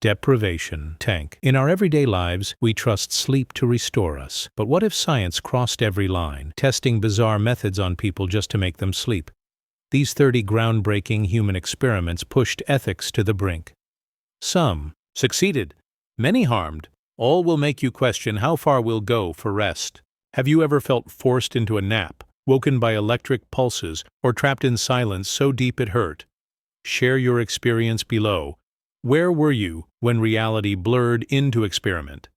Deprivation Tank. In our everyday lives, we trust sleep to restore us. But what if science crossed every line, testing bizarre methods on people just to make them sleep? These 30 groundbreaking human experiments pushed ethics to the brink. Some succeeded, many harmed. All will make you question how far we'll go for rest. Have you ever felt forced into a nap, woken by electric pulses, or trapped in silence so deep it hurt? Share your experience below. Where were you when reality blurred into experiment?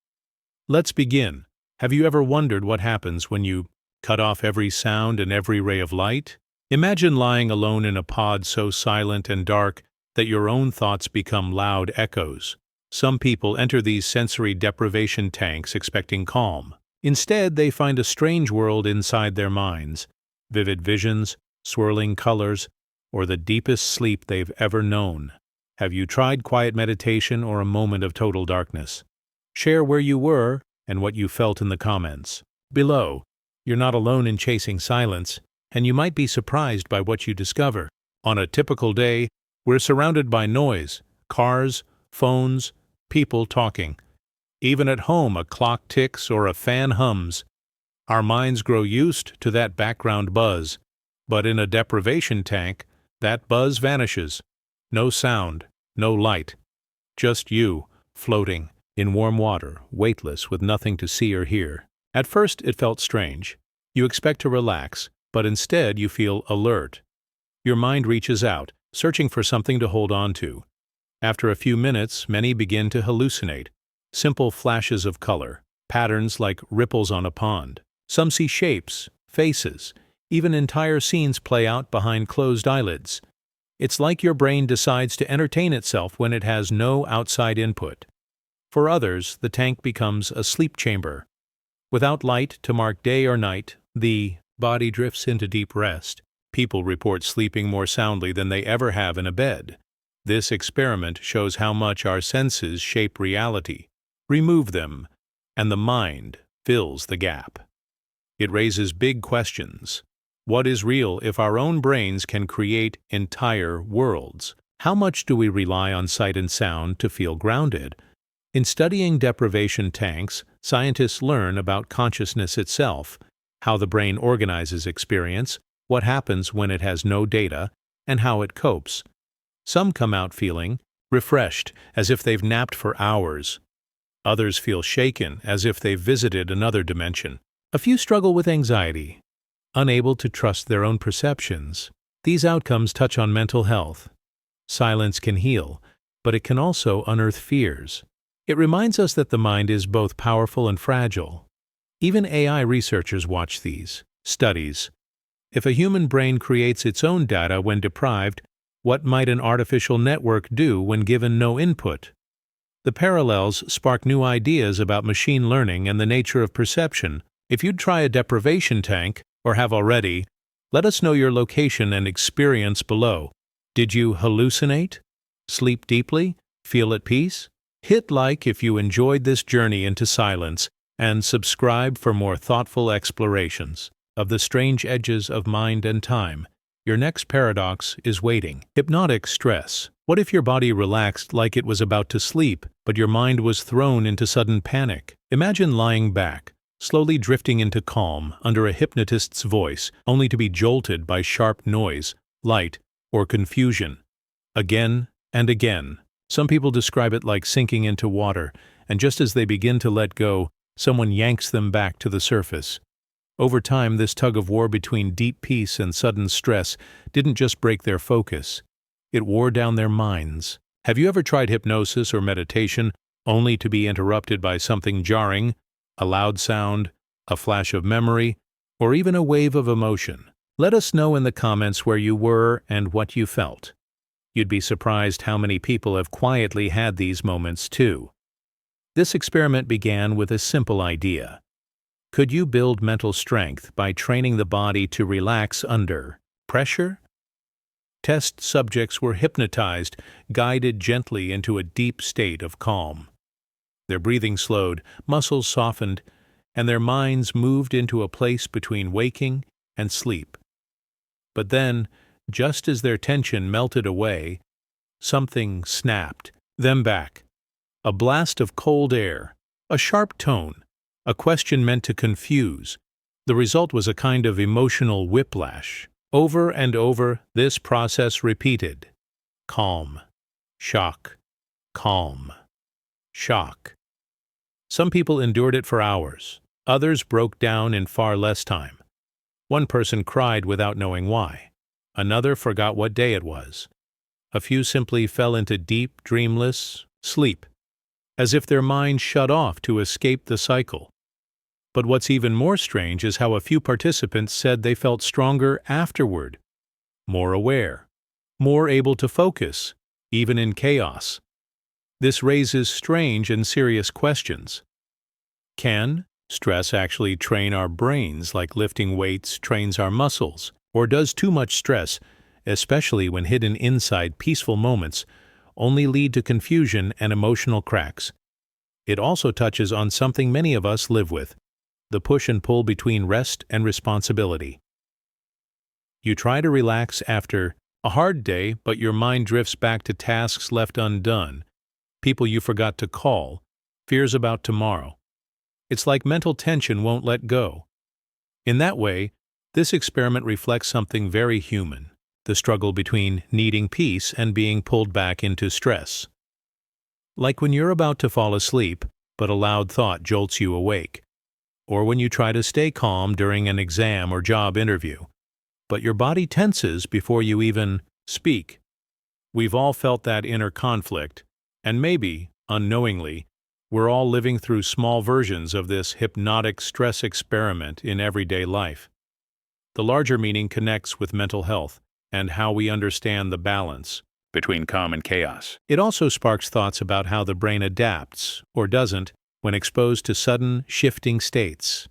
Let's begin. Have you ever wondered what happens when you cut off every sound and every ray of light? Imagine lying alone in a pod so silent and dark that your own thoughts become loud echoes. Some people enter these sensory deprivation tanks expecting calm. Instead, they find a strange world inside their minds, vivid visions, swirling colors, or the deepest sleep they've ever known. Have you tried quiet meditation or a moment of total darkness? Share where you were and what you felt in the comments below. You're not alone in chasing silence, and you might be surprised by what you discover. On a typical day, we're surrounded by noise, cars, phones, people talking. Even at home, a clock ticks or a fan hums. Our minds grow used to that background buzz, but in a deprivation tank, that buzz vanishes. No sound, no light. Just you, floating in warm water, weightless, with nothing to see or hear. At first, it felt strange. You expect to relax, but instead you feel alert. Your mind reaches out, searching for something to hold on to. After a few minutes, many begin to hallucinate. Simple flashes of color, patterns like ripples on a pond. Some see shapes, faces, even entire scenes play out behind closed eyelids. It's like your brain decides to entertain itself when it has no outside input. For others, the tank becomes a sleep chamber. Without light to mark day or night, the body drifts into deep rest. People report sleeping more soundly than they ever have in a bed. This experiment shows how much our senses shape reality. Remove them, and the mind fills the gap. It raises big questions. What is real if our own brains can create entire worlds? How much do we rely on sight and sound to feel grounded? In studying deprivation tanks, scientists learn about consciousness itself, how the brain organizes experience, what happens when it has no data, and how it copes. Some come out feeling refreshed, as if they've napped for hours. Others feel shaken, as if they've visited another dimension. A few struggle with anxiety, unable to trust their own perceptions. These outcomes touch on mental health. Silence can heal, but it can also unearth fears. It reminds us that the mind is both powerful and fragile. Even AI researchers watch these studies. If a human brain creates its own data when deprived, what might an artificial network do when given no input? The parallels spark new ideas about machine learning and the nature of perception. If you'd try a deprivation tank, or have already, let us know your location and experience below. Did you hallucinate? Sleep deeply? Feel at peace? Hit like if you enjoyed this journey into silence, and subscribe for more thoughtful explorations of the strange edges of mind and time. Your next paradox is waiting. Hypnotic stress. What if your body relaxed like it was about to sleep, but your mind was thrown into sudden panic? Imagine lying back, slowly drifting into calm under a hypnotist's voice, only to be jolted by sharp noise, light, or confusion. Again and again. Some people describe it like sinking into water, and just as they begin to let go, someone yanks them back to the surface. Over time, this tug-of-war between deep peace and sudden stress didn't just break their focus. It wore down their minds. Have you ever tried hypnosis or meditation only to be interrupted by something jarring? A loud sound, a flash of memory, or even a wave of emotion? Let us know in the comments where you were and what you felt. You'd be surprised how many people have quietly had these moments too. This experiment began with a simple idea. Could you build mental strength by training the body to relax under pressure? Test subjects were hypnotized, guided gently into a deep state of calm. Their breathing slowed, muscles softened, and their minds moved into a place between waking and sleep. But then, just as their tension melted away, something snapped them back. A blast of cold air, a sharp tone, a question meant to confuse. The result was a kind of emotional whiplash. Over and over, this process repeated. Calm, shock, calm, shock. Some people endured it for hours. Others broke down in far less time. One person cried without knowing why. Another forgot what day it was. A few simply fell into deep, dreamless sleep, as if their mind shut off to escape the cycle. But what's even more strange is how a few participants said they felt stronger afterward, more aware, more able to focus, even in chaos. This raises strange and serious questions. Can stress actually train our brains like lifting weights trains our muscles? Or does too much stress, especially when hidden inside peaceful moments, only lead to confusion and emotional cracks? It also touches on something many of us live with: the push and pull between rest and responsibility. You try to relax after a hard day, but your mind drifts back to tasks left undone, people you forgot to call, fears about tomorrow. It's like mental tension won't let go. In that way, this experiment reflects something very human: the struggle between needing peace and being pulled back into stress. Like when you're about to fall asleep, but a loud thought jolts you awake. Or when you try to stay calm during an exam or job interview, but your body tenses before you even speak. We've all felt that inner conflict, and maybe, unknowingly, we're all living through small versions of this hypnotic stress experiment in everyday life. The larger meaning connects with mental health and how we understand the balance between calm and chaos. It also sparks thoughts about how the brain adapts, or doesn't, when exposed to sudden, shifting states.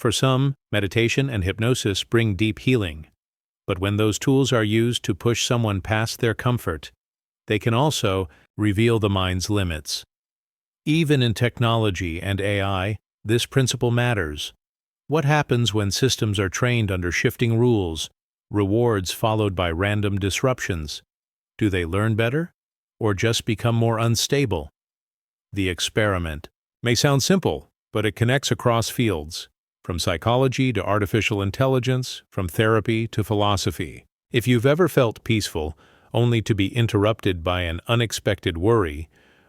For some, meditation and hypnosis bring deep healing, but when those tools are used to push someone past their comfort, they can also reveal the mind's limits. Even in technology and AI, this principle matters. What happens when systems are trained under shifting rules, rewards followed by random disruptions? Do they learn better, or just become more unstable? The experiment may sound simple, but it connects across fields, from psychology to artificial intelligence, from therapy to philosophy. If you've ever felt peaceful, only to be interrupted by an unexpected worry,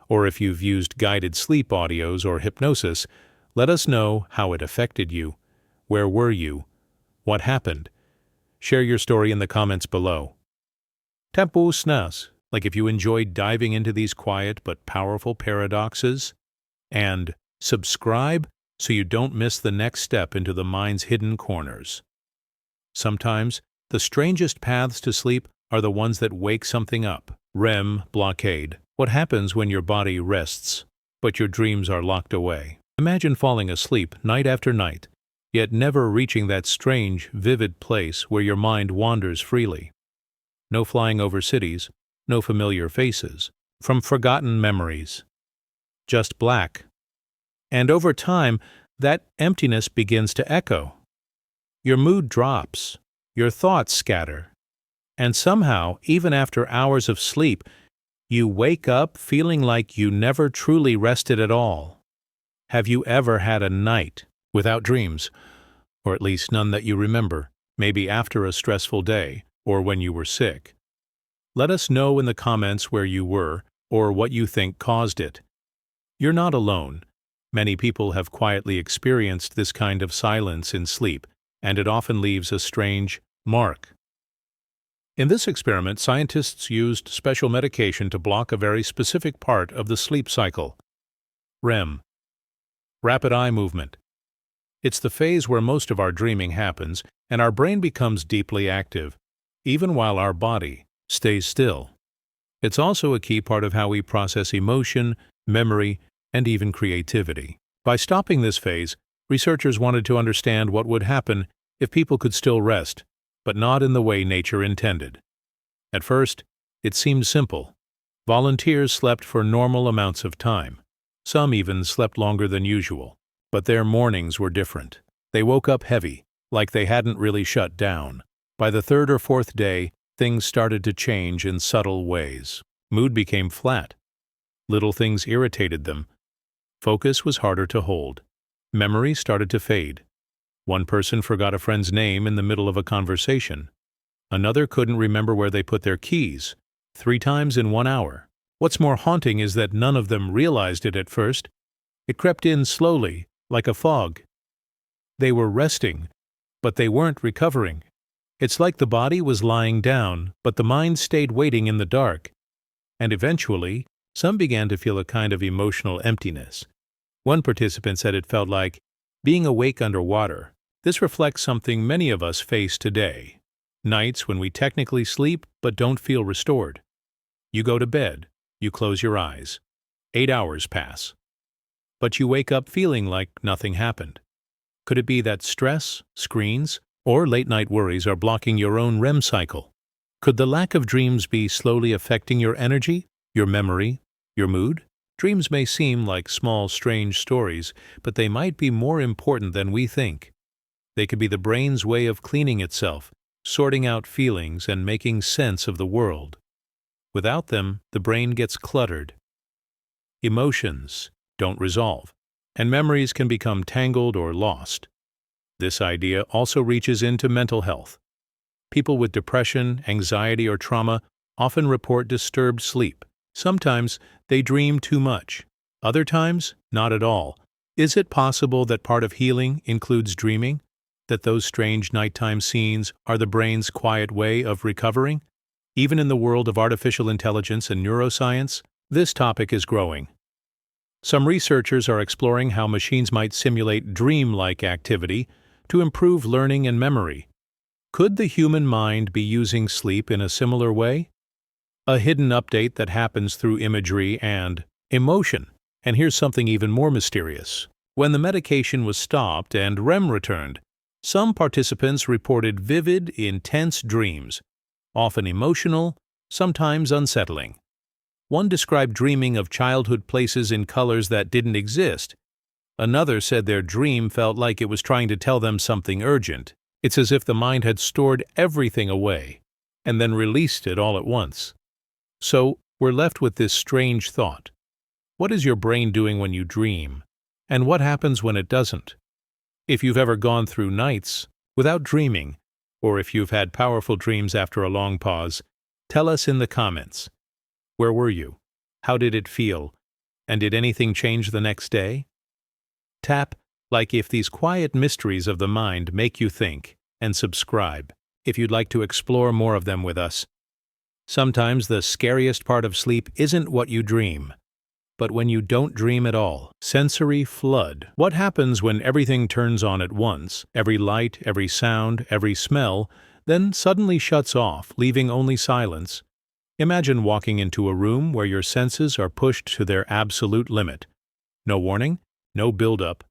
or if you've used guided sleep audios or hypnosis, let us know how it affected you. Where were you? What happened? Share your story in the comments below. Tapos nas, like if you enjoyed diving into these quiet but powerful paradoxes. And subscribe so you don't miss the next step into the mind's hidden corners. Sometimes, the strangest paths to sleep are the ones that wake something up. REM Blockade. What happens when your body rests, but your dreams are locked away? Imagine falling asleep night after night, yet never reaching that strange, vivid place where your mind wanders freely. No flying over cities, no familiar faces, from forgotten memories. Just black. And over time, that emptiness begins to echo. Your mood drops, your thoughts scatter, and somehow, even after hours of sleep, you wake up feeling like you never truly rested at all. Have you ever had a night without dreams, or at least none that you remember, maybe after a stressful day or when you were sick? Let us know in the comments where you were or what you think caused it. You're not alone. Many people have quietly experienced this kind of silence in sleep, and it often leaves a strange mark. In this experiment, scientists used special medication to block a very specific part of the sleep cycle. REM. Rapid eye movement. It's the phase where most of our dreaming happens, and our brain becomes deeply active, even while our body stays still. It's also a key part of how we process emotion, memory, and even creativity. By stopping this phase, researchers wanted to understand what would happen if people could still rest, but not in the way nature intended. At first, it seemed simple. Volunteers slept for normal amounts of time. Some even slept longer than usual. But their mornings were different. They woke up heavy, like they hadn't really shut down. By the third or fourth day, things started to change in subtle ways. Mood became flat. Little things irritated them. Focus was harder to hold. Memory started to fade. One person forgot a friend's name in the middle of a conversation. Another couldn't remember where they put their keys, 3 times in 1 hour. What's more haunting is that none of them realized it at first. It crept in slowly, like a fog. They were resting, but they weren't recovering. It's like the body was lying down, but the mind stayed waiting in the dark. And eventually, some began to feel a kind of emotional emptiness. One participant said it felt like being awake underwater. This reflects something many of us face today. Nights when we technically sleep but don't feel restored. You go to bed, you close your eyes. 8 hours pass. But you wake up feeling like nothing happened. Could it be that stress, screens, or late-night worries are blocking your own REM cycle? Could the lack of dreams be slowly affecting your energy, your memory, your mood? Dreams may seem like small, strange stories, but they might be more important than we think. They could be the brain's way of cleaning itself, sorting out feelings and making sense of the world. Without them, the brain gets cluttered. Emotions don't resolve, and memories can become tangled or lost. This idea also reaches into mental health. People with depression, anxiety, or trauma often report disturbed sleep. Sometimes they dream too much. Other times, not at all. Is it possible that part of healing includes dreaming? That those strange nighttime scenes are the brain's quiet way of recovering? Even in the world of artificial intelligence and neuroscience, this topic is growing. Some researchers are exploring how machines might simulate dream-like activity to improve learning and memory. Could the human mind be using sleep in a similar way? A hidden update that happens through imagery and emotion. And here's something even more mysterious. When the medication was stopped and REM returned, some participants reported vivid, intense dreams, often emotional, sometimes unsettling. One described dreaming of childhood places in colors that didn't exist. Another said their dream felt like it was trying to tell them something urgent. It's as if the mind had stored everything away and then released it all at once. So, we're left with this strange thought. What is your brain doing when you dream? And what happens when it doesn't? If you've ever gone through nights without dreaming, or if you've had powerful dreams after a long pause, tell us in the comments. Where were you? How did it feel? And did anything change the next day? Tap like if these quiet mysteries of the mind make you think, and subscribe if you'd like to explore more of them with us. Sometimes the scariest part of sleep isn't what you dream, but when you don't dream at all. Sensory flood. What happens when everything turns on at once, every light, every sound, every smell, then suddenly shuts off, leaving only silence? Imagine walking into a room where your senses are pushed to their absolute limit. No warning, no build-up,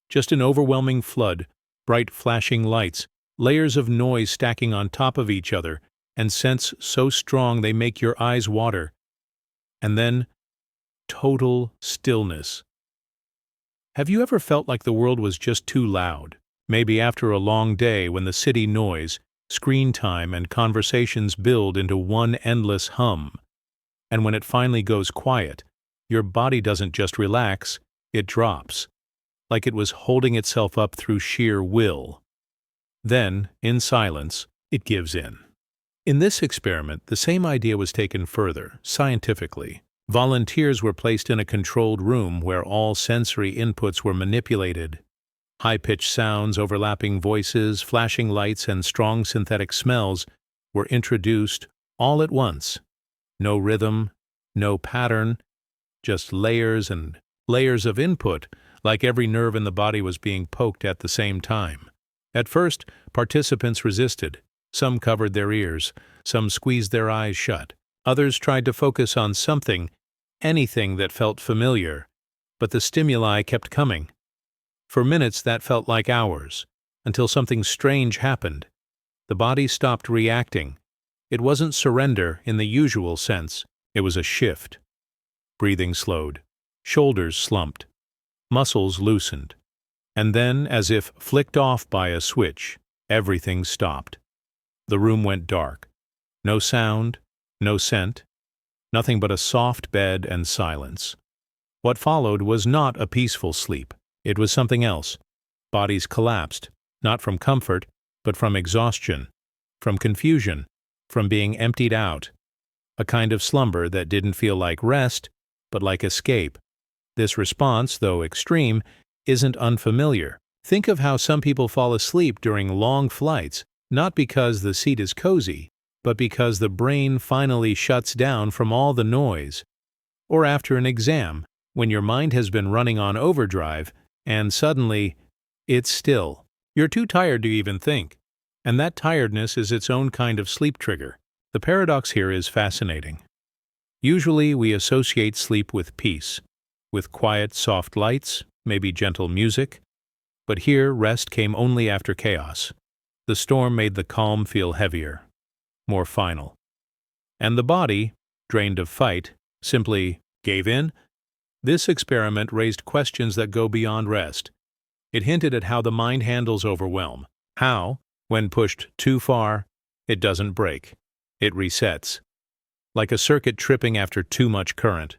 just an overwhelming flood, bright flashing lights, layers of noise stacking on top of each other, and scents so strong they make your eyes water. And then, total stillness. Have you ever felt like the world was just too loud? Maybe after a long day when the city noise, screen time, and conversations build into one endless hum. And when it finally goes quiet, your body doesn't just relax, it drops, like it was holding itself up through sheer will. Then, in silence, it gives in. In this experiment, the same idea was taken further, scientifically. Volunteers were placed in a controlled room where all sensory inputs were manipulated. High-pitched sounds, overlapping voices, flashing lights, and strong synthetic smells were introduced all at once. No rhythm, no pattern, just layers and layers of input, like every nerve in the body was being poked at the same time. At first, participants resisted. Some covered their ears, some squeezed their eyes shut. Others tried to focus on something, anything that felt familiar, but the stimuli kept coming. For minutes that felt like hours, until something strange happened. The body stopped reacting. It wasn't surrender in the usual sense, it was a shift. Breathing slowed, shoulders slumped, muscles loosened. And then, as if flicked off by a switch, everything stopped. The room went dark. No sound, no scent, Nothing but a soft bed and silence. What followed was not a peaceful sleep. It was something else. Bodies collapsed, not from comfort, but from exhaustion, from confusion, from being emptied out. A kind of slumber that didn't feel like rest, but like escape. This response, though extreme, isn't unfamiliar. Think of how some people fall asleep during long flights, not because the seat is cozy, but because the brain finally shuts down from all the noise. Or after an exam, when your mind has been running on overdrive, and suddenly, it's still. You're too tired to even think. And that tiredness is its own kind of sleep trigger. The paradox here is fascinating. Usually we associate sleep with peace, with quiet, soft lights, maybe gentle music. But here rest came only after chaos. The storm made the calm feel heavier, more final. And the body, drained of fight, simply gave in. This experiment raised questions that go beyond rest. It hinted at how the mind handles overwhelm. How, when pushed too far, it doesn't break. It resets. Like a circuit tripping after too much current.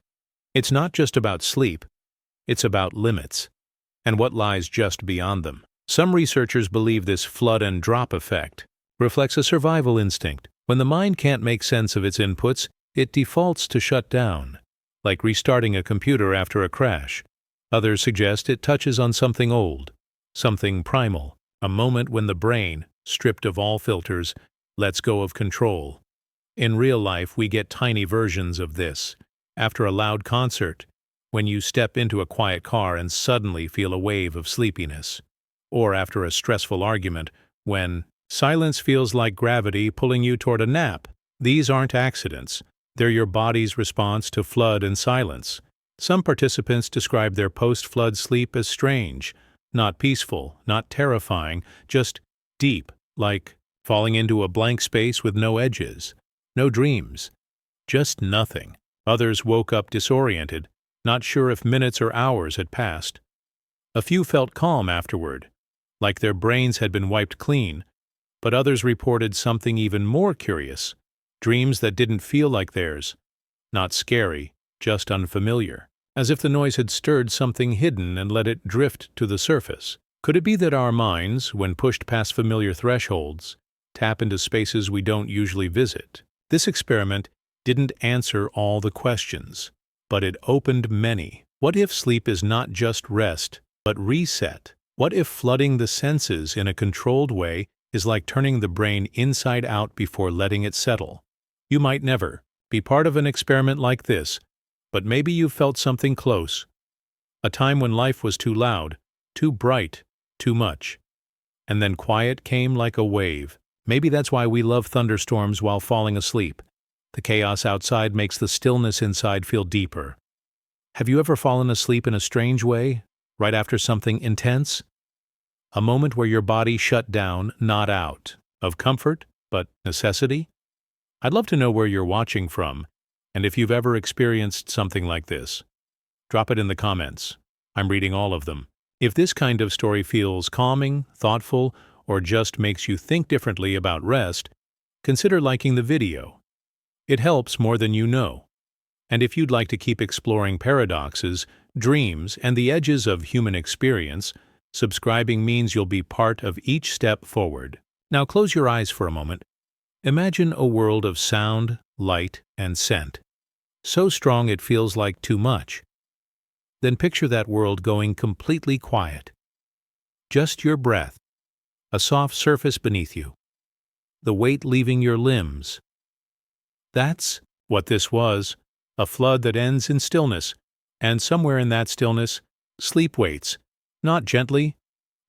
It's not just about sleep. It's about limits, and what lies just beyond them. Some researchers believe this flood and drop effect reflects a survival instinct. When the mind can't make sense of its inputs, it defaults to shut down, like restarting a computer after a crash. Others suggest it touches on something old, something primal, a moment when the brain, stripped of all filters, lets go of control. In real life, we get tiny versions of this. After a loud concert, when you step into a quiet car and suddenly feel a wave of sleepiness. Or after a stressful argument, when silence feels like gravity pulling you toward a nap. These aren't accidents. They're your body's response to flood and silence. Some participants describe their post-flood sleep as strange, not peaceful, not terrifying, just deep, like falling into a blank space with no edges, no dreams, just nothing. Others woke up disoriented, not sure if minutes or hours had passed. A few felt calm afterward, like their brains had been wiped clean, but others reported something even more curious, dreams that didn't feel like theirs, not scary, just unfamiliar, as if the noise had stirred something hidden and let it drift to the surface. Could it be that our minds, when pushed past familiar thresholds, tap into spaces we don't usually visit? This experiment didn't answer all the questions, but it opened many. What if sleep is not just rest, but reset? What if flooding the senses in a controlled way is like turning the brain inside out before letting it settle? You might never be part of an experiment like this, but maybe you felt something close. A time when life was too loud, too bright, too much. And then quiet came like a wave. Maybe that's why we love thunderstorms while falling asleep. The chaos outside makes the stillness inside feel deeper. Have you ever fallen asleep in a strange way, right after something intense? A moment where your body shut down, not out, of comfort, but necessity? I'd love to know where you're watching from, and if you've ever experienced something like this. Drop it in the comments. I'm reading all of them. If this kind of story feels calming, thoughtful, or just makes you think differently about rest, consider liking the video. It helps more than you know. And if you'd like to keep exploring paradoxes, dreams, and the edges of human experience, subscribing means you'll be part of each step forward. Now close your eyes for a moment. Imagine a world of sound, light, and scent. So strong it feels like too much. Then picture that world going completely quiet. Just your breath, a soft surface beneath you, the weight leaving your limbs. That's what this was, a flood that ends in stillness, and somewhere in that stillness, sleep waits, not gently,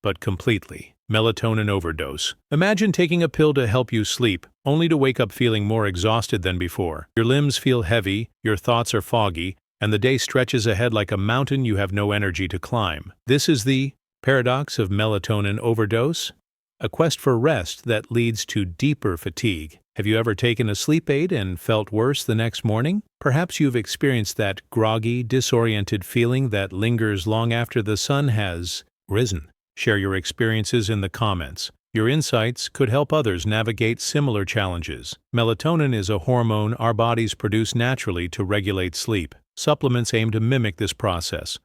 but completely. Melatonin overdose. Imagine taking a pill to help you sleep, only to wake up feeling more exhausted than before. Your limbs feel heavy, your thoughts are foggy, and the day stretches ahead like a mountain you have no energy to climb. This is the paradox of melatonin overdose, a quest for rest that leads to deeper fatigue. Have you ever taken a sleep aid and felt worse the next morning? Perhaps you've experienced that groggy, disoriented feeling that lingers long after the sun has risen. Share your experiences in the comments. Your insights could help others navigate similar challenges. Melatonin is a hormone our bodies produce naturally to regulate sleep. Supplements aim to mimic this process,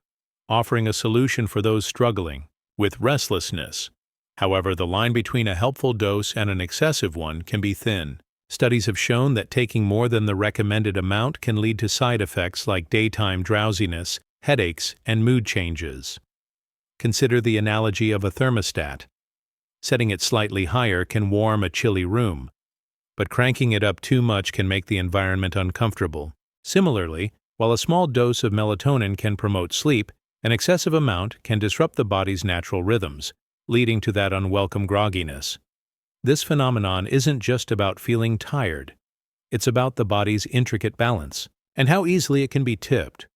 offering a solution for those struggling with restlessness. However, the line between a helpful dose and an excessive one can be thin. Studies have shown that taking more than the recommended amount can lead to side effects like daytime drowsiness, headaches, and mood changes. Consider the analogy of a thermostat. Setting it slightly higher can warm a chilly room, but cranking it up too much can make the environment uncomfortable. Similarly, while a small dose of melatonin can promote sleep, an excessive amount can disrupt the body's natural rhythms, leading to that unwelcome grogginess. This phenomenon isn't just about feeling tired. It's about the body's intricate balance and how easily it can be tipped.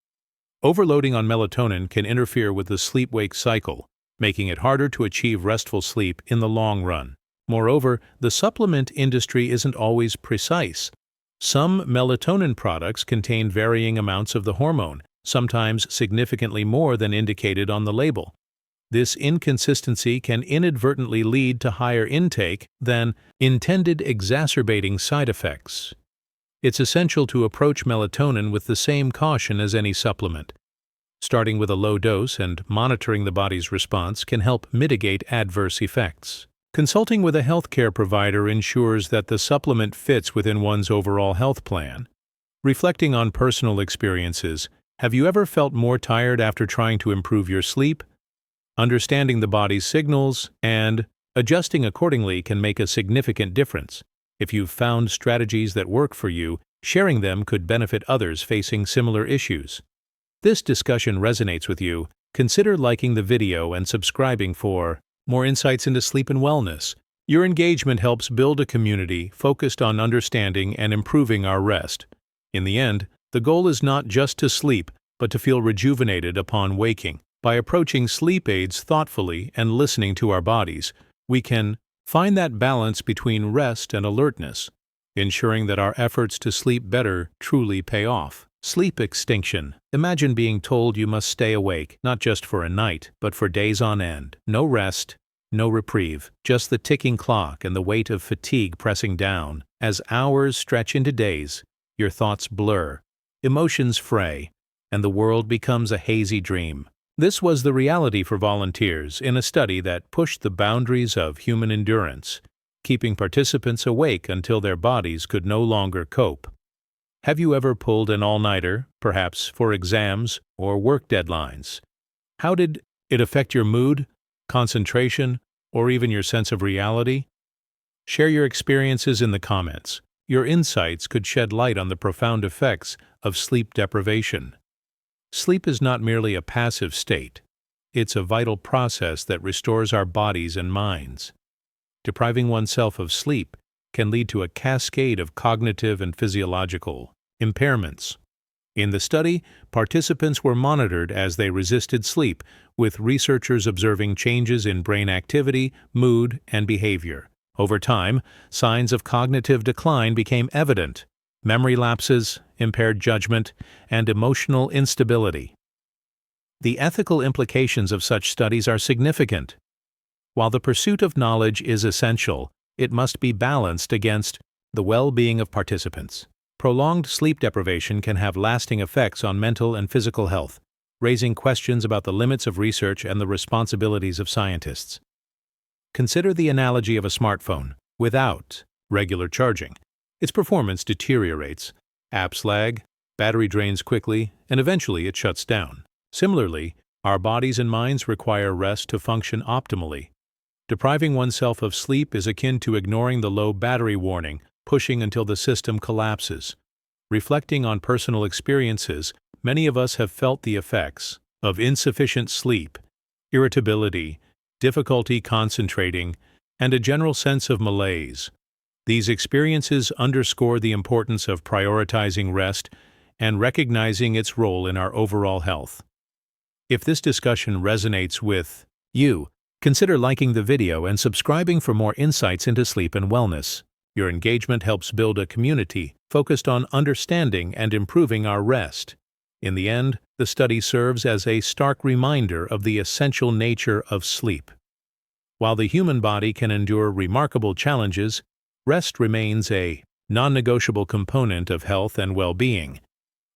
Overloading on melatonin can interfere with the sleep-wake cycle, making it harder to achieve restful sleep in the long run. Moreover, the supplement industry isn't always precise. Some melatonin products contain varying amounts of the hormone, sometimes significantly more than indicated on the label. This inconsistency can inadvertently lead to higher intake than intended, exacerbating side effects. It's essential to approach melatonin with the same caution as any supplement. Starting with a low dose and monitoring the body's response can help mitigate adverse effects. Consulting with a healthcare provider ensures that the supplement fits within one's overall health plan. Reflecting on personal experiences, have you ever felt more tired after trying to improve your sleep? Understanding the body's signals and adjusting accordingly can make a significant difference. If you've found strategies that work for you, sharing them could benefit others facing similar issues. This discussion resonates with you, consider liking the video and subscribing for more insights into sleep and wellness. Your engagement helps build a community focused on understanding and improving our rest. In the end, the goal is not just to sleep, but to feel rejuvenated upon waking. By approaching sleep aids thoughtfully and listening to our bodies, we can find that balance between rest and alertness, ensuring that our efforts to sleep better truly pay off. Sleep extinction. Imagine being told you must stay awake, not just for a night, but for days on end. No rest, no reprieve, just the ticking clock and the weight of fatigue pressing down. As hours stretch into days, your thoughts blur, emotions fray, and the world becomes a hazy dream. This was the reality for volunteers in a study that pushed the boundaries of human endurance, keeping participants awake until their bodies could no longer cope. Have you ever pulled an all-nighter, perhaps for exams or work deadlines? How did it affect your mood, concentration, or even your sense of reality? Share your experiences in the comments. Your insights could shed light on the profound effects of sleep deprivation. Sleep is not merely a passive state. It's a vital process that restores our bodies and minds. Depriving oneself of sleep can lead to a cascade of cognitive and physiological impairments. In the study, participants were monitored as they resisted sleep, with researchers observing changes in brain activity, mood, and behavior. Over time, signs of cognitive decline became evident: memory lapses, impaired judgment, and emotional instability. The ethical implications of such studies are significant. While the pursuit of knowledge is essential, it must be balanced against the well-being of participants. Prolonged sleep deprivation can have lasting effects on mental and physical health, raising questions about the limits of research and the responsibilities of scientists. Consider the analogy of a smartphone. Without regular charging, its performance deteriorates, apps lag, battery drains quickly, and eventually it shuts down. Similarly, our bodies and minds require rest to function optimally. Depriving oneself of sleep is akin to ignoring the low battery warning, pushing until the system collapses. Reflecting on personal experiences, many of us have felt the effects of insufficient sleep, irritability, difficulty concentrating, and a general sense of malaise. These experiences underscore the importance of prioritizing rest and recognizing its role in our overall health. If this discussion resonates with you, consider liking the video and subscribing for more insights into sleep and wellness. Your engagement helps build a community focused on understanding and improving our rest. In the end, the study serves as a stark reminder of the essential nature of sleep. While the human body can endure remarkable challenges, rest remains a non-negotiable component of health and well-being.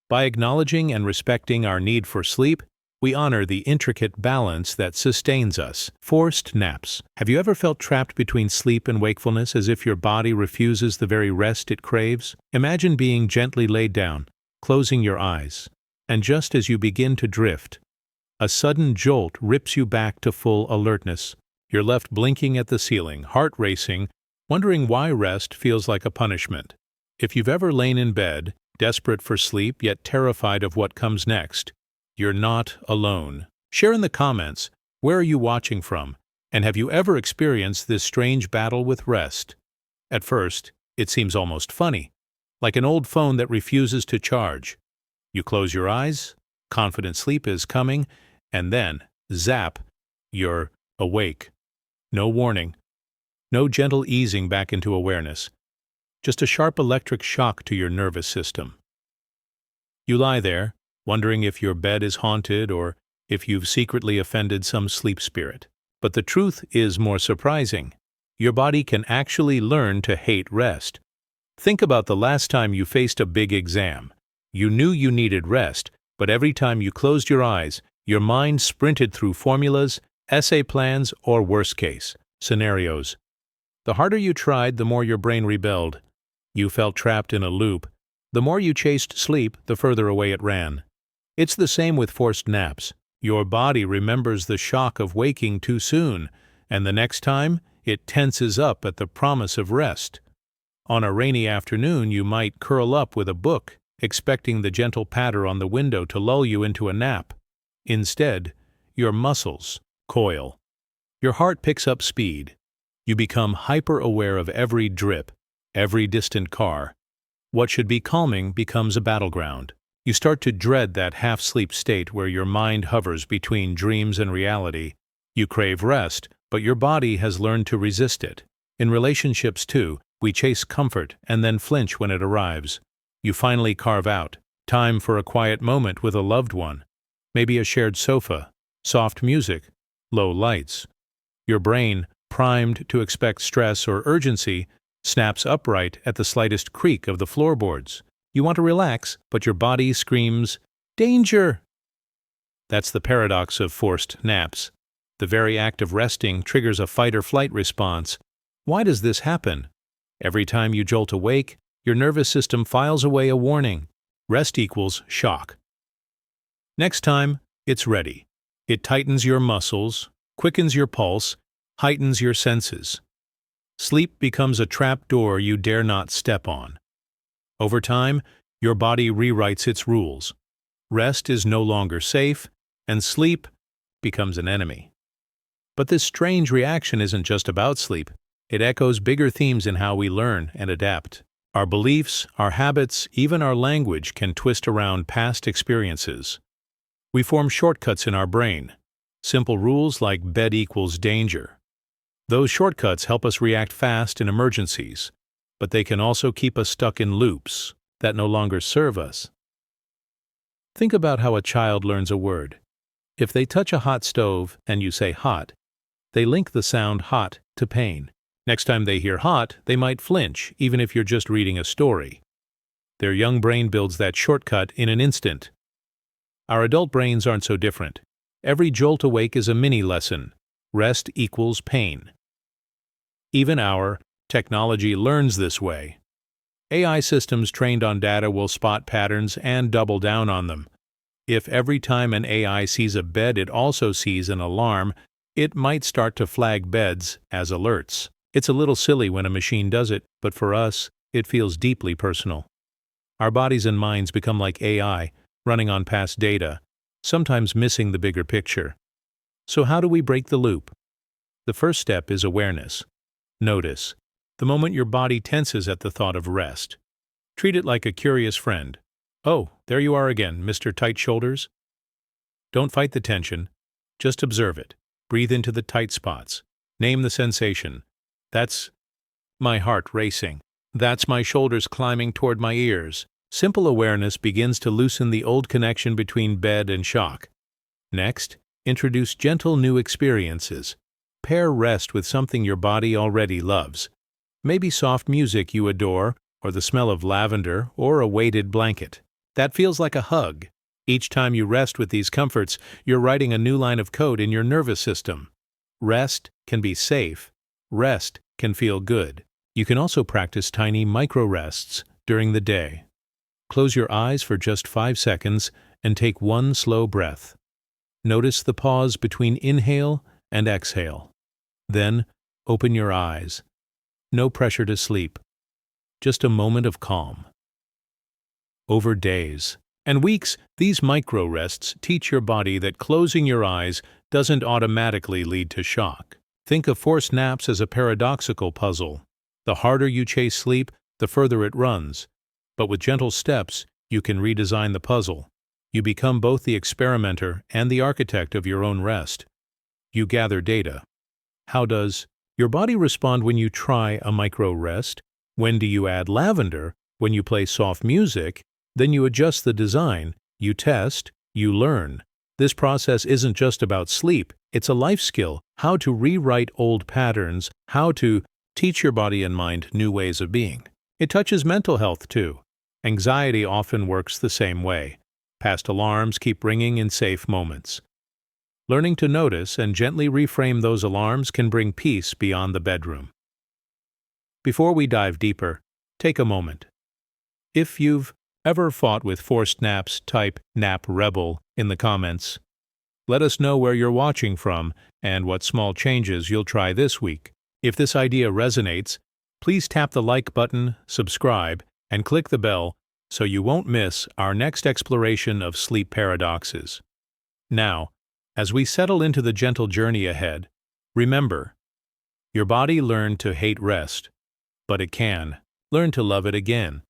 By acknowledging and respecting our need for sleep, we honor the intricate balance that sustains us. Forced naps. Have you ever felt trapped between sleep and wakefulness, as if your body refuses the very rest it craves? Imagine being gently laid down, closing your eyes, and just as you begin to drift, a sudden jolt rips you back to full alertness. You're left blinking at the ceiling, heart racing, wondering why rest feels like a punishment. If you've ever lain in bed, desperate for sleep yet terrified of what comes next, you're not alone. Share in the comments, where are you watching from, and have you ever experienced this strange battle with rest? At first, it seems almost funny, like an old phone that refuses to charge. You close your eyes, confident sleep is coming, and then, zap, you're awake. No warning. No gentle easing back into awareness. Just a sharp electric shock to your nervous system. You lie there, wondering if your bed is haunted or if you've secretly offended some sleep spirit. But the truth is more surprising. Your body can actually learn to hate rest. Think about the last time you faced a big exam. You knew you needed rest, but every time you closed your eyes, your mind sprinted through formulas, essay plans, or worst-case scenarios. The harder you tried, the more your brain rebelled. You felt trapped in a loop. The more you chased sleep, the further away it ran. It's the same with forced naps. Your body remembers the shock of waking too soon, and the next time, it tenses up at the promise of rest. On a rainy afternoon, you might curl up with a book, expecting the gentle patter on the window to lull you into a nap. Instead, your muscles coil. Your heart picks up speed. You become hyper-aware of every drip, every distant car. What should be calming becomes a battleground. You start to dread that half-sleep state where your mind hovers between dreams and reality. You crave rest, but your body has learned to resist it. In relationships, too, we chase comfort and then flinch when it arrives. You finally carve out time for a quiet moment with a loved one. Maybe a shared sofa, soft music, low lights. Your brain, primed to expect stress or urgency, snaps upright at the slightest creak of the floorboards. You want to relax, but your body screams, "Danger!" That's the paradox of forced naps. The very act of resting triggers a fight-or-flight response. Why does this happen? Every time you jolt awake, your nervous system files away a warning. Rest equals shock. Next time, it's ready. It tightens your muscles, quickens your pulse, heightens your senses. Sleep becomes a trap door you dare not step on. Over time, your body rewrites its rules. Rest is no longer safe, and sleep becomes an enemy. But this strange reaction isn't just about sleep. It echoes bigger themes in how we learn and adapt. Our beliefs, our habits, even our language can twist around past experiences. We form shortcuts in our brain. Simple rules like bed equals danger. Those shortcuts help us react fast in emergencies, but they can also keep us stuck in loops that no longer serve us. Think about how a child learns a word. If they touch a hot stove and you say hot, they link the sound hot to pain. Next time they hear hot, they might flinch, even if you're just reading a story. Their young brain builds that shortcut in an instant. Our adult brains aren't so different. Every jolt awake is a mini lesson. Rest equals pain. Even our technology learns this way. AI systems trained on data will spot patterns and double down on them. If every time an AI sees a bed it also sees an alarm, it might start to flag beds as alerts. It's a little silly when a machine does it, but for us, it feels deeply personal. Our bodies and minds become like AI, running on past data, sometimes missing the bigger picture. So how do we break the loop? The first step is awareness. Notice the moment your body tenses at the thought of rest. Treat it like a curious friend. Oh, there you are again, Mr. Tight Shoulders. Don't fight the tension. Just observe it. Breathe into the tight spots. Name the sensation. That's my heart racing. That's my shoulders climbing toward my ears. Simple awareness begins to loosen the old connection between bed and shock. Next, introduce gentle new experiences. Pair rest with something your body already loves. Maybe soft music you adore, or the smell of lavender, or a weighted blanket. That feels like a hug. Each time you rest with these comforts, you're writing a new line of code in your nervous system. Rest can be safe. Rest can feel good. You can also practice tiny micro-rests during the day. Close your eyes for just 5 seconds and take one slow breath. Notice the pause between inhale and exhale. Then, open your eyes. No pressure to sleep. Just a moment of calm. Over days and weeks, these micro-rests teach your body that closing your eyes doesn't automatically lead to shock. Think of forced naps as a paradoxical puzzle. The harder you chase sleep, the further it runs. But with gentle steps, you can redesign the puzzle. You become both the experimenter and the architect of your own rest. You gather data. How does your body respond when you try a micro-rest? When do you add lavender? When you play soft music? Then you adjust the design, you test, you learn. This process isn't just about sleep, it's a life skill, how to rewrite old patterns, how to teach your body and mind new ways of being. It touches mental health too. Anxiety often works the same way. Past alarms keep ringing in safe moments. Learning to notice and gently reframe those alarms can bring peace beyond the bedroom. Before we dive deeper, take a moment. If you've ever fought with forced naps, type "nap rebel" in the comments. Let us know where you're watching from and what small changes you'll try this week. If this idea resonates, please tap the like button, subscribe, and click the bell so you won't miss our next exploration of sleep paradoxes. Now, as we settle into the gentle journey ahead, remember, your body learned to hate rest, but it can learn to love it again.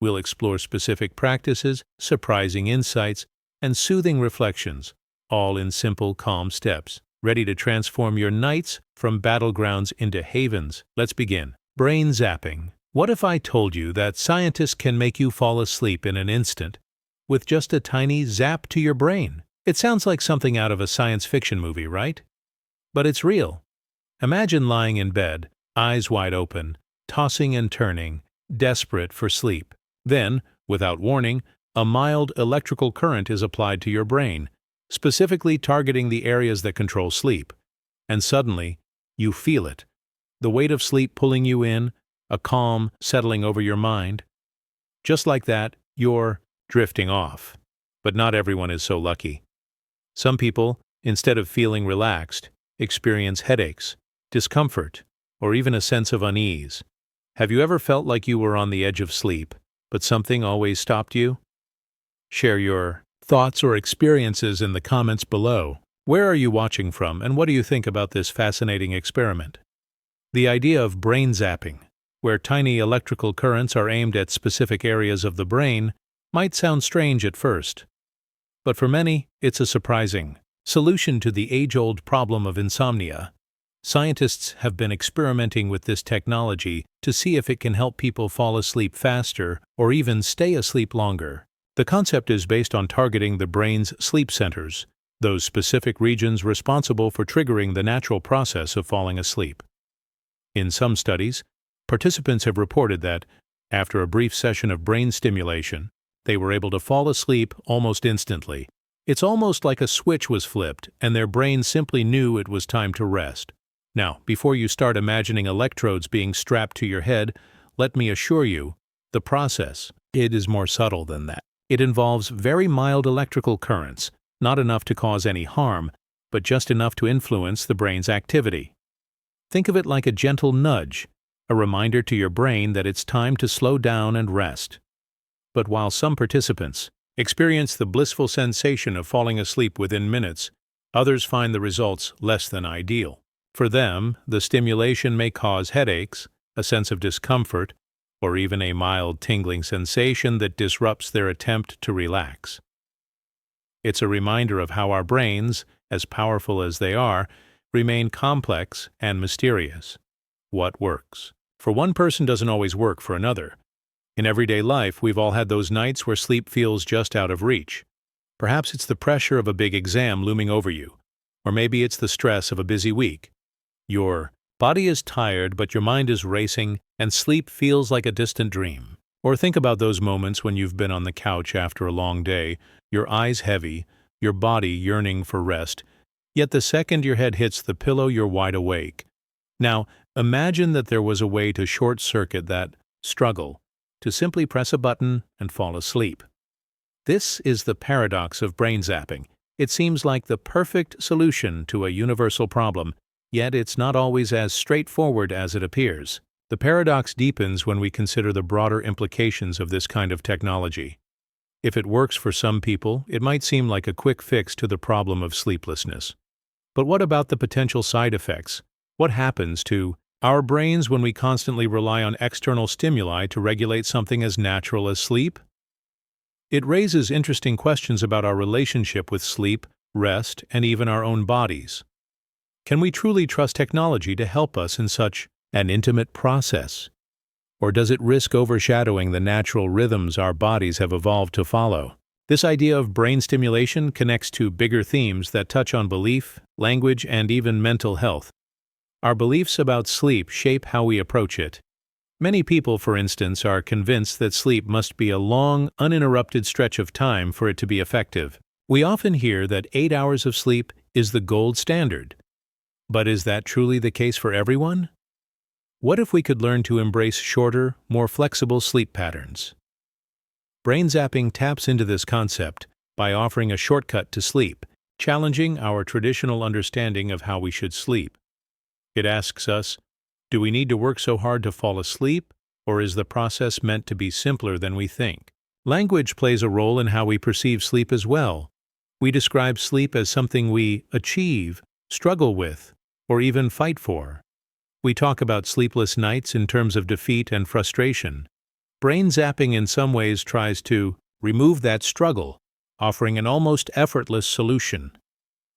We'll explore specific practices, surprising insights, and soothing reflections, all in simple, calm steps, ready to transform your nights from battlegrounds into havens. Let's begin. Brain zapping. What if I told you that scientists can make you fall asleep in an instant with just a tiny zap to your brain? It sounds like something out of a science fiction movie, right? But it's real. Imagine lying in bed, eyes wide open, tossing and turning, desperate for sleep. Then, without warning, a mild electrical current is applied to your brain, specifically targeting the areas that control sleep. And suddenly, you feel it. The weight of sleep pulling you in, a calm settling over your mind. Just like that, you're drifting off. But not everyone is so lucky. Some people, instead of feeling relaxed, experience headaches, discomfort, or even a sense of unease. Have you ever felt like you were on the edge of sleep, but something always stopped you? Share your thoughts or experiences in the comments below. Where are you watching from, and what do you think about this fascinating experiment? The idea of brain zapping, where tiny electrical currents are aimed at specific areas of the brain, might sound strange at first. But for many, it's a surprising solution to the age-old problem of insomnia. Scientists have been experimenting with this technology to see if it can help people fall asleep faster or even stay asleep longer. The concept is based on targeting the brain's sleep centers, those specific regions responsible for triggering the natural process of falling asleep. In some studies, participants have reported that, after a brief session of brain stimulation, they were able to fall asleep almost instantly. It's almost like a switch was flipped and their brain simply knew it was time to rest. Now, before you start imagining electrodes being strapped to your head, let me assure you, the process, it is more subtle than that. It involves very mild electrical currents, not enough to cause any harm, but just enough to influence the brain's activity. Think of it like a gentle nudge, a reminder to your brain that it's time to slow down and rest. But while some participants experience the blissful sensation of falling asleep within minutes, others find the results less than ideal. For them, the stimulation may cause headaches, a sense of discomfort, or even a mild tingling sensation that disrupts their attempt to relax. It's a reminder of how our brains, as powerful as they are, remain complex and mysterious. What works for one person doesn't always work for another. In everyday life, we've all had those nights where sleep feels just out of reach. Perhaps it's the pressure of a big exam looming over you, Or maybe it's the stress of a busy week. Your body is tired, but your mind is racing, and sleep feels like a distant dream. Or think about those moments when you've been on the couch after a long day, your eyes heavy, your body yearning for rest, yet the second your head hits the pillow, you're wide awake. Now, imagine that there was a way to short-circuit that struggle, to simply press a button and fall asleep. This is the paradox of brain zapping. It seems like the perfect solution to a universal problem, yet it's not always as straightforward as it appears. The paradox deepens when we consider the broader implications of this kind of technology. If it works for some people, it might seem like a quick fix to the problem of sleeplessness. But what about the potential side effects? What happens to our brains when we constantly rely on external stimuli to regulate something as natural as sleep? It raises interesting questions about our relationship with sleep, rest, and even our own bodies. Can we truly trust technology to help us in such an intimate process? Or does it risk overshadowing the natural rhythms our bodies have evolved to follow? This idea of brain stimulation connects to bigger themes that touch on belief, language, and even mental health. Our beliefs about sleep shape how we approach it. Many people, for instance, are convinced that sleep must be a long, uninterrupted stretch of time for it to be effective. We often hear that 8 hours of sleep is the gold standard. But is that truly the case for everyone? What if we could learn to embrace shorter, more flexible sleep patterns? Brain zapping taps into this concept by offering a shortcut to sleep, challenging our traditional understanding of how we should sleep. It asks us, do we need to work so hard to fall asleep, or is the process meant to be simpler than we think? Language plays a role in how we perceive sleep as well. We describe sleep as something we achieve, struggle with, or even fight for. We talk about sleepless nights in terms of defeat and frustration. Brain zapping in some ways tries to remove that struggle, offering an almost effortless solution.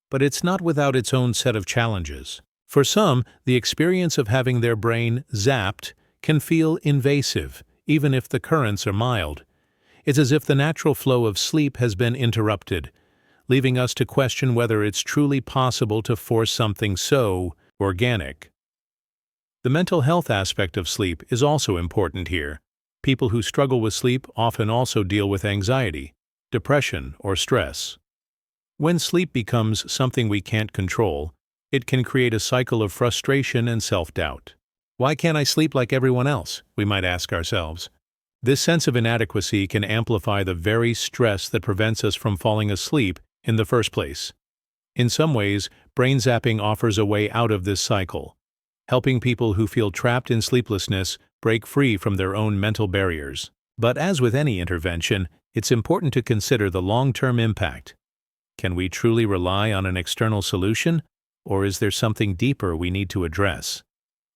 But it's not without its own set of challenges. For some, the experience of having their brain zapped can feel invasive, even if the currents are mild. It's as if the natural flow of sleep has been interrupted, leaving us to question whether it's truly possible to force something so organic. The mental health aspect of sleep is also important here. People who struggle with sleep often also deal with anxiety, depression, or stress. When sleep becomes something we can't control, it can create a cycle of frustration and self-doubt. Why can't I sleep like everyone else? We might ask ourselves. This sense of inadequacy can amplify the very stress that prevents us from falling asleep in the first place. In some ways, brain zapping offers a way out of this cycle, helping people who feel trapped in sleeplessness break free from their own mental barriers. But as with any intervention, it's important to consider the long-term impact. Can we truly rely on an external solution, or is there something deeper we need to address?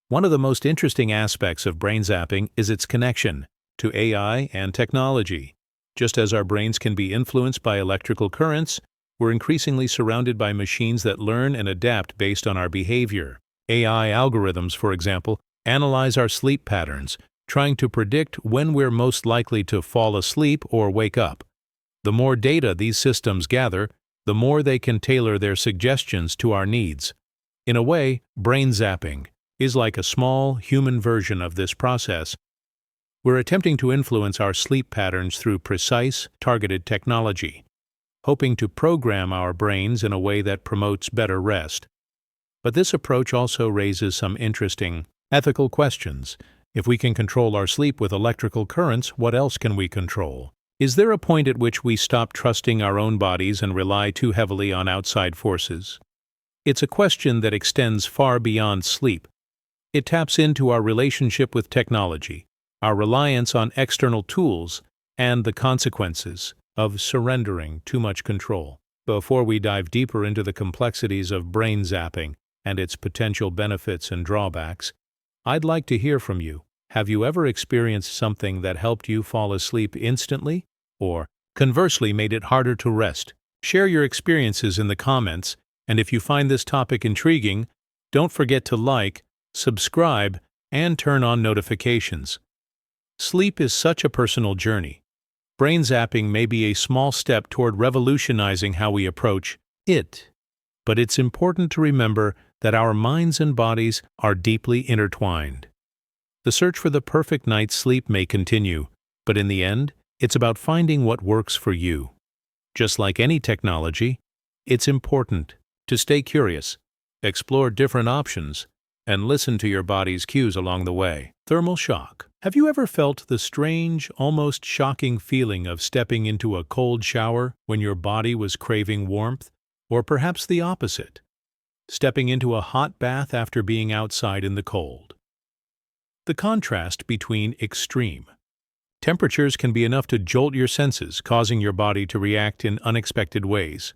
One of the most interesting aspects of brain zapping is its connection to AI and technology. Just as our brains can be influenced by electrical currents, we're increasingly surrounded by machines that learn and adapt based on our behavior. AI algorithms, for example, analyze our sleep patterns, trying to predict when we're most likely to fall asleep or wake up. The more data these systems gather, the more they can tailor their suggestions to our needs. In a way, brain zapping is like a small human version of this process. We're attempting to influence our sleep patterns through precise, targeted technology, hoping to program our brains in a way that promotes better rest. But this approach also raises some interesting ethical questions. If we can control our sleep with electrical currents, what else can we control? Is there a point at which we stop trusting our own bodies and rely too heavily on outside forces? It's a question that extends far beyond sleep. It taps into our relationship with technology, our reliance on external tools, and the consequences of surrendering too much control. Before we dive deeper into the complexities of brain zapping and its potential benefits and drawbacks, I'd like to hear from you. Have you ever experienced something that helped you fall asleep instantly, or conversely made it harder to rest? Share your experiences in the comments, and if you find this topic intriguing, don't forget to like, subscribe, and turn on notifications. Sleep is such a personal journey. Brain zapping may be a small step toward revolutionizing how we approach it. but it's important to remember that our minds and bodies are deeply intertwined. The search for the perfect night's sleep may continue, but in the end, it's about finding what works for you. Just like any technology, it's important to stay curious, explore different options, and listen to your body's cues along the way. Thermal shock. Have you ever felt the strange, almost shocking feeling of stepping into a cold shower when your body was craving warmth? Or perhaps the opposite, stepping into a hot bath after being outside in the cold? The contrast between extreme temperatures can be enough to jolt your senses, causing your body to react in unexpected ways.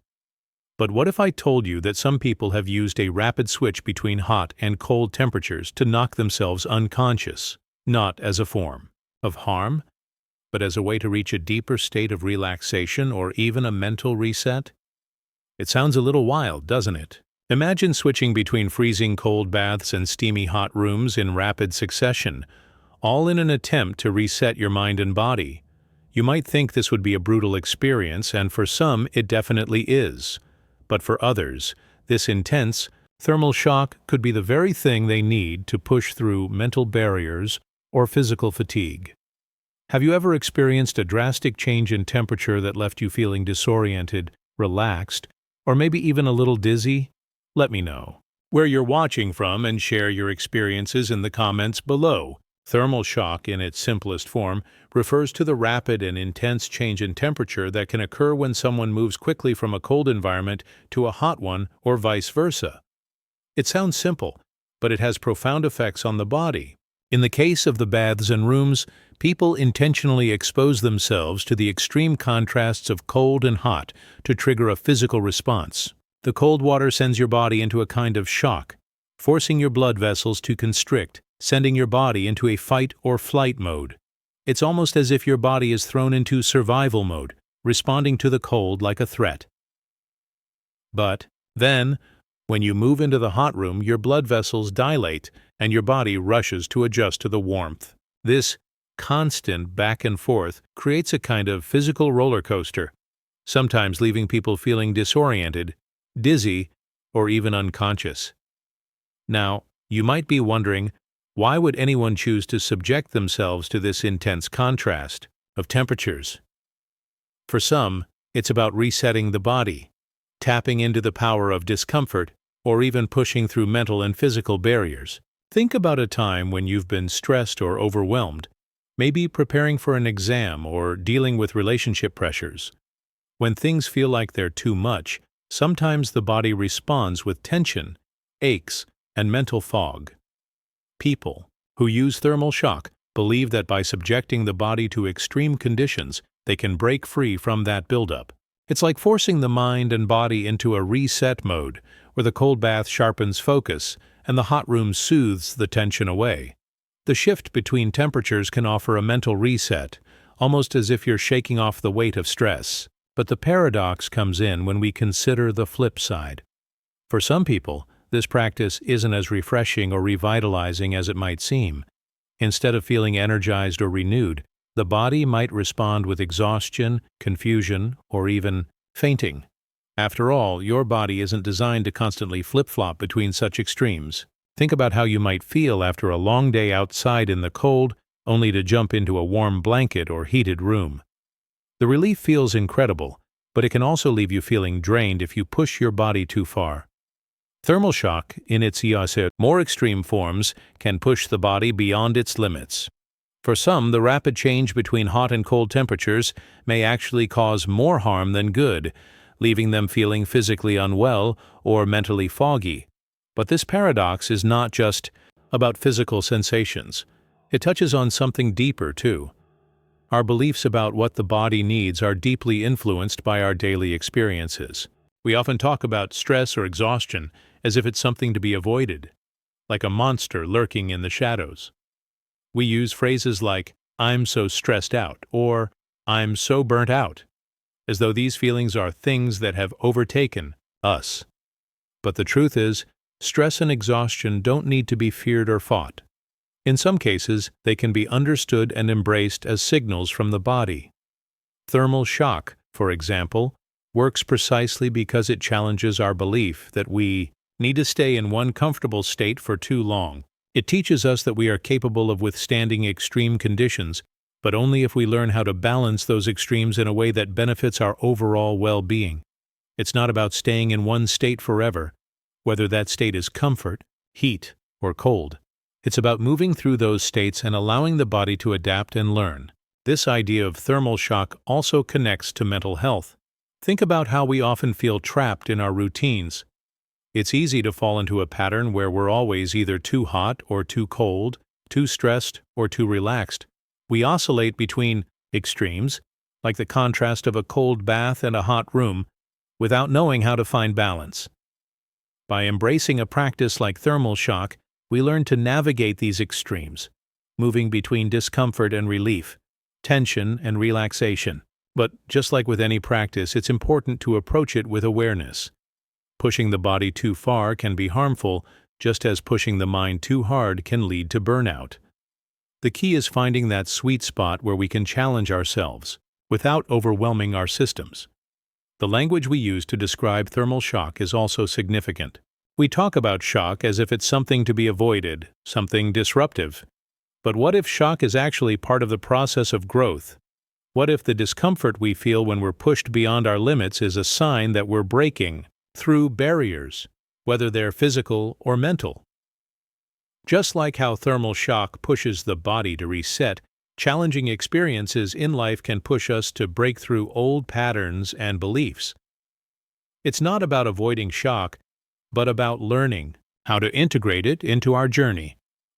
But what if I told you that some people have used a rapid switch between hot and cold temperatures to knock themselves unconscious, not as a form of harm, but as a way to reach a deeper state of relaxation or even a mental reset? It sounds a little wild, doesn't it? Imagine switching between freezing cold baths and steamy hot rooms in rapid succession, all in an attempt to reset your mind and body. You might think this would be a brutal experience, and for some it definitely is. But for others, this intense thermal shock could be the very thing they need to push through mental barriers or physical fatigue. Have you ever experienced a drastic change in temperature that left you feeling disoriented, relaxed, or maybe even a little dizzy? Let me know where you're watching from and share your experiences in the comments below. Thermal shock, in its simplest form, refers to the rapid and intense change in temperature that can occur when someone moves quickly from a cold environment to a hot one or vice versa. It sounds simple, but it has profound effects on the body. In the case of the baths and rooms, people intentionally expose themselves to the extreme contrasts of cold and hot to trigger a physical response. The cold water sends your body into a kind of shock, forcing your blood vessels to constrict, sending your body into a fight or flight mode. It's almost as if your body is thrown into survival mode, responding to the cold like a threat. But then, when you move into the hot room, your blood vessels dilate and your body rushes to adjust to the warmth. This constant back and forth creates a kind of physical roller coaster, sometimes leaving people feeling disoriented, dizzy, or even unconscious. Now, you might be wondering, why would anyone choose to subject themselves to this intense contrast of temperatures? For some, it's about resetting the body, tapping into the power of discomfort, or even pushing through mental and physical barriers. Think about a time when you've been stressed or overwhelmed, maybe preparing for an exam or dealing with relationship pressures. When things feel like they're too much, sometimes the body responds with tension, aches, and mental fog. People who use thermal shock believe that by subjecting the body to extreme conditions, they can break free from that buildup. It's like forcing the mind and body into a reset mode, where the cold bath sharpens focus and the hot room soothes the tension away. The shift between temperatures can offer a mental reset, almost as if you're shaking off the weight of stress. But the paradox comes in when we consider the flip side. For some people, this practice isn't as refreshing or revitalizing as it might seem. Instead of feeling energized or renewed, the body might respond with exhaustion, confusion, or even fainting. After all, your body isn't designed to constantly flip-flop between such extremes. Think about how you might feel after a long day outside in the cold, only to jump into a warm blanket or heated room. The relief feels incredible, but it can also leave you feeling drained if you push your body too far. Thermal shock, in its more extreme forms, can push the body beyond its limits. For some, the rapid change between hot and cold temperatures may actually cause more harm than good, leaving them feeling physically unwell or mentally foggy. But this paradox is not just about physical sensations. It touches on something deeper, too. Our beliefs about what the body needs are deeply influenced by our daily experiences. We often talk about stress or exhaustion as if it's something to be avoided, like a monster lurking in the shadows. We use phrases like, "I'm so stressed out," or "I'm so burnt out," as though these feelings are things that have overtaken us. But the truth is, stress and exhaustion don't need to be feared or fought. In some cases, they can be understood and embraced as signals from the body. Thermal shock, for example, works precisely because it challenges our belief that we need to stay in one comfortable state for too long. It teaches us that we are capable of withstanding extreme conditions, but only if we learn how to balance those extremes in a way that benefits our overall well-being. It's not about staying in one state forever, whether that state is comfort, heat, or cold. It's about moving through those states and allowing the body to adapt and learn. This idea of thermal shock also connects to mental health. Think about how we often feel trapped in our routines. It's easy to fall into a pattern where we're always either too hot or too cold, too stressed or too relaxed. We oscillate between extremes, like the contrast of a cold bath and a hot room, without knowing how to find balance. By embracing a practice like thermal shock, we learn to navigate these extremes, moving between discomfort and relief, tension and relaxation. But just like with any practice, it's important to approach it with awareness. Pushing the body too far can be harmful, just as pushing the mind too hard can lead to burnout. The key is finding that sweet spot where we can challenge ourselves, without overwhelming our systems. The language we use to describe thermal shock is also significant. We talk about shock as if it's something to be avoided, something disruptive. But what if shock is actually part of the process of growth? What if the discomfort we feel when we're pushed beyond our limits is a sign that we're breaking through barriers, whether they're physical or mental? Just like how thermal shock pushes the body to reset, challenging experiences in life can push us to break through old patterns and beliefs. It's not about avoiding shock, but about learning how to integrate it into our journey.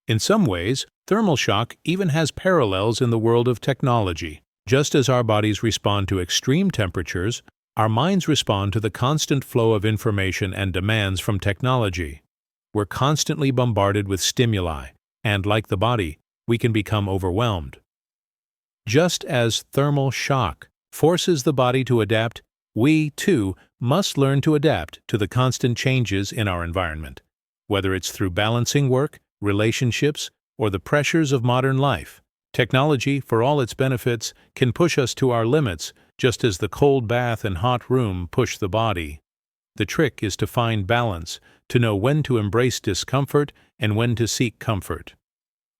In some ways, thermal shock even has parallels in the world of technology. Just as our bodies respond to extreme temperatures, our minds respond to the constant flow of information and demands from technology. We're constantly bombarded with stimuli, and like the body, we can become overwhelmed. Just as thermal shock forces the body to adapt, we, too, must learn to adapt to the constant changes in our environment, whether it's through balancing work, relationships, or the pressures of modern life. Technology, for all its benefits, can push us to our limits, just as the cold bath and hot room push the body. The trick is to find balance, to know when to embrace discomfort and when to seek comfort.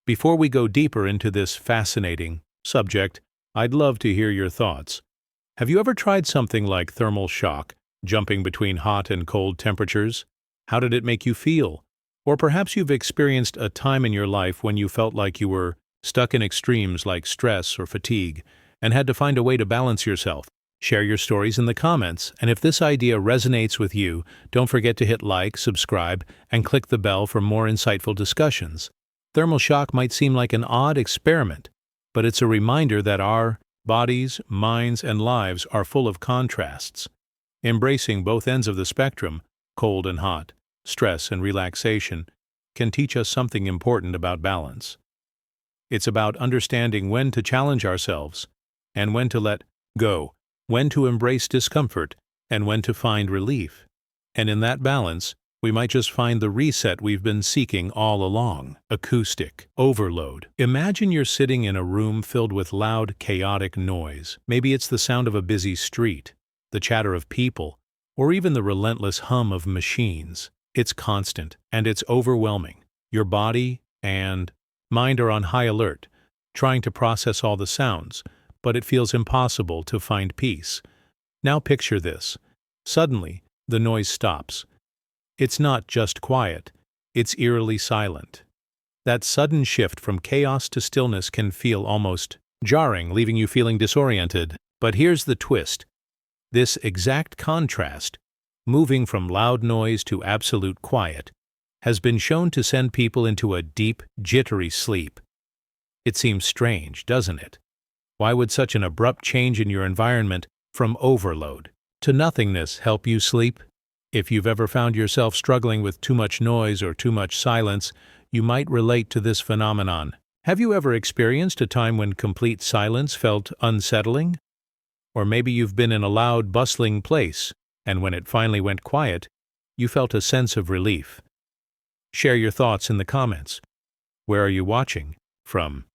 Before we go deeper into this fascinating subject, I'd love to hear your thoughts. Have you ever tried something like thermal shock, jumping between hot and cold temperatures? How did it make you feel? Or perhaps you've experienced a time in your life when you felt like you were stuck in extremes like stress or fatigue, and had to find a way to balance yourself. Share your stories in the comments, and if this idea resonates with you, don't forget to hit like, subscribe, and click the bell for more insightful discussions. Thermal shock might seem like an odd experiment, but it's a reminder that our bodies, minds, and lives are full of contrasts. Embracing both ends of the spectrum, cold and hot, stress and relaxation, can teach us something important about balance. It's about understanding when to challenge ourselves, and when to let go, when to embrace discomfort, and when to find relief. And in that balance, we might just find the reset we've been seeking all along. Acoustic overload. Imagine you're sitting in a room filled with loud, chaotic noise. Maybe it's the sound of a busy street, the chatter of people, or even the relentless hum of machines. It's constant, and it's overwhelming. Your body and mind are on high alert, trying to process all the sounds, but it feels impossible to find peace. Now picture this. Suddenly, the noise stops. It's not just quiet, it's eerily silent. That sudden shift from chaos to stillness can feel almost jarring, leaving you feeling disoriented. But here's the twist. This exact contrast, moving from loud noise to absolute quiet, has been shown to send people into a deep, jittery sleep. It seems strange, doesn't it? Why would such an abrupt change in your environment, from overload to nothingness, help you sleep? If you've ever found yourself struggling with too much noise or too much silence, you might relate to this phenomenon. Have you ever experienced a time when complete silence felt unsettling? Or maybe you've been in a loud, bustling place, and when it finally went quiet, you felt a sense of relief. Share your thoughts in the comments. Where are you watching from?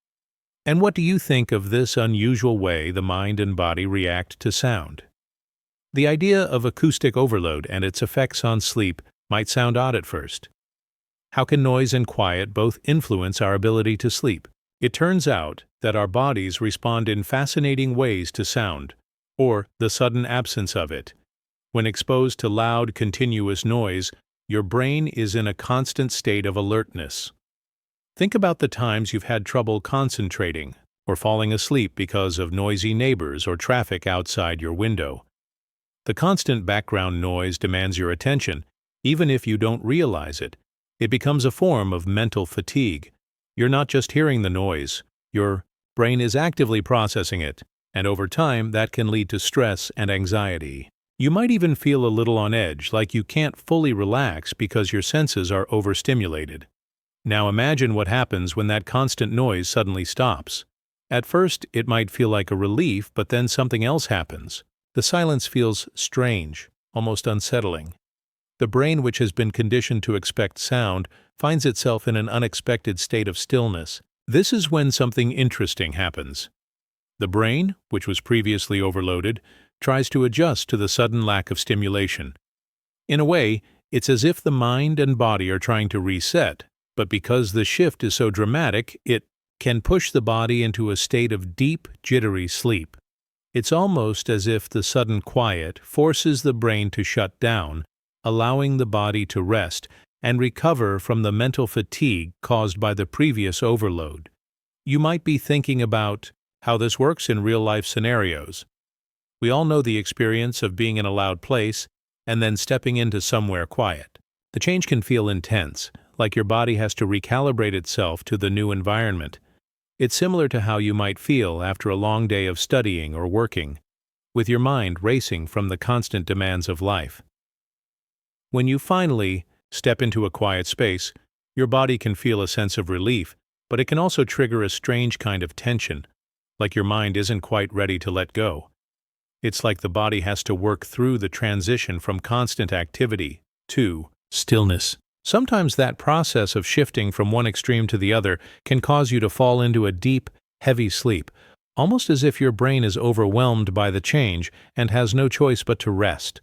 And what do you think of this unusual way the mind and body react to sound? The idea of acoustic overload and its effects on sleep might sound odd at first. How can noise and quiet both influence our ability to sleep? It turns out that our bodies respond in fascinating ways to sound, or the sudden absence of it. When exposed to loud, continuous noise, your brain is in a constant state of alertness. Think about the times you've had trouble concentrating or falling asleep because of noisy neighbors or traffic outside your window. The constant background noise demands your attention, even if you don't realize it. It becomes a form of mental fatigue. You're not just hearing the noise, your brain is actively processing it, and over time that can lead to stress and anxiety. You might even feel a little on edge, like you can't fully relax because your senses are overstimulated. Now imagine what happens when that constant noise suddenly stops. At first, it might feel like a relief, but then something else happens. The silence feels strange, almost unsettling. The brain, which has been conditioned to expect sound, finds itself in an unexpected state of stillness. This is when something interesting happens. The brain, which was previously overloaded, tries to adjust to the sudden lack of stimulation. In a way, it's as if the mind and body are trying to reset, but because the shift is so dramatic, it can push the body into a state of deep, jittery sleep. It's almost as if the sudden quiet forces the brain to shut down, allowing the body to rest and recover from the mental fatigue caused by the previous overload. You might be thinking about how this works in real-life scenarios. We all know the experience of being in a loud place and then stepping into somewhere quiet. The change can feel intense, like your body has to recalibrate itself to the new environment. It's similar to how you might feel after a long day of studying or working, with your mind racing from the constant demands of life. When you finally step into a quiet space, your body can feel a sense of relief, but it can also trigger a strange kind of tension, like your mind isn't quite ready to let go. It's like the body has to work through the transition from constant activity to stillness. Sometimes that process of shifting from one extreme to the other can cause you to fall into a deep, heavy sleep, almost as if your brain is overwhelmed by the change and has no choice but to rest.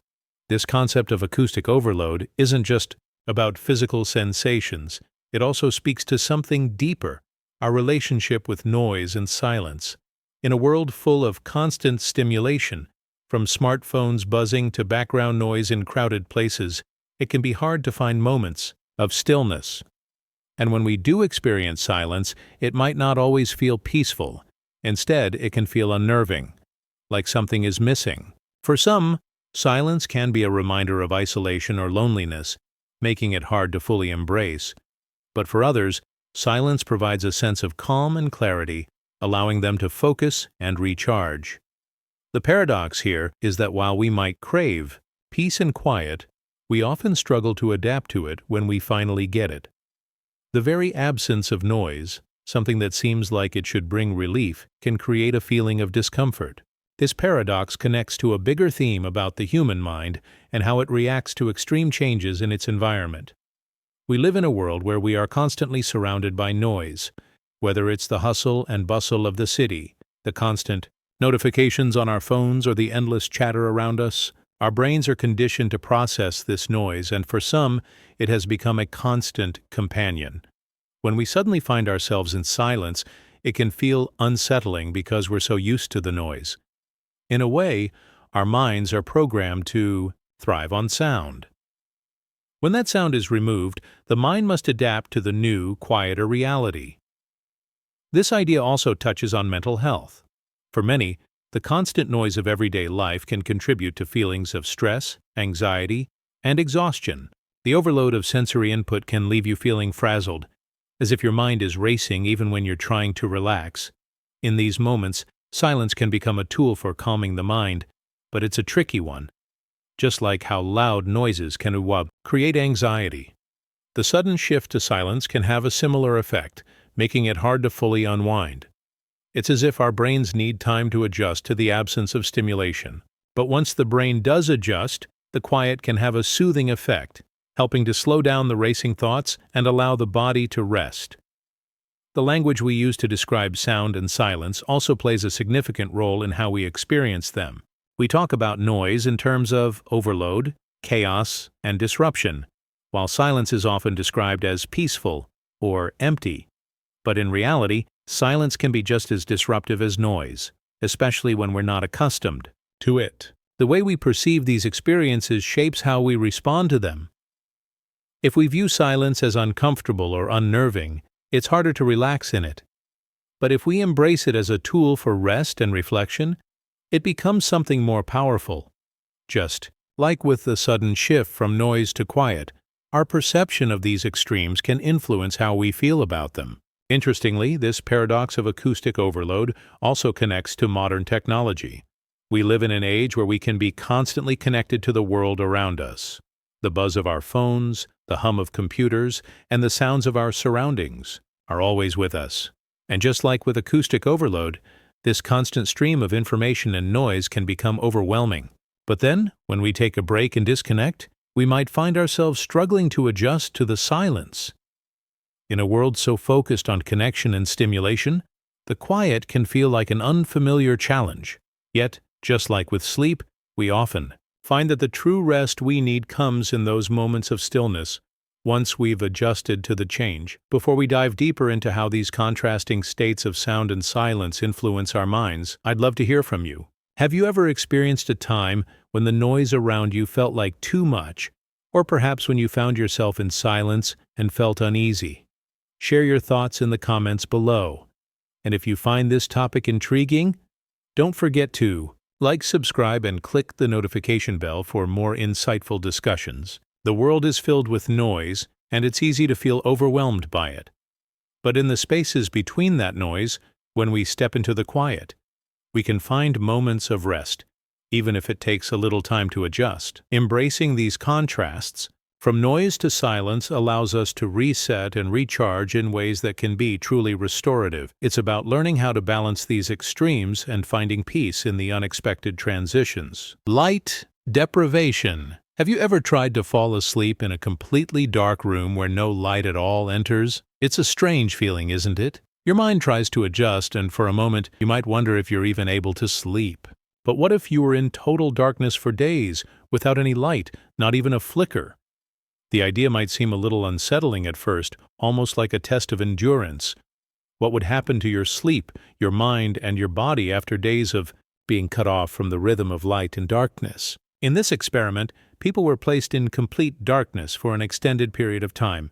This concept of acoustic overload isn't just about physical sensations. It also speaks to something deeper, our relationship with noise and silence. In a world full of constant stimulation, from smartphones buzzing to background noise in crowded places, it can be hard to find moments of stillness. And when we do experience silence, it might not always feel peaceful. Instead, it can feel unnerving, like something is missing. For some, silence can be a reminder of isolation or loneliness, making it hard to fully embrace. But for others, silence provides a sense of calm and clarity, allowing them to focus and recharge. The paradox here is that while we might crave peace and quiet, we often struggle to adapt to it when we finally get it. The very absence of noise, something that seems like it should bring relief, can create a feeling of discomfort. This paradox connects to a bigger theme about the human mind and how it reacts to extreme changes in its environment. We live in a world where we are constantly surrounded by noise, whether it's the hustle and bustle of the city, the constant notifications on our phones, or the endless chatter around us. Our brains are conditioned to process this noise, and for some, it has become a constant companion. When we suddenly find ourselves in silence, it can feel unsettling because we're so used to the noise. In a way, our minds are programmed to thrive on sound. When that sound is removed, the mind must adapt to the new, quieter reality. This idea also touches on mental health. For many, the constant noise of everyday life can contribute to feelings of stress, anxiety, and exhaustion. The overload of sensory input can leave you feeling frazzled, as if your mind is racing even when you're trying to relax. In these moments, silence can become a tool for calming the mind, but it's a tricky one. Just like how loud noises can create anxiety. The sudden shift to silence can have a similar effect, making it hard to fully unwind. It's as if our brains need time to adjust to the absence of stimulation. But once the brain does adjust, the quiet can have a soothing effect, helping to slow down the racing thoughts and allow the body to rest. The language we use to describe sound and silence also plays a significant role in how we experience them. We talk about noise in terms of overload, chaos, and disruption, while silence is often described as peaceful or empty. But in reality, silence can be just as disruptive as noise, especially when we're not accustomed to it. The way we perceive these experiences shapes how we respond to them. If we view silence as uncomfortable or unnerving, it's harder to relax in it. But if we embrace it as a tool for rest and reflection, it becomes something more powerful. Just like with the sudden shift from noise to quiet, our perception of these extremes can influence how we feel about them. Interestingly, this paradox of acoustic overload also connects to modern technology. We live in an age where we can be constantly connected to the world around us. The buzz of our phones, the hum of computers, and the sounds of our surroundings are always with us. And just like with acoustic overload, this constant stream of information and noise can become overwhelming. But then, when we take a break and disconnect, we might find ourselves struggling to adjust to the silence. In a world so focused on connection and stimulation, the quiet can feel like an unfamiliar challenge. Yet, just like with sleep, we often find that the true rest we need comes in those moments of stillness, once we've adjusted to the change. Before we dive deeper into how these contrasting states of sound and silence influence our minds, I'd love to hear from you. Have you ever experienced a time when the noise around you felt like too much, or perhaps when you found yourself in silence and felt uneasy? Share your thoughts in the comments below. And if you find this topic intriguing, don't forget to like, subscribe, and click the notification bell for more insightful discussions. The world is filled with noise, and it's easy to feel overwhelmed by it. But in the spaces between that noise, when we step into the quiet, we can find moments of rest, even if it takes a little time to adjust. Embracing these contrasts, from noise to silence, allows us to reset and recharge in ways that can be truly restorative. It's about learning how to balance these extremes and finding peace in the unexpected transitions. Light deprivation. Have you ever tried to fall asleep in a completely dark room where no light at all enters? It's a strange feeling, isn't it? Your mind tries to adjust, and for a moment, you might wonder if you're even able to sleep. But what if you were in total darkness for days, without any light, not even a flicker? The idea might seem a little unsettling at first, almost like a test of endurance. What would happen to your sleep, your mind, and your body after days of being cut off from the rhythm of light and darkness? In this experiment, people were placed in complete darkness for an extended period of time,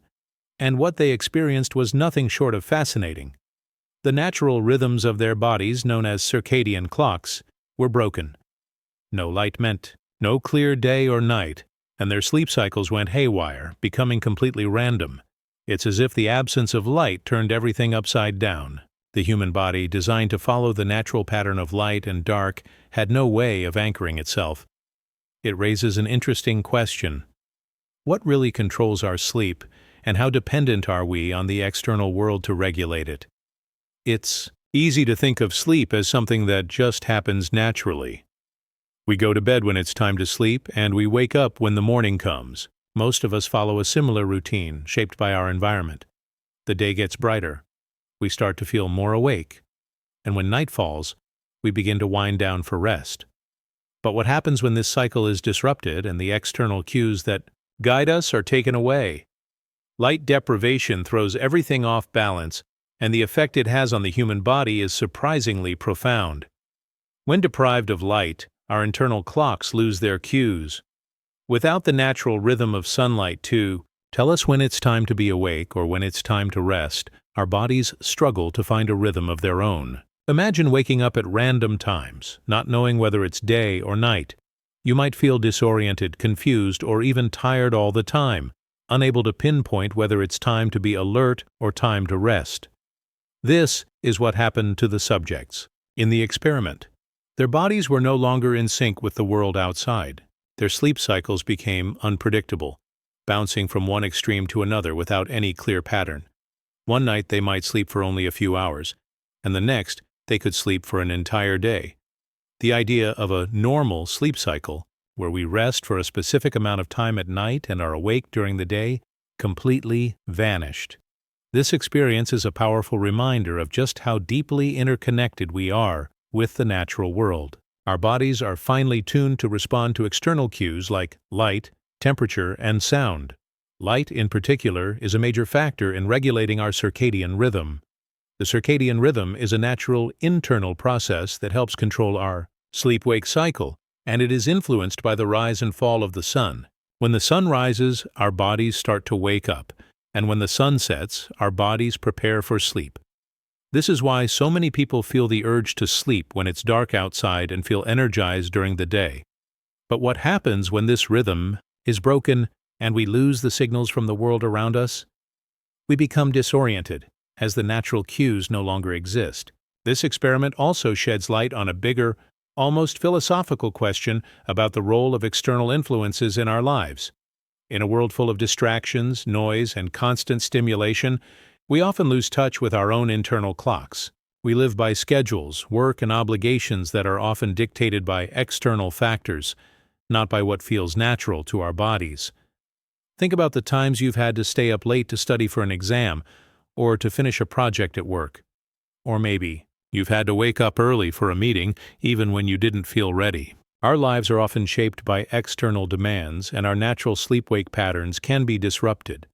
and what they experienced was nothing short of fascinating. The natural rhythms of their bodies, known as circadian clocks, were broken. No light meant no clear day or night, and their sleep cycles went haywire, becoming completely random. It's as if the absence of light turned everything upside down. The human body, designed to follow the natural pattern of light and dark, had no way of anchoring itself. It raises an interesting question. What really controls our sleep, and how dependent are we on the external world to regulate it? It's easy to think of sleep as something that just happens naturally. We go to bed when it's time to sleep, and we wake up when the morning comes. Most of us follow a similar routine, shaped by our environment. The day gets brighter. We start to feel more awake. And when night falls, we begin to wind down for rest. But what happens when this cycle is disrupted and the external cues that guide us are taken away? Light deprivation throws everything off balance, and the effect it has on the human body is surprisingly profound. When deprived of light, our internal clocks lose their cues. Without the natural rhythm of sunlight to tell us when it's time to be awake or when it's time to rest, our bodies struggle to find a rhythm of their own. Imagine waking up at random times, not knowing whether it's day or night. You might feel disoriented, confused, or even tired all the time, unable to pinpoint whether it's time to be alert or time to rest. This is what happened to the subjects in the experiment. Their bodies were no longer in sync with the world outside. Their sleep cycles became unpredictable, bouncing from one extreme to another without any clear pattern. One night they might sleep for only a few hours, and the next they could sleep for an entire day. The idea of a normal sleep cycle, where we rest for a specific amount of time at night and are awake during the day, completely vanished. This experience is a powerful reminder of just how deeply interconnected we are with the natural world. Our bodies are finely tuned to respond to external cues like light, temperature, and sound. Light, in particular, is a major factor in regulating our circadian rhythm. The circadian rhythm is a natural internal process that helps control our sleep-wake cycle, and it is influenced by the rise and fall of the sun. When the sun rises, our bodies start to wake up, and when the sun sets, our bodies prepare for sleep. This is why so many people feel the urge to sleep when it's dark outside and feel energized during the day. But what happens when this rhythm is broken and we lose the signals from the world around us? We become disoriented, as the natural cues no longer exist. This experiment also sheds light on a bigger, almost philosophical question about the role of external influences in our lives. In a world full of distractions, noise, and constant stimulation, we often lose touch with our own internal clocks. We live by schedules, work, and obligations that are often dictated by external factors, not by what feels natural to our bodies. Think about the times you've had to stay up late to study for an exam, or to finish a project at work. Or maybe you've had to wake up early for a meeting, even when you didn't feel ready. Our lives are often shaped by external demands, and our natural sleep-wake patterns can be disrupted.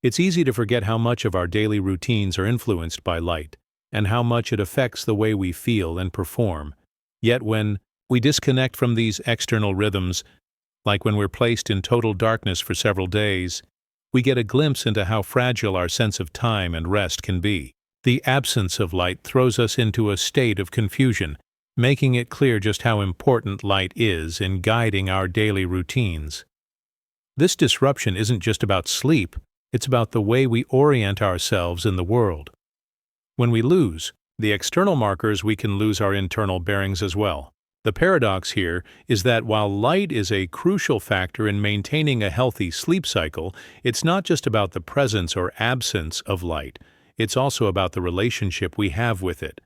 It's easy to forget how much of our daily routines are influenced by light, and how much it affects the way we feel and perform. Yet when we disconnect from these external rhythms, like when we're placed in total darkness for several days, we get a glimpse into how fragile our sense of time and rest can be. The absence of light throws us into a state of confusion, making it clear just how important light is in guiding our daily routines. This disruption isn't just about sleep, it's about the way we orient ourselves in the world. When we lose the external markers, we can lose our internal bearings as well. The paradox here is that while light is a crucial factor in maintaining a healthy sleep cycle, it's not just about the presence or absence of light, it's also about the relationship we have with it.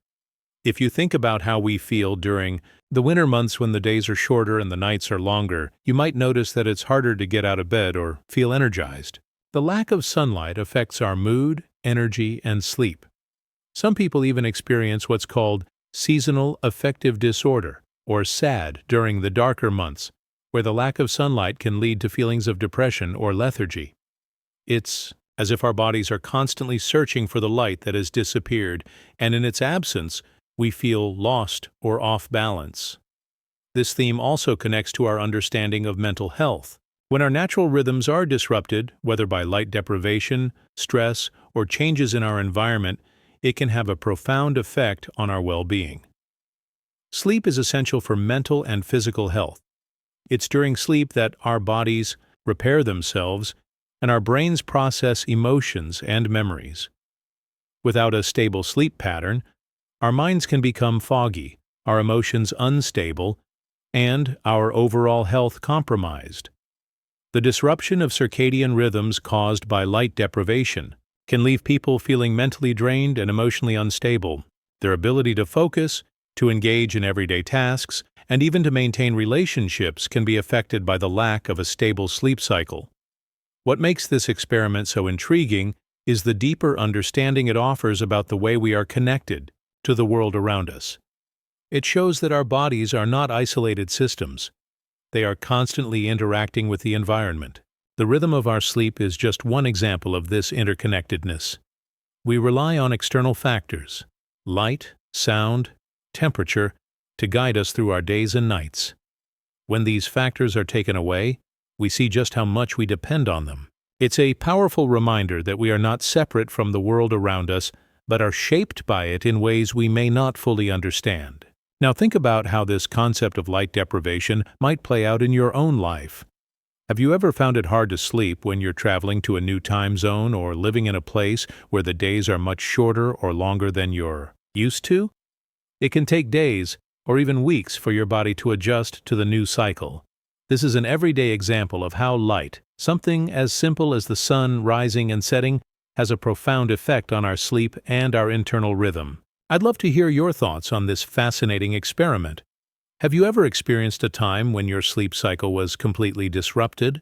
If you think about how we feel during the winter months when the days are shorter and the nights are longer, you might notice that it's harder to get out of bed or feel energized. The lack of sunlight affects our mood, energy, and sleep. Some people even experience what's called seasonal affective disorder, or SAD, during the darker months, where the lack of sunlight can lead to feelings of depression or lethargy. It's as if our bodies are constantly searching for the light that has disappeared, and in its absence, we feel lost or off balance. This theme also connects to our understanding of mental health. When our natural rhythms are disrupted, whether by light deprivation, stress, or changes in our environment, it can have a profound effect on our well-being. Sleep is essential for mental and physical health. It's during sleep that our bodies repair themselves and our brains process emotions and memories. Without a stable sleep pattern, our minds can become foggy, our emotions unstable, and our overall health compromised. The disruption of circadian rhythms caused by light deprivation can leave people feeling mentally drained and emotionally unstable. Their ability to focus, to engage in everyday tasks, and even to maintain relationships can be affected by the lack of a stable sleep cycle. What makes this experiment so intriguing is the deeper understanding it offers about the way we are connected to the world around us. It shows that our bodies are not isolated systems. They are constantly interacting with the environment. The rhythm of our sleep is just one example of this interconnectedness. We rely on external factors, light, sound, temperature, to guide us through our days and nights. When these factors are taken away, we see just how much we depend on them. It's a powerful reminder that we are not separate from the world around us, but are shaped by it in ways we may not fully understand. Now think about how this concept of light deprivation might play out in your own life. Have you ever found it hard to sleep when you're traveling to a new time zone or living in a place where the days are much shorter or longer than you're used to? It can take days or even weeks for your body to adjust to the new cycle. This is an everyday example of how light, something as simple as the sun rising and setting, has a profound effect on our sleep and our internal rhythm. I'd love to hear your thoughts on this fascinating experiment. Have you ever experienced a time when your sleep cycle was completely disrupted?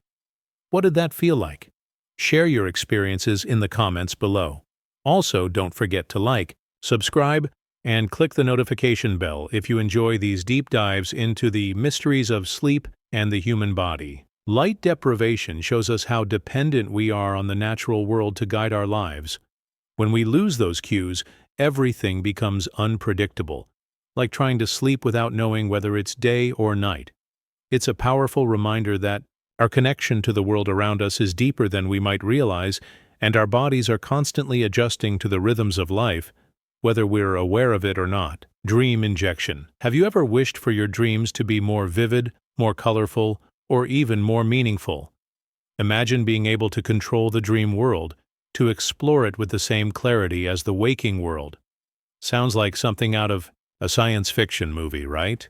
What did that feel like? Share your experiences in the comments below. Also, don't forget to like, subscribe, and click the notification bell if you enjoy these deep dives into the mysteries of sleep and the human body. Light deprivation shows us how dependent we are on the natural world to guide our lives. When we lose those cues, everything becomes unpredictable, like trying to sleep without knowing whether it's day or night. It's a powerful reminder that our connection to the world around us is deeper than we might realize, and our bodies are constantly adjusting to the rhythms of life, whether we're aware of it or not. Dream injection. Have you ever wished for your dreams to be more vivid, more colorful, or even more meaningful? Imagine being able to control the dream world, to explore it with the same clarity as the waking world. Sounds like something out of a science fiction movie, right?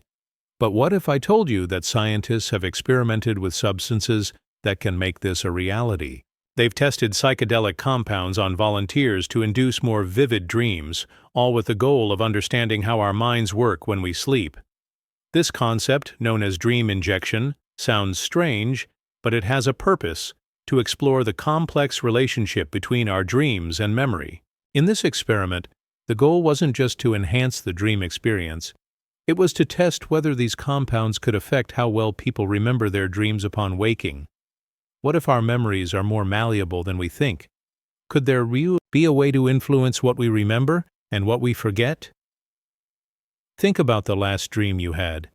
But what if I told you that scientists have experimented with substances that can make this a reality? They've tested psychedelic compounds on volunteers to induce more vivid dreams, all with the goal of understanding how our minds work when we sleep. This concept, known as dream injection, sounds strange, but it has a purpose: to explore the complex relationship between our dreams and memory. In this experiment, the goal wasn't just to enhance the dream experience. It was to test whether these compounds could affect how well people remember their dreams upon waking. What if our memories are more malleable than we think? Could there really be a way to influence what we remember and what we forget? Think about the last dream you had.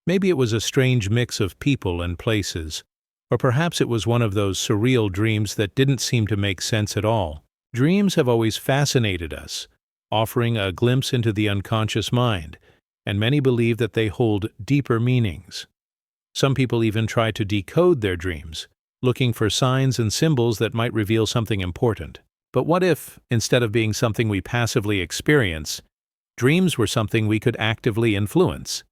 Maybe it was a strange mix of people and places, or perhaps it was one of those surreal dreams that didn't seem to make sense at all. Dreams have always fascinated us, offering a glimpse into the unconscious mind, and many believe that they hold deeper meanings. Some people even try to decode their dreams, looking for signs and symbols that might reveal something important. But what if, instead of being something we passively experience, dreams were something we could actively influence?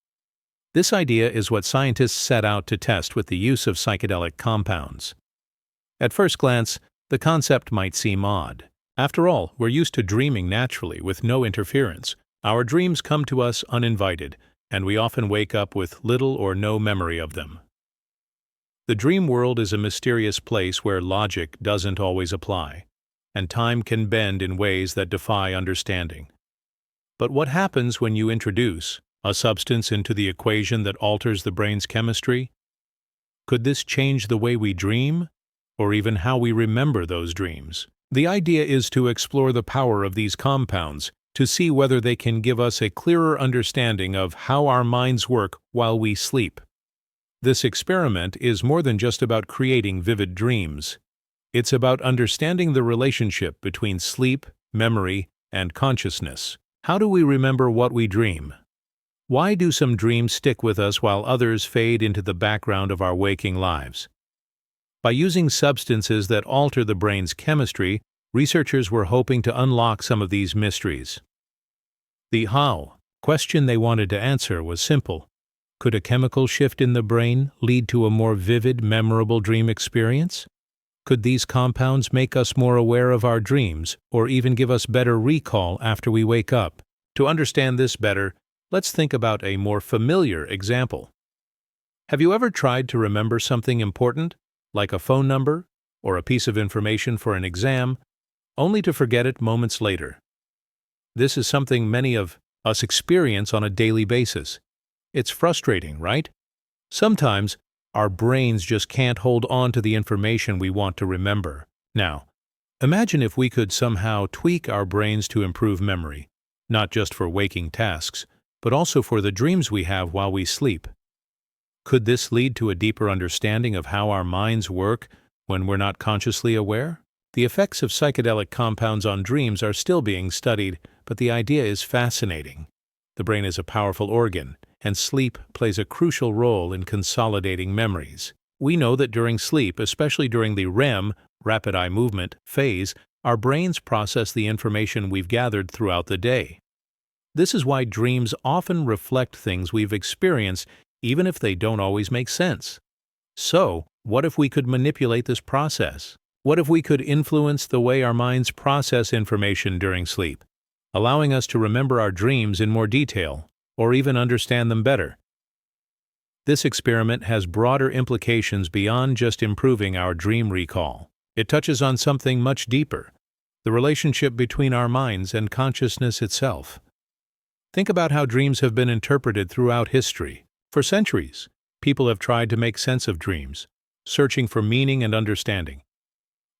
This idea is what scientists set out to test with the use of psychedelic compounds. At first glance, the concept might seem odd. After all, we're used to dreaming naturally with no interference. Our dreams come to us uninvited, and we often wake up with little or no memory of them. The dream world is a mysterious place where logic doesn't always apply, and time can bend in ways that defy understanding. But what happens when you introduce a substance into the equation that alters the brain's chemistry? Could this change the way we dream, or even how we remember those dreams? The idea is to explore the power of these compounds, to see whether they can give us a clearer understanding of how our minds work while we sleep. This experiment is more than just about creating vivid dreams. It's about understanding the relationship between sleep, memory, and consciousness. How do we remember what we dream? Why do some dreams stick with us while others fade into the background of our waking lives? By using substances that alter the brain's chemistry, researchers were hoping to unlock some of these mysteries. The how question they wanted to answer was simple. Could a chemical shift in the brain lead to a more vivid, memorable dream experience? Could these compounds make us more aware of our dreams, or even give us better recall after we wake up? To understand this better, let's think about a more familiar example. Have you ever tried to remember something important, like a phone number or a piece of information for an exam, only to forget it moments later? This is something many of us experience on a daily basis. It's frustrating, right? Sometimes our brains just can't hold on to the information we want to remember. Now, imagine if we could somehow tweak our brains to improve memory, not just for waking tasks, but also for the dreams we have while we sleep. Could this lead to a deeper understanding of how our minds work when we're not consciously aware? The effects of psychedelic compounds on dreams are still being studied, but the idea is fascinating. The brain is a powerful organ, and sleep plays a crucial role in consolidating memories. We know that during sleep, especially during the REM, rapid eye movement, phase, our brains process the information we've gathered throughout the day. This is why dreams often reflect things we've experienced, even if they don't always make sense. So, what if we could manipulate this process? What if we could influence the way our minds process information during sleep, allowing us to remember our dreams in more detail, or even understand them better? This experiment has broader implications beyond just improving our dream recall. It touches on something much deeper: the relationship between our minds and consciousness itself. Think about how dreams have been interpreted throughout history. For centuries, people have tried to make sense of dreams, searching for meaning and understanding.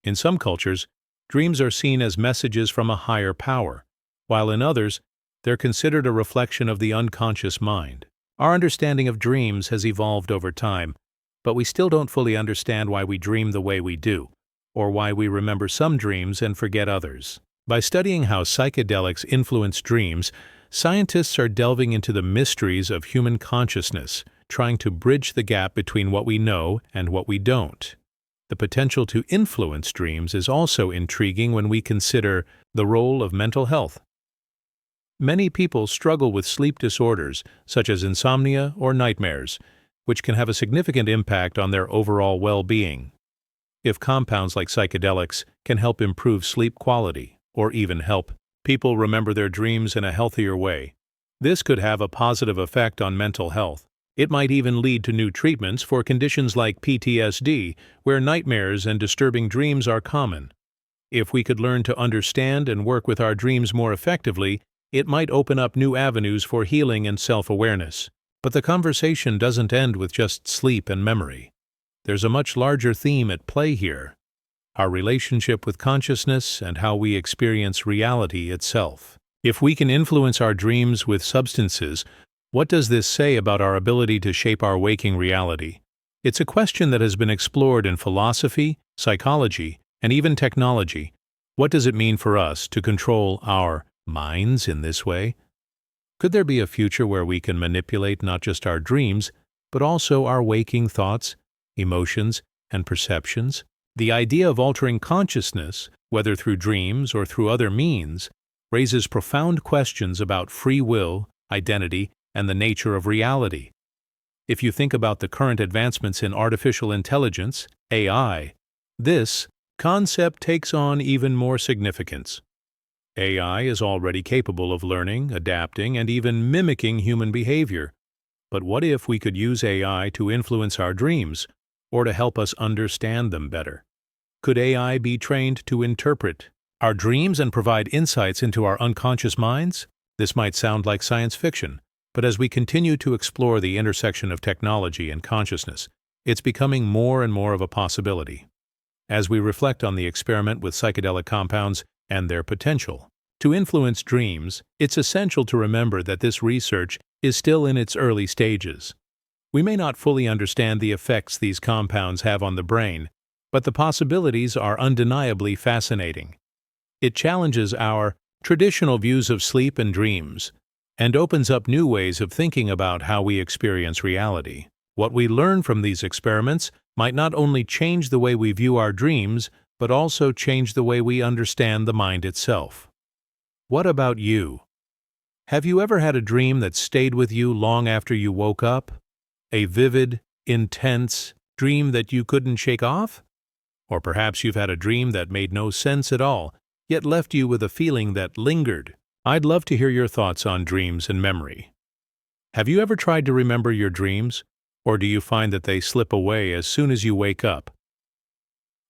In some cultures, dreams are seen as messages from a higher power, while in others, they're considered a reflection of the unconscious mind. Our understanding of dreams has evolved over time, but we still don't fully understand why we dream the way we do, or why we remember some dreams and forget others. By studying how psychedelics influence dreams, scientists are delving into the mysteries of human consciousness, trying to bridge the gap between what we know and what we don't. The potential to influence dreams is also intriguing when we consider the role of mental health. Many people struggle with sleep disorders, such as insomnia or nightmares, which can have a significant impact on their overall well-being. If compounds like psychedelics can help improve sleep quality, or even help people remember their dreams in a healthier way, this could have a positive effect on mental health. It might even lead to new treatments for conditions like PTSD, where nightmares and disturbing dreams are common. If we could learn to understand and work with our dreams more effectively, it might open up new avenues for healing and self-awareness. But the conversation doesn't end with just sleep and memory. There's a much larger theme at play here: our relationship with consciousness and how we experience reality itself. If we can influence our dreams with substances, what does this say about our ability to shape our waking reality? It's a question that has been explored in philosophy, psychology, and even technology. What does it mean for us to control our minds in this way? Could there be a future where we can manipulate not just our dreams, but also our waking thoughts, emotions, and perceptions? The idea of altering consciousness, whether through dreams or through other means, raises profound questions about free will, identity, and the nature of reality. If you think about the current advancements in artificial intelligence, AI, this concept takes on even more significance. AI is already capable of learning, adapting, and even mimicking human behavior. But what if we could use AI to influence our dreams, or to help us understand them better? Could AI be trained to interpret our dreams and provide insights into our unconscious minds? This might sound like science fiction, but as we continue to explore the intersection of technology and consciousness, it's becoming more and more of a possibility. As we reflect on the experiment with psychedelic compounds and their potential to influence dreams, it's essential to remember that this research is still in its early stages. We may not fully understand the effects these compounds have on the brain, but the possibilities are undeniably fascinating. It challenges our traditional views of sleep and dreams, and opens up new ways of thinking about how we experience reality. What we learn from these experiments might not only change the way we view our dreams, but also change the way we understand the mind itself. What about you? Have you ever had a dream that stayed with you long after you woke up? A vivid, intense dream that you couldn't shake off? Or perhaps you've had a dream that made no sense at all, yet left you with a feeling that lingered. I'd love to hear your thoughts on dreams and memory. Have you ever tried to remember your dreams, or do you find that they slip away as soon as you wake up?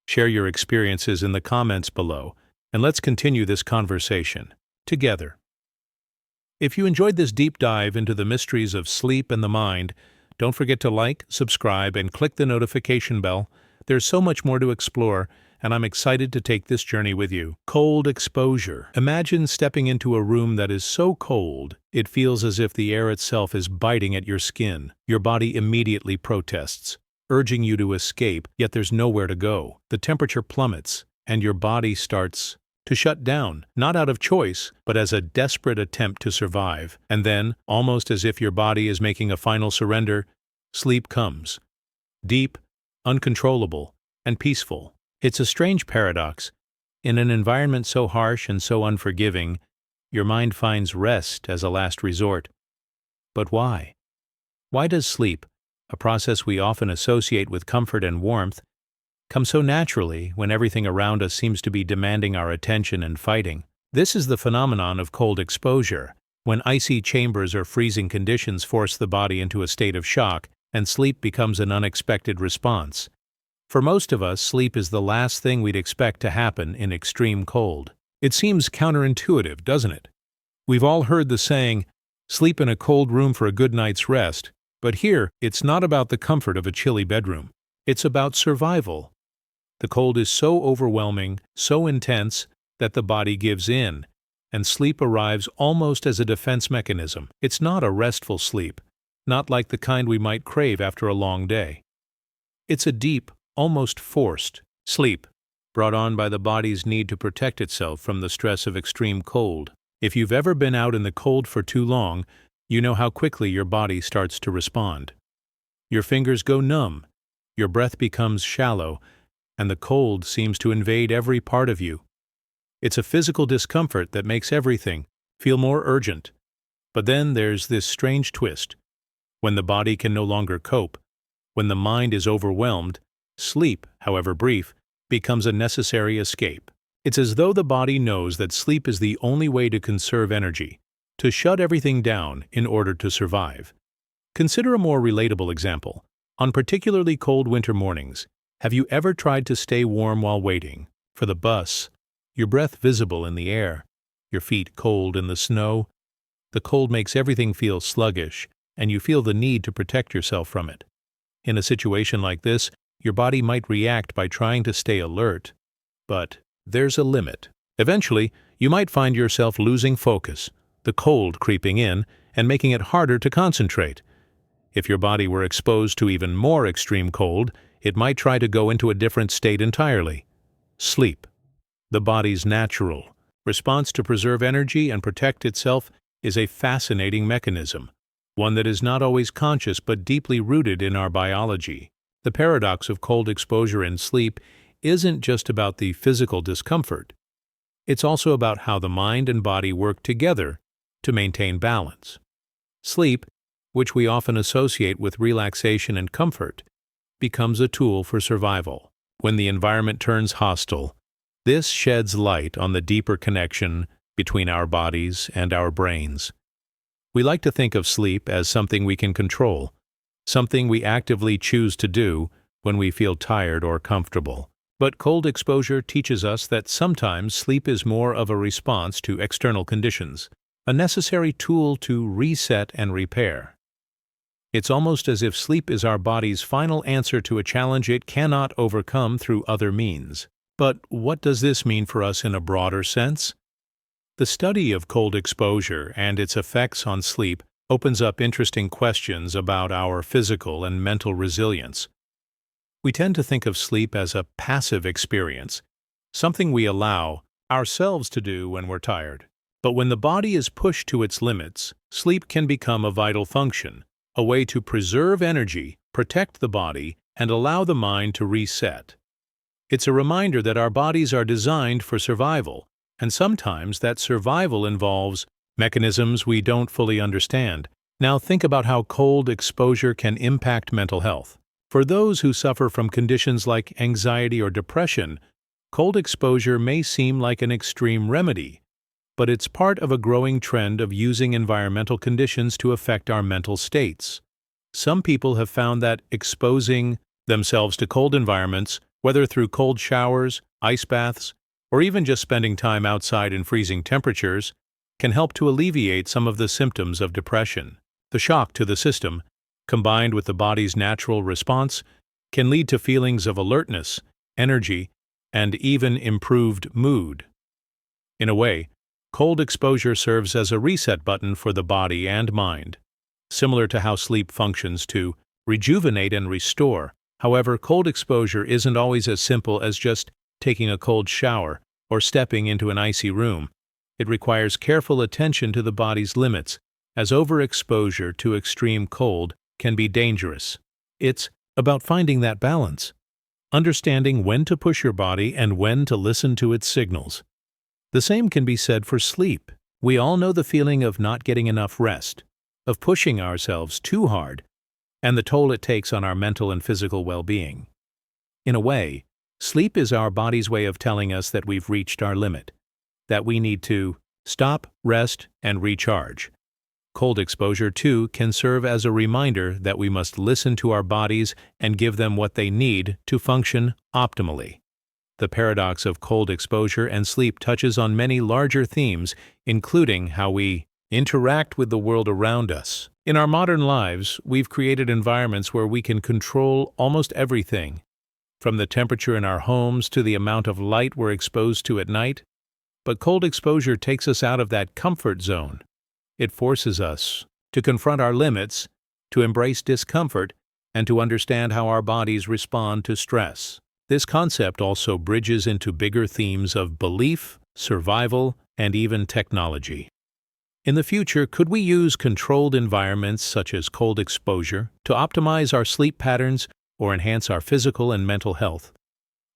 Share your experiences in the comments below, and let's continue this conversation together. If you enjoyed this deep dive into the mysteries of sleep and the mind, don't forget to like, subscribe, and click the notification bell. There's so much more to explore, and I'm excited to take this journey with you. Cold exposure. Imagine stepping into a room that is so cold, it feels as if the air itself is biting at your skin. Your body immediately protests, urging you to escape, yet there's nowhere to go. The temperature plummets, and your body starts to shut down, not out of choice, but as a desperate attempt to survive. And then, almost as if your body is making a final surrender, sleep comes. Deep, uncontrollable, and peaceful. It's a strange paradox. In an environment so harsh and so unforgiving, your mind finds rest as a last resort. But why? Why does sleep, a process we often associate with comfort and warmth, come so naturally when everything around us seems to be demanding our attention and fighting? This is the phenomenon of cold exposure, when icy chambers or freezing conditions force the body into a state of shock, and sleep becomes an unexpected response. For most of us, sleep is the last thing we'd expect to happen in extreme cold. It seems counterintuitive, doesn't it? We've all heard the saying, Sleep in a cold room for a good night's rest, but here it's not about the comfort of a chilly bedroom. It's about survival. The cold is so overwhelming, so intense, that the body gives in, and sleep arrives almost as a defense mechanism. It's not a restful sleep, not like the kind we might crave after a long day. It's a deep, almost forced sleep, brought on by the body's need to protect itself from the stress of extreme cold. If you've ever been out in the cold for too long, you know how quickly your body starts to respond. Your fingers go numb, your breath becomes shallow, and the cold seems to invade every part of you. It's a physical discomfort that makes everything feel more urgent. But then there's this strange twist. When the body can no longer cope, when the mind is overwhelmed, sleep, however brief, becomes a necessary escape. It's as though the body knows that sleep is the only way to conserve energy, to shut everything down in order to survive. Consider a more relatable example. On particularly cold winter mornings, have you ever tried to stay warm while waiting for the bus, your breath visible in the air, your feet cold in the snow? The cold makes everything feel sluggish, and you feel the need to protect yourself from it. In a situation like this, your body might react by trying to stay alert, but there's a limit. Eventually, you might find yourself losing focus, the cold creeping in and making it harder to concentrate. If your body were exposed to even more extreme cold, it might try to go into a different state entirely. Sleep, the body's natural response to preserve energy and protect itself, is a fascinating mechanism, one that is not always conscious but deeply rooted in our biology. The paradox of cold exposure and sleep isn't just about the physical discomfort. It's also about how the mind and body work together to maintain balance. Sleep, which we often associate with relaxation and comfort, becomes a tool for survival. When the environment turns hostile, this sheds light on the deeper connection between our bodies and our brains. We like to think of sleep as something we can control, something we actively choose to do when we feel tired or comfortable. But cold exposure teaches us that sometimes sleep is more of a response to external conditions, a necessary tool to reset and repair. It's almost as if sleep is our body's final answer to a challenge it cannot overcome through other means. But what does this mean for us in a broader sense? The study of cold exposure and its effects on sleep opens up interesting questions about our physical and mental resilience. We tend to think of sleep as a passive experience, something we allow ourselves to do when we're tired. But when the body is pushed to its limits, sleep can become a vital function, a way to preserve energy, protect the body, and allow the mind to reset. It's a reminder that our bodies are designed for survival, and sometimes that survival involves mechanisms we don't fully understand. Now think about how cold exposure can impact mental health. For those who suffer from conditions like anxiety or depression, cold exposure may seem like an extreme remedy, but it's part of a growing trend of using environmental conditions to affect our mental states. Some people have found that exposing themselves to cold environments, whether through cold showers, ice baths, or even just spending time outside in freezing temperatures, can help to alleviate some of the symptoms of depression. The shock to the system, combined with the body's natural response, can lead to feelings of alertness, energy, and even improved mood. In a way, cold exposure serves as a reset button for the body and mind, similar to how sleep functions to rejuvenate and restore. However, cold exposure isn't always as simple as just taking a cold shower or stepping into an icy room. It requires careful attention to the body's limits, as overexposure to extreme cold can be dangerous. It's about finding that balance, understanding when to push your body and when to listen to its signals. The same can be said for sleep. We all know the feeling of not getting enough rest, of pushing ourselves too hard, and the toll it takes on our mental and physical well-being. In a way, sleep is our body's way of telling us that we've reached our limit, that we need to stop, rest, and recharge. Cold exposure, too, can serve as a reminder that we must listen to our bodies and give them what they need to function optimally. The paradox of cold exposure and sleep touches on many larger themes, including how we interact with the world around us. In our modern lives, we've created environments where we can control almost everything, from the temperature in our homes to the amount of light we're exposed to at night. But cold exposure takes us out of that comfort zone. It forces us to confront our limits, to embrace discomfort, and to understand how our bodies respond to stress. This concept also bridges into bigger themes of belief, survival, and even technology. In the future, could we use controlled environments such as cold exposure to optimize our sleep patterns or enhance our physical and mental health?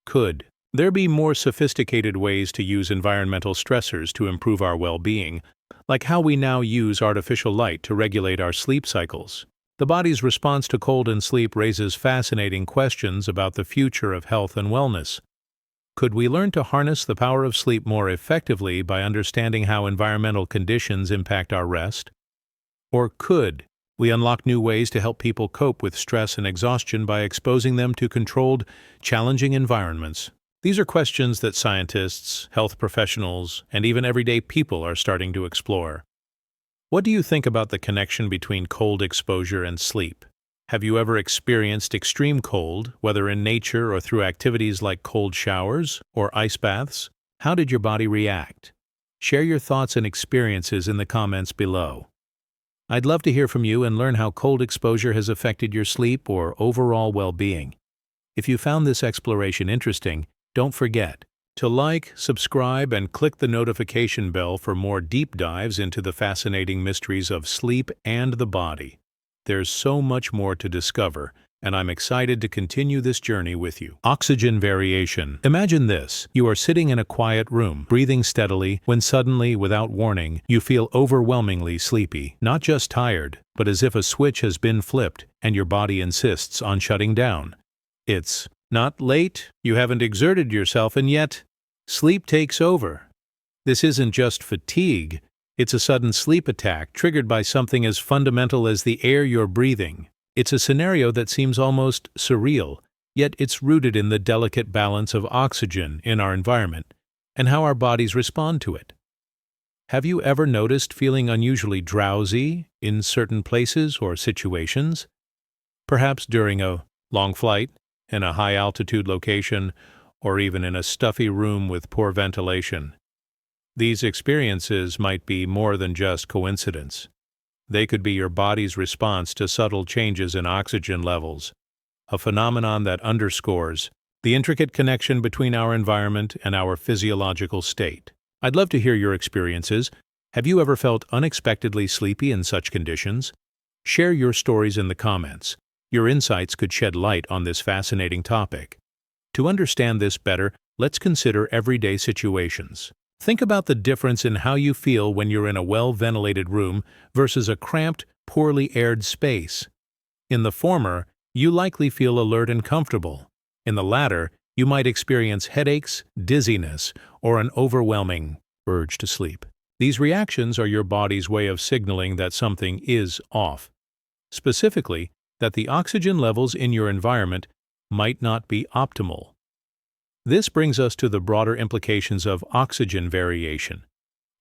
Could there be more sophisticated ways to use environmental stressors to improve our well-being, like how we now use artificial light to regulate our sleep cycles? The body's response to cold and sleep raises fascinating questions about the future of health and wellness. Could we learn to harness the power of sleep more effectively by understanding how environmental conditions impact our rest? Or could we unlock new ways to help people cope with stress and exhaustion by exposing them to controlled, challenging environments? These are questions that scientists, health professionals, and even everyday people are starting to explore. What do you think about the connection between cold exposure and sleep? Have you ever experienced extreme cold, whether in nature or through activities like cold showers or ice baths? How did your body react? Share your thoughts and experiences in the comments below. I'd love to hear from you and learn how cold exposure has affected your sleep or overall well-being. If you found this exploration interesting, don't forget to like, subscribe, and click the notification bell for more deep dives into the fascinating mysteries of sleep and the body. There's so much more to discover, and I'm excited to continue this journey with you. Oxygen variation. Imagine this. You are sitting in a quiet room, breathing steadily, when suddenly, without warning, you feel overwhelmingly sleepy. Not just tired, but as if a switch has been flipped and your body insists on shutting down. It's not late, you haven't exerted yourself, and yet sleep takes over. This isn't just fatigue. It's a sudden sleep attack triggered by something as fundamental as the air you're breathing. It's a scenario that seems almost surreal, yet it's rooted in the delicate balance of oxygen in our environment and how our bodies respond to it. Have you ever noticed feeling unusually drowsy in certain places or situations? Perhaps during a long flight, in a high-altitude location, or even in a stuffy room with poor ventilation. These experiences might be more than just coincidence. They could be your body's response to subtle changes in oxygen levels, a phenomenon that underscores the intricate connection between our environment and our physiological state. I'd love to hear your experiences. Have you ever felt unexpectedly sleepy in such conditions? Share your stories in the comments. Your insights could shed light on this fascinating topic. To understand this better, let's consider everyday situations. Think about the difference in how you feel when you're in a well-ventilated room versus a cramped, poorly aired space. In the former, you likely feel alert and comfortable. In the latter, you might experience headaches, dizziness, or an overwhelming urge to sleep. These reactions are your body's way of signaling that something is off. Specifically, that the oxygen levels in your environment might not be optimal. This brings us to the broader implications of oxygen variation.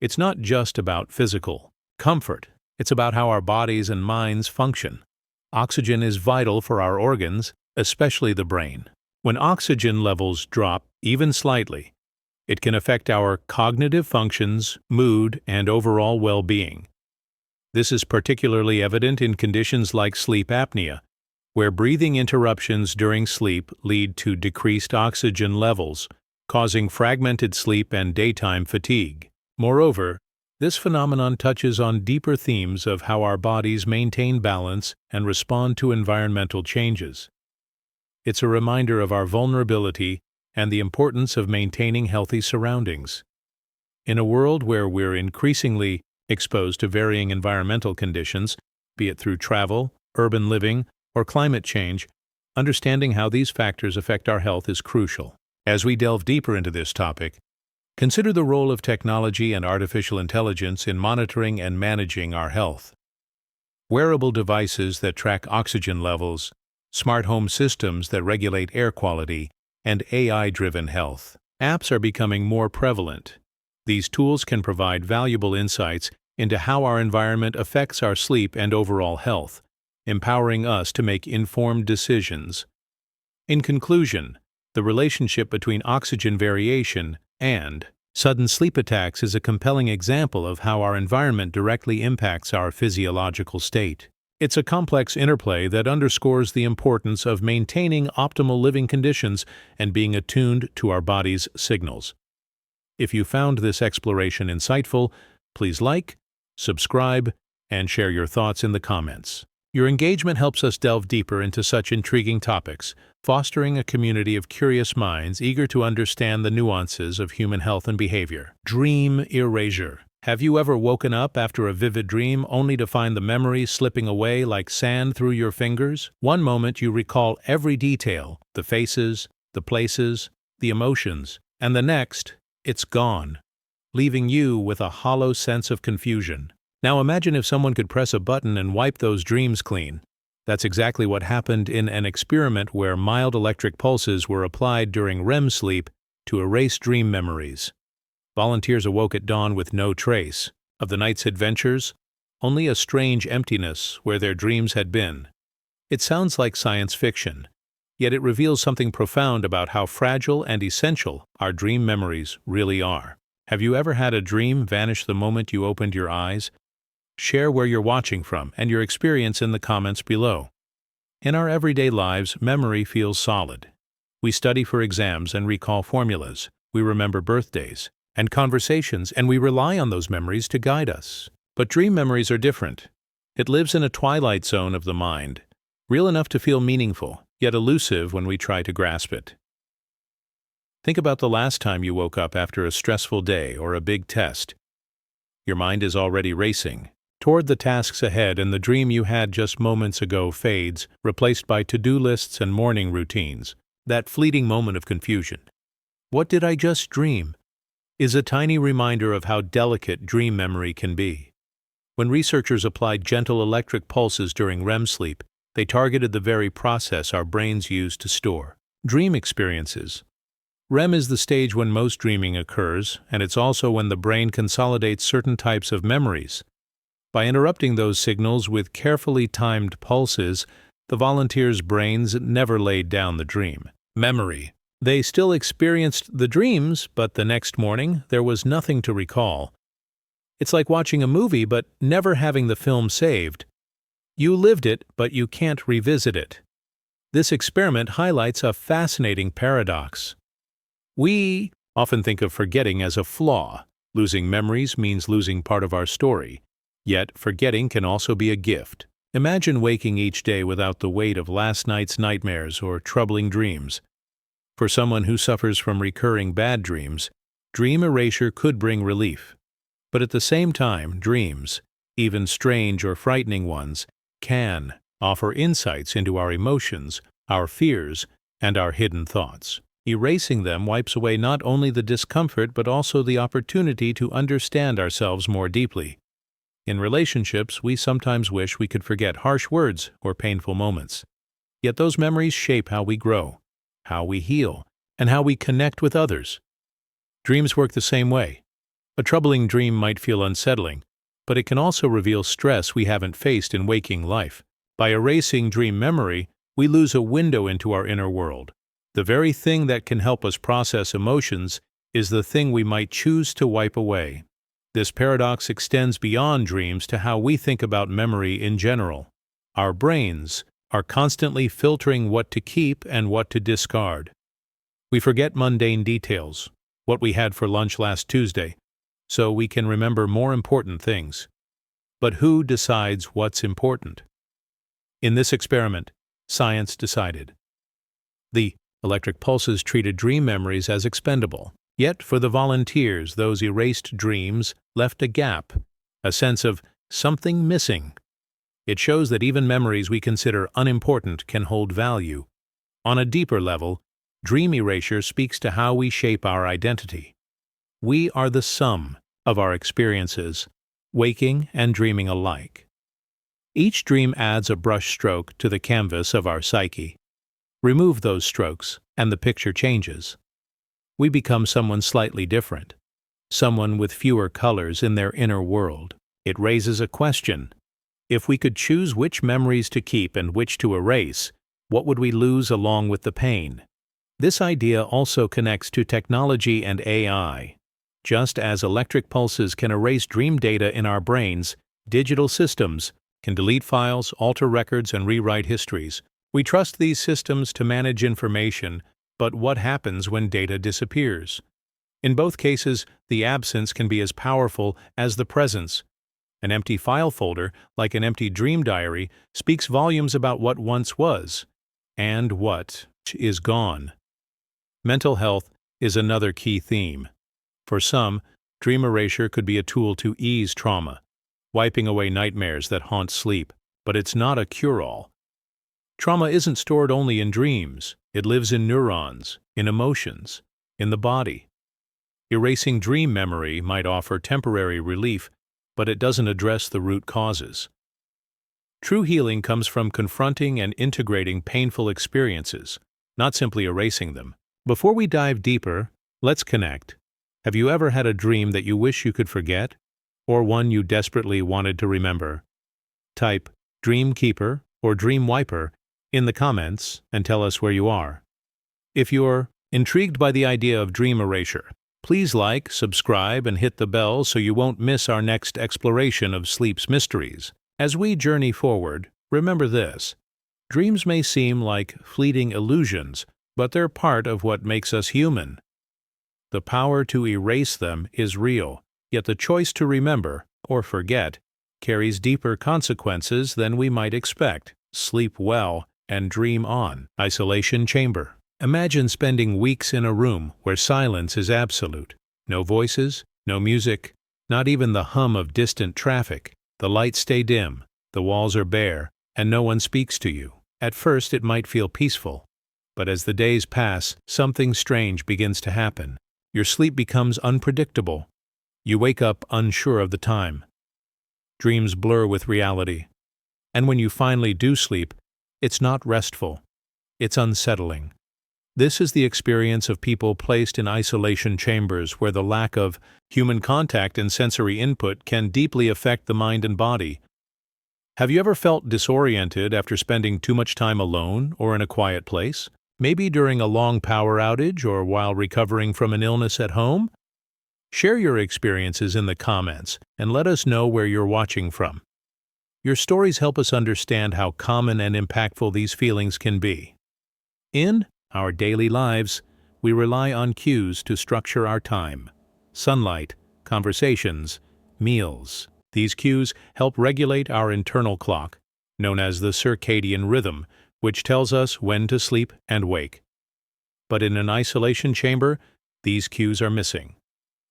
It's not just about physical comfort, it's about how our bodies and minds function. Oxygen is vital for our organs, especially the brain. When oxygen levels drop, even slightly, it can affect our cognitive functions, mood, and overall well-being. This is particularly evident in conditions like sleep apnea, where breathing interruptions during sleep lead to decreased oxygen levels, causing fragmented sleep and daytime fatigue. Moreover, this phenomenon touches on deeper themes of how our bodies maintain balance and respond to environmental changes. It's a reminder of our vulnerability and the importance of maintaining healthy surroundings. In a world where we're increasingly exposed to varying environmental conditions, be it through travel, urban living, or climate change, understanding how these factors affect our health is crucial. As we delve deeper into this topic, consider the role of technology and artificial intelligence in monitoring and managing our health. Wearable devices that track oxygen levels, smart home systems that regulate air quality, and AI-driven health apps are becoming more prevalent. These tools can provide valuable insights into how our environment affects our sleep and overall health, empowering us to make informed decisions. In conclusion, the relationship between oxygen variation and sudden sleep attacks is a compelling example of how our environment directly impacts our physiological state. It's a complex interplay that underscores the importance of maintaining optimal living conditions and being attuned to our body's signals. If you found this exploration insightful, please like, subscribe, and share your thoughts in the comments. Your engagement helps us delve deeper into such intriguing topics, fostering a community of curious minds eager to understand the nuances of human health and behavior. Dream erasure. Have you ever woken up after a vivid dream only to find the memory slipping away like sand through your fingers? One moment you recall every detail, the faces, the places, the emotions, and the next, it's gone, leaving you with a hollow sense of confusion. Now imagine if someone could press a button and wipe those dreams clean. That's exactly what happened in an experiment where mild electric pulses were applied during REM sleep to erase dream memories. Volunteers awoke at dawn with no trace of the night's adventures, only a strange emptiness where their dreams had been. It sounds like science fiction, yet it reveals something profound about how fragile and essential our dream memories really are. Have you ever had a dream vanish the moment you opened your eyes? Share where you're watching from and your experience in the comments below. In our everyday lives, memory feels solid. We study for exams and recall formulas. We remember birthdays and conversations, and we rely on those memories to guide us. But dream memories are different. It lives in a twilight zone of the mind, real enough to feel meaningful, yet elusive when we try to grasp it. Think about the last time you woke up after a stressful day or a big test. Your mind is already racing toward the tasks ahead, and the dream you had just moments ago fades, replaced by to-do lists and morning routines. That fleeting moment of confusion, "What did I just dream?" is a tiny reminder of how delicate dream memory can be. When researchers applied gentle electric pulses during REM sleep, they targeted the very process our brains use to store dream experiences. REM is the stage when most dreaming occurs, and it's also when the brain consolidates certain types of memories. By interrupting those signals with carefully timed pulses, the volunteers' brains never laid down the dream memory. They still experienced the dreams, but the next morning there was nothing to recall. It's like watching a movie but never having the film saved. You lived it, but you can't revisit it. This experiment highlights a fascinating paradox. We often think of forgetting as a flaw. Losing memories means losing part of our story. Yet, forgetting can also be a gift. Imagine waking each day without the weight of last night's nightmares or troubling dreams. For someone who suffers from recurring bad dreams, dream erasure could bring relief. But at the same time, dreams, even strange or frightening ones, can offer insights into our emotions, our fears, and our hidden thoughts. Erasing them wipes away not only the discomfort but also the opportunity to understand ourselves more deeply. In relationships, we sometimes wish we could forget harsh words or painful moments. Yet those memories shape how we grow, how we heal, and how we connect with others. Dreams work the same way. A troubling dream might feel unsettling, but it can also reveal stress we haven't faced in waking life. By erasing dream memory, we lose a window into our inner world. The very thing that can help us process emotions is the thing we might choose to wipe away. This paradox extends beyond dreams to how we think about memory in general. Our brains are constantly filtering what to keep and what to discard. We forget mundane details, what we had for lunch last Tuesday, so we can remember more important things. But who decides what's important? In this experiment, science decided. The electric pulses treated dream memories as expendable. Yet for the volunteers, those erased dreams left a gap, a sense of something missing. It shows that even memories we consider unimportant can hold value. On a deeper level, dream erasure speaks to how we shape our identity. We are the sum of our experiences, waking and dreaming alike. Each dream adds a brushstroke to the canvas of our psyche. Remove those strokes, and the picture changes. We become someone slightly different, someone with fewer colors in their inner world. It raises a question. If we could choose which memories to keep and which to erase, what would we lose along with the pain? This idea also connects to technology and AI. Just as electric pulses can erase dream data in our brains, digital systems can delete files, alter records, and rewrite histories. We trust these systems to manage information, but what happens when data disappears? In both cases, the absence can be as powerful as the presence. An empty file folder, like an empty dream diary, speaks volumes about what once was and what is gone. Mental health is another key theme. For some, dream erasure could be a tool to ease trauma, wiping away nightmares that haunt sleep, but it's not a cure-all. Trauma isn't stored only in dreams. It lives in neurons, in emotions, in the body. Erasing dream memory might offer temporary relief, but it doesn't address the root causes. True healing comes from confronting and integrating painful experiences, not simply erasing them. Before we dive deeper, let's connect. Have you ever had a dream that you wish you could forget, or one you desperately wanted to remember? Type Dream Keeper or Dream Wiper in the comments and tell us where you are. If you're intrigued by the idea of dream erasure, please like, subscribe, and hit the bell so you won't miss our next exploration of sleep's mysteries. As we journey forward, remember this: dreams may seem like fleeting illusions, but they're part of what makes us human. The power to erase them is real, yet the choice to remember, or forget, carries deeper consequences than we might expect. Sleep well and dream on. Isolation chamber. Imagine spending weeks in a room where silence is absolute. No voices, no music, not even the hum of distant traffic. The lights stay dim, the walls are bare, and no one speaks to you. At first it might feel peaceful, but as the days pass, something strange begins to happen. Your sleep becomes unpredictable. You wake up unsure of the time. Dreams blur with reality. And when you finally do sleep, it's not restful. It's unsettling. This is the experience of people placed in isolation chambers where the lack of human contact and sensory input can deeply affect the mind and body. Have you ever felt disoriented after spending too much time alone or in a quiet place? Maybe during a long power outage or while recovering from an illness at home? Share your experiences in the comments and let us know where you're watching from. Your stories help us understand how common and impactful these feelings can be. In our daily lives, we rely on cues to structure our time. Sunlight, conversations, meals. These cues help regulate our internal clock, known as the circadian rhythm, which tells us when to sleep and wake. But in an isolation chamber, these cues are missing.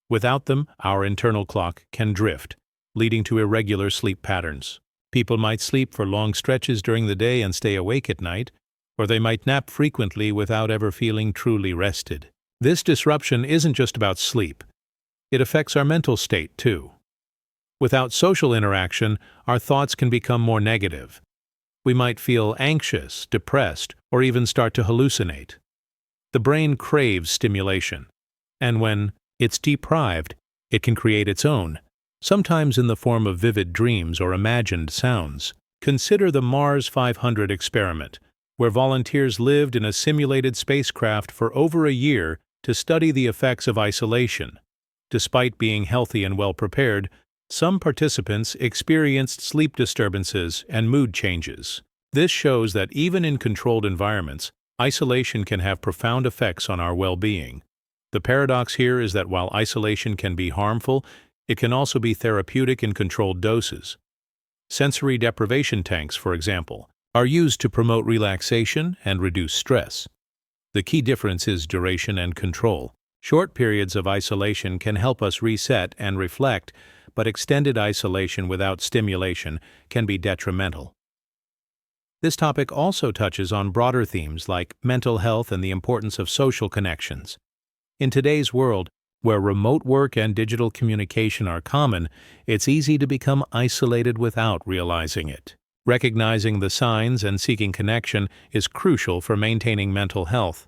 Without them, our internal clock can drift, leading to irregular sleep patterns. People might sleep for long stretches during the day and stay awake at night, or they might nap frequently without ever feeling truly rested. This disruption isn't just about sleep. It affects our mental state, too. Without social interaction, our thoughts can become more negative. We might feel anxious, depressed, or even start to hallucinate. The brain craves stimulation, and when it's deprived, it can create its own, sometimes in the form of vivid dreams or imagined sounds. Consider the Mars 500 experiment, where volunteers lived in a simulated spacecraft for over a year to study the effects of isolation. Despite being healthy and well-prepared, some participants experienced sleep disturbances and mood changes. This shows that even in controlled environments, isolation can have profound effects on our well-being. The paradox here is that while isolation can be harmful, it can also be therapeutic in controlled doses. Sensory deprivation tanks, for example, are used to promote relaxation and reduce stress. The key difference is duration and control. Short periods of isolation can help us reset and reflect, but extended isolation without stimulation can be detrimental. This topic also touches on broader themes like mental health and the importance of social connections. In today's world, where remote work and digital communication are common, it's easy to become isolated without realizing it. Recognizing the signs and seeking connection is crucial for maintaining mental health.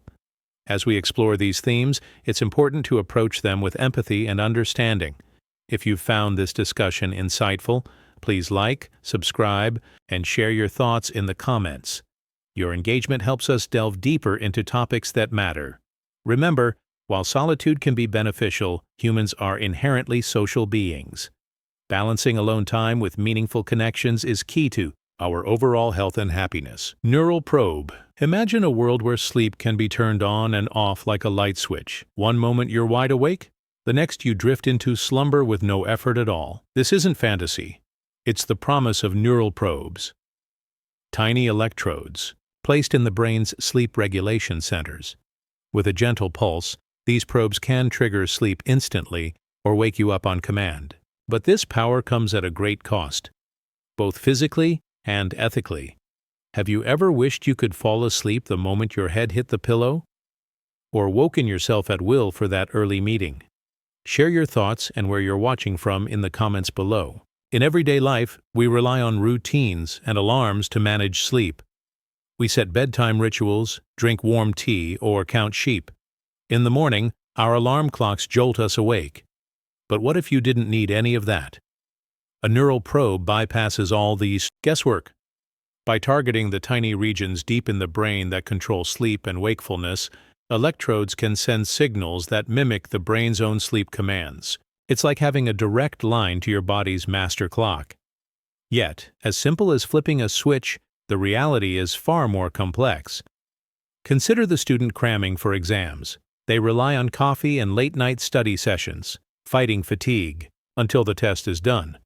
As we explore these themes, it's important to approach them with empathy and understanding. If you've found this discussion insightful, please like, subscribe, and share your thoughts in the comments. Your engagement helps us delve deeper into topics that matter. Remember, while solitude can be beneficial, humans are inherently social beings. Balancing alone time with meaningful connections is key to our overall health and happiness. Neural probe. Imagine a world where sleep can be turned on and off like a light switch. One moment you're wide awake, the next you drift into slumber with no effort at all. This isn't fantasy. It's the promise of neural probes. Tiny electrodes, placed in the brain's sleep regulation centers. With a gentle pulse, these probes can trigger sleep instantly or wake you up on command. But this power comes at a great cost, both physically and ethically. Have you ever wished you could fall asleep the moment your head hit the pillow? Or woken yourself at will for that early meeting? Share your thoughts and where you're watching from in the comments below. In everyday life, we rely on routines and alarms to manage sleep. We set bedtime rituals, drink warm tea, or count sheep. In the morning, our alarm clocks jolt us awake. But what if you didn't need any of that? A neural probe bypasses all these guesswork. By targeting the tiny regions deep in the brain that control sleep and wakefulness, electrodes can send signals that mimic the brain's own sleep commands. It's like having a direct line to your body's master clock. Yet, as simple as flipping a switch, the reality is far more complex. Consider the student cramming for exams. They rely on coffee and late-night study sessions, fighting fatigue, until the test is done.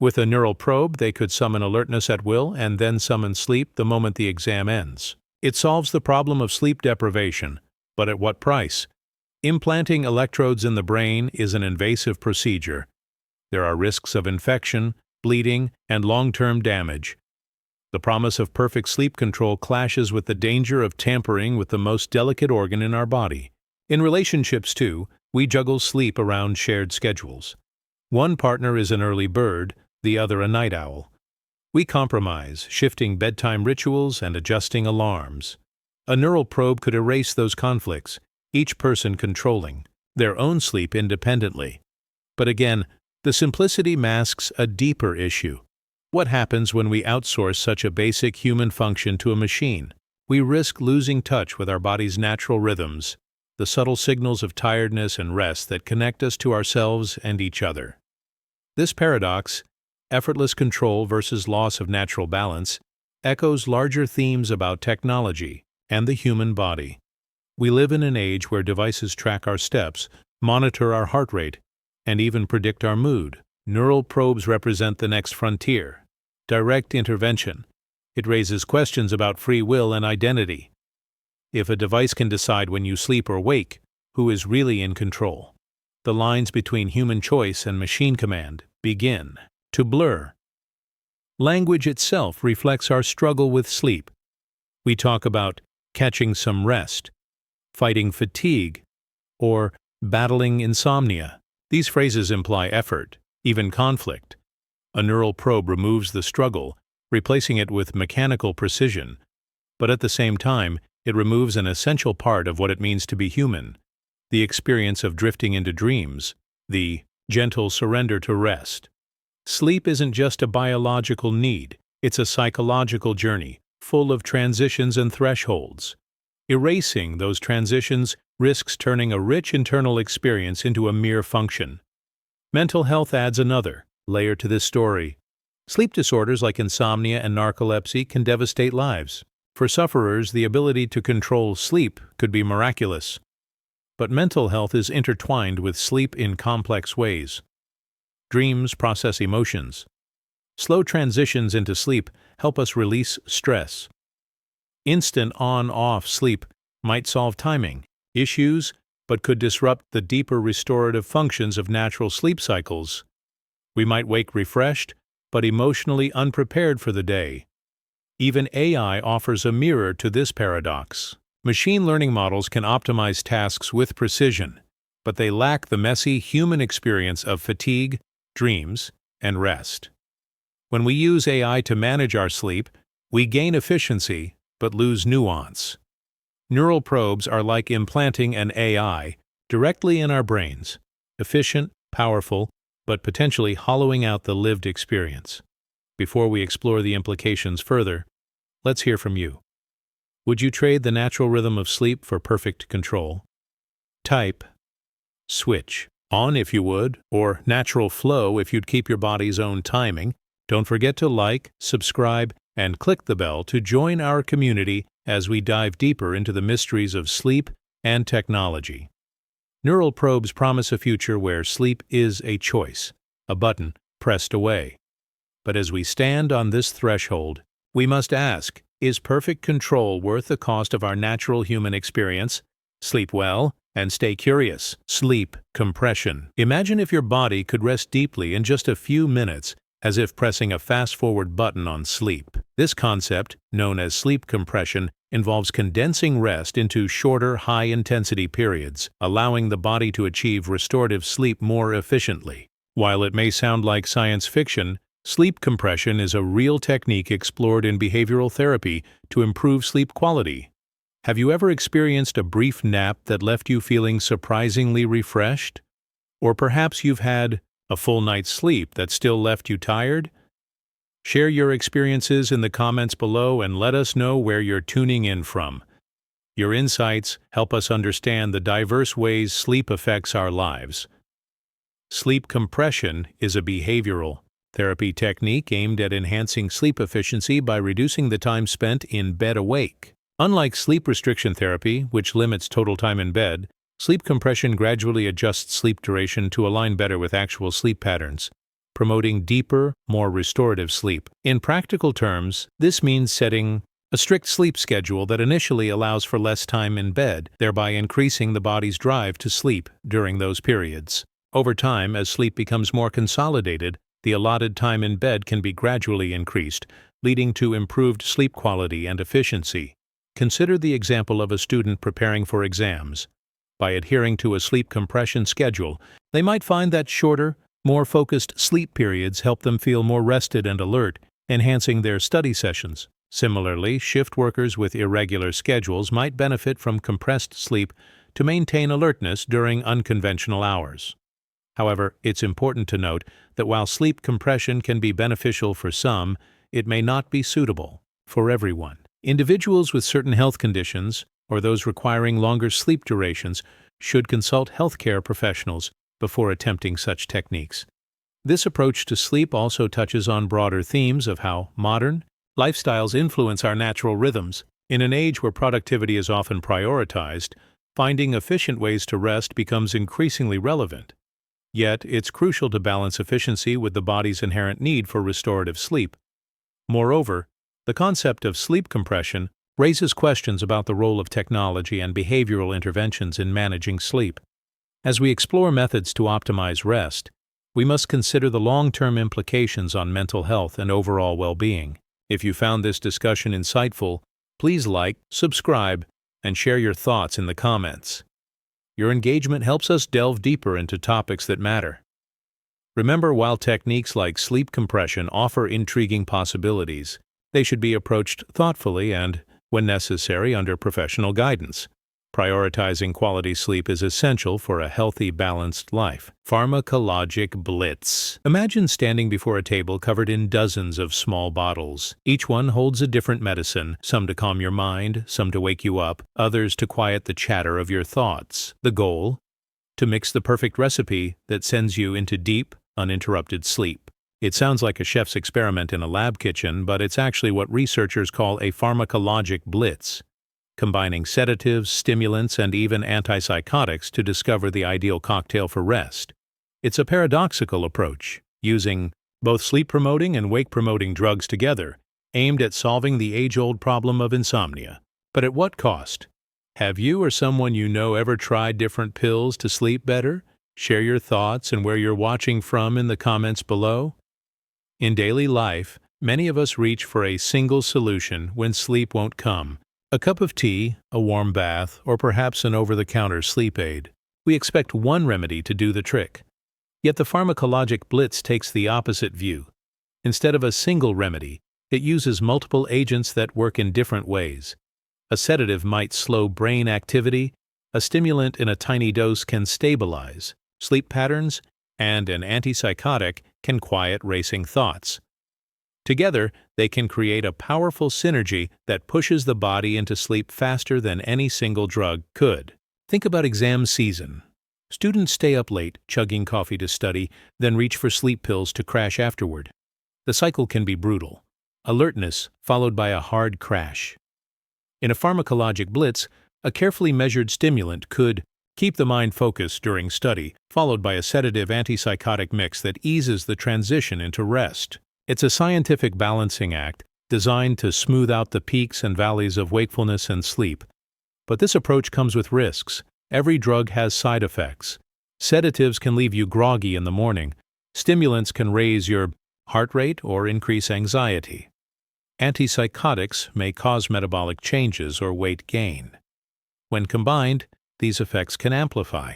With a neural probe, they could summon alertness at will and then summon sleep the moment the exam ends. It solves the problem of sleep deprivation, but at what price? Implanting electrodes in the brain is an invasive procedure. There are risks of infection, bleeding, and long-term damage. The promise of perfect sleep control clashes with the danger of tampering with the most delicate organ in our body. In relationships, too, we juggle sleep around shared schedules. One partner is an early bird, the other a night owl. We compromise, shifting bedtime rituals and adjusting alarms. A neural probe could erase those conflicts, each person controlling their own sleep independently. But again, the simplicity masks a deeper issue. What happens when we outsource such a basic human function to a machine? We risk losing touch with our body's natural rhythms, the subtle signals of tiredness and rest that connect us to ourselves and each other. This paradox, effortless control versus loss of natural balance, echoes larger themes about technology and the human body. We live in an age where devices track our steps, monitor our heart rate, and even predict our mood. Neural probes represent the next frontier. Direct intervention. It raises questions about free will and identity. If a device can decide when you sleep or wake, who is really in control? The lines between human choice and machine command begin to blur. Language itself reflects our struggle with sleep. We talk about catching some rest, fighting fatigue, or battling insomnia. These phrases imply effort, even conflict. A neural probe removes the struggle, replacing it with mechanical precision, but at the same time, it removes an essential part of what it means to be human, the experience of drifting into dreams, the gentle surrender to rest. Sleep isn't just a biological need, it's a psychological journey, full of transitions and thresholds. Erasing those transitions risks turning a rich internal experience into a mere function. Mental health adds another layer to this story. Sleep disorders like insomnia and narcolepsy can devastate lives. For sufferers, the ability to control sleep could be miraculous. But mental health is intertwined with sleep in complex ways. Dreams process emotions. Slow transitions into sleep help us release stress. Instant on-off sleep might solve timing issues, but could disrupt the deeper restorative functions of natural sleep cycles. We might wake refreshed, but emotionally unprepared for the day. Even AI offers a mirror to this paradox. Machine learning models can optimize tasks with precision, but they lack the messy human experience of fatigue, dreams, and rest. When we use AI to manage our sleep, we gain efficiency but lose nuance. Neural probes are like implanting an AI directly in our brains, efficient, powerful, but potentially hollowing out the lived experience. Before we explore the implications further, let's hear from you. Would you trade the natural rhythm of sleep for perfect control? Type switch on if you would, or natural flow if you'd keep your body's own timing. Don't forget to like, subscribe, and click the bell to join our community as we dive deeper into the mysteries of sleep and technology. Neural probes promise a future where sleep is a choice, a button pressed away. But as we stand on this threshold, we must ask, is perfect control worth the cost of our natural human experience? Sleep well and stay curious. Sleep compression. Imagine if your body could rest deeply in just a few minutes, as if pressing a fast-forward button on sleep. This concept, known as sleep compression, involves condensing rest into shorter, high-intensity periods, allowing the body to achieve restorative sleep more efficiently. While it may sound like science fiction, sleep compression is a real technique explored in behavioral therapy to improve sleep quality. Have you ever experienced a brief nap that left you feeling surprisingly refreshed? Or perhaps you've had a full night's sleep that still left you tired? Share your experiences in the comments below and let us know where you're tuning in from. Your insights help us understand the diverse ways sleep affects our lives. Sleep compression is a behavioral therapy technique aimed at enhancing sleep efficiency by reducing the time spent in bed awake. Unlike sleep restriction therapy, which limits total time in bed, sleep compression gradually adjusts sleep duration to align better with actual sleep patterns, promoting deeper, more restorative sleep. In practical terms, this means setting a strict sleep schedule that initially allows for less time in bed, thereby increasing the body's drive to sleep during those periods. Over time, as sleep becomes more consolidated, the allotted time in bed can be gradually increased, leading to improved sleep quality and efficiency. Consider the example of a student preparing for exams. By adhering to a sleep compression schedule, they might find that shorter, more focused sleep periods help them feel more rested and alert, enhancing their study sessions. Similarly, shift workers with irregular schedules might benefit from compressed sleep to maintain alertness during unconventional hours. However, it's important to note that while sleep compression can be beneficial for some, it may not be suitable for everyone. Individuals with certain health conditions, or those requiring longer sleep durations, should consult healthcare professionals before attempting such techniques. This approach to sleep also touches on broader themes of how modern lifestyles influence our natural rhythms. In an age where productivity is often prioritized, finding efficient ways to rest becomes increasingly relevant. Yet, it's crucial to balance efficiency with the body's inherent need for restorative sleep. Moreover, the concept of sleep compression raises questions about the role of technology and behavioral interventions in managing sleep. As we explore methods to optimize rest, we must consider the long-term implications on mental health and overall well-being. If you found this discussion insightful, please like, subscribe, and share your thoughts in the comments. Your engagement helps us delve deeper into topics that matter. Remember, while techniques like sleep compression offer intriguing possibilities, they should be approached thoughtfully and, when necessary, under professional guidance. Prioritizing quality sleep is essential for a healthy, balanced life. Pharmacologic Blitz. Imagine standing before a table covered in dozens of small bottles. Each one holds a different medicine, some to calm your mind, some to wake you up, others to quiet the chatter of your thoughts. The goal? To mix the perfect recipe that sends you into deep, uninterrupted sleep. It sounds like a chef's experiment in a lab kitchen, but it's actually what researchers call a pharmacologic blitz, combining sedatives, stimulants, and even antipsychotics to discover the ideal cocktail for rest. It's a paradoxical approach, using both sleep-promoting and wake-promoting drugs together, aimed at solving the age-old problem of insomnia. But at what cost? Have you or someone you know ever tried different pills to sleep better? Share your thoughts and where you're watching from in the comments below. In daily life, many of us reach for a single solution when sleep won't come. A cup of tea, a warm bath, or perhaps an over-the-counter sleep aid. We expect one remedy to do the trick. Yet the Pharmacologic Blitz takes the opposite view. Instead of a single remedy, it uses multiple agents that work in different ways. A sedative might slow brain activity, a stimulant in a tiny dose can stabilize sleep patterns, and an antipsychotic can quiet racing thoughts. Together, they can create a powerful synergy that pushes the body into sleep faster than any single drug could. Think about exam season. Students stay up late, chugging coffee to study, then reach for sleep pills to crash afterward. The cycle can be brutal. Alertness followed by a hard crash. In a pharmacologic blitz, a carefully measured stimulant could keep the mind focused during study, followed by a sedative antipsychotic mix that eases the transition into rest. It's a scientific balancing act designed to smooth out the peaks and valleys of wakefulness and sleep. But this approach comes with risks. Every drug has side effects. Sedatives can leave you groggy in the morning. Stimulants can raise your heart rate or increase anxiety. Antipsychotics may cause metabolic changes or weight gain. When combined, these effects can amplify.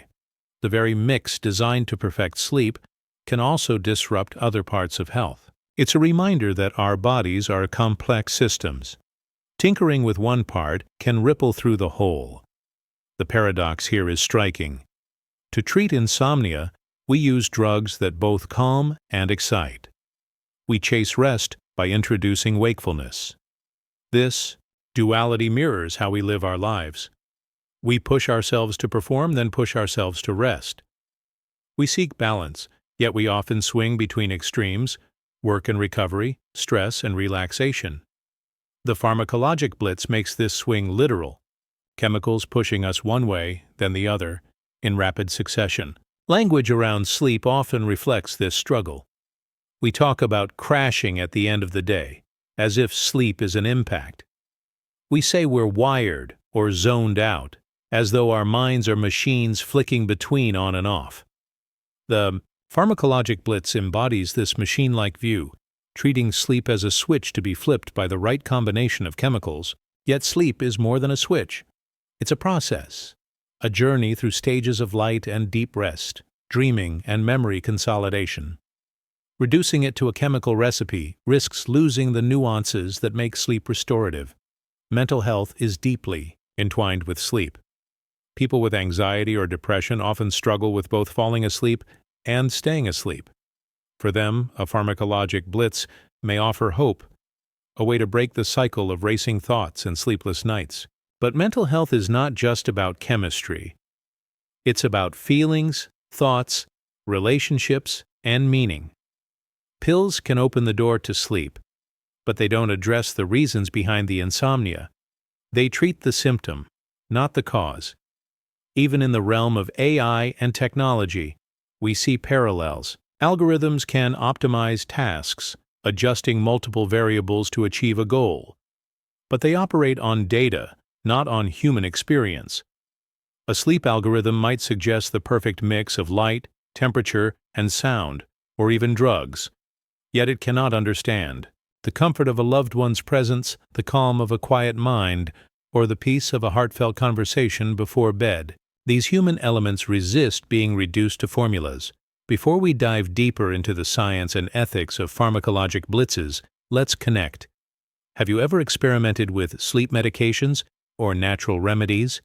The very mix designed to perfect sleep can also disrupt other parts of health. It's a reminder that our bodies are complex systems. Tinkering with one part can ripple through the whole. The paradox here is striking. To treat insomnia, we use drugs that both calm and excite. We chase rest by introducing wakefulness. This duality mirrors how we live our lives. We push ourselves to perform, then push ourselves to rest. We seek balance, yet we often swing between extremes: work and recovery, stress and relaxation. The Pharmacologic Blitz makes this swing literal, chemicals pushing us one way, then the other, in rapid succession. Language around sleep often reflects this struggle. We talk about crashing at the end of the day, as if sleep is an impact. We say we're wired or zoned out, as though our minds are machines flicking between on and off. The Pharmacologic Blitz embodies this machine-like view, treating sleep as a switch to be flipped by the right combination of chemicals. Yet sleep is more than a switch. It's a process, a journey through stages of light and deep rest, dreaming and memory consolidation. Reducing it to a chemical recipe risks losing the nuances that make sleep restorative. Mental health is deeply entwined with sleep. People with anxiety or depression often struggle with both falling asleep and staying asleep. For them, a pharmacologic blitz may offer hope, a way to break the cycle of racing thoughts and sleepless nights. But mental health is not just about chemistry. It's about feelings, thoughts, relationships, and meaning. Pills can open the door to sleep, but they don't address the reasons behind the insomnia. They treat the symptom, not the cause. Even in the realm of AI and technology, we see parallels. Algorithms can optimize tasks, adjusting multiple variables to achieve a goal. But they operate on data, not on human experience. A sleep algorithm might suggest the perfect mix of light, temperature, and sound, or even drugs. Yet it cannot understand the comfort of a loved one's presence, the calm of a quiet mind, or the peace of a heartfelt conversation before bed. These human elements resist being reduced to formulas. Before we dive deeper into the science and ethics of pharmacologic blitzes, let's connect. Have you ever experimented with sleep medications or natural remedies?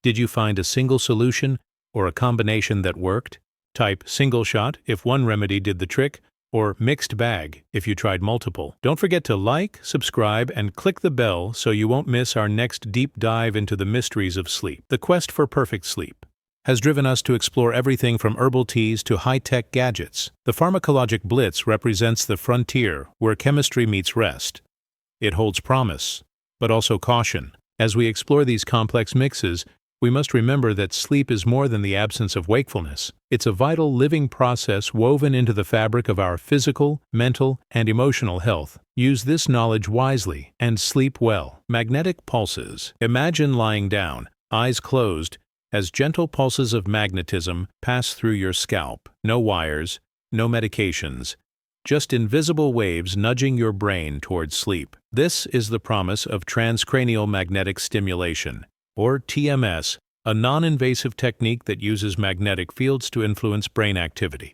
Did you find a single solution or a combination that worked? Type single shot if one remedy did the trick, or mixed bag if you tried multiple. Don't forget to like, subscribe, and click the bell so you won't miss our next deep dive into the mysteries of sleep. The quest for perfect sleep has driven us to explore everything from herbal teas to high-tech gadgets. The Pharmacologic Blitz represents the frontier where chemistry meets rest. It holds promise, but also caution. As we explore these complex mixes, we must remember that sleep is more than the absence of wakefulness. It's a vital living process woven into the fabric of our physical, mental, and emotional health. Use this knowledge wisely and sleep well. Magnetic pulses. Imagine lying down, eyes closed, as gentle pulses of magnetism pass through your scalp. No wires, no medications, just invisible waves nudging your brain towards sleep. This is the promise of transcranial magnetic stimulation, or TMS, a non-invasive technique that uses magnetic fields to influence brain activity.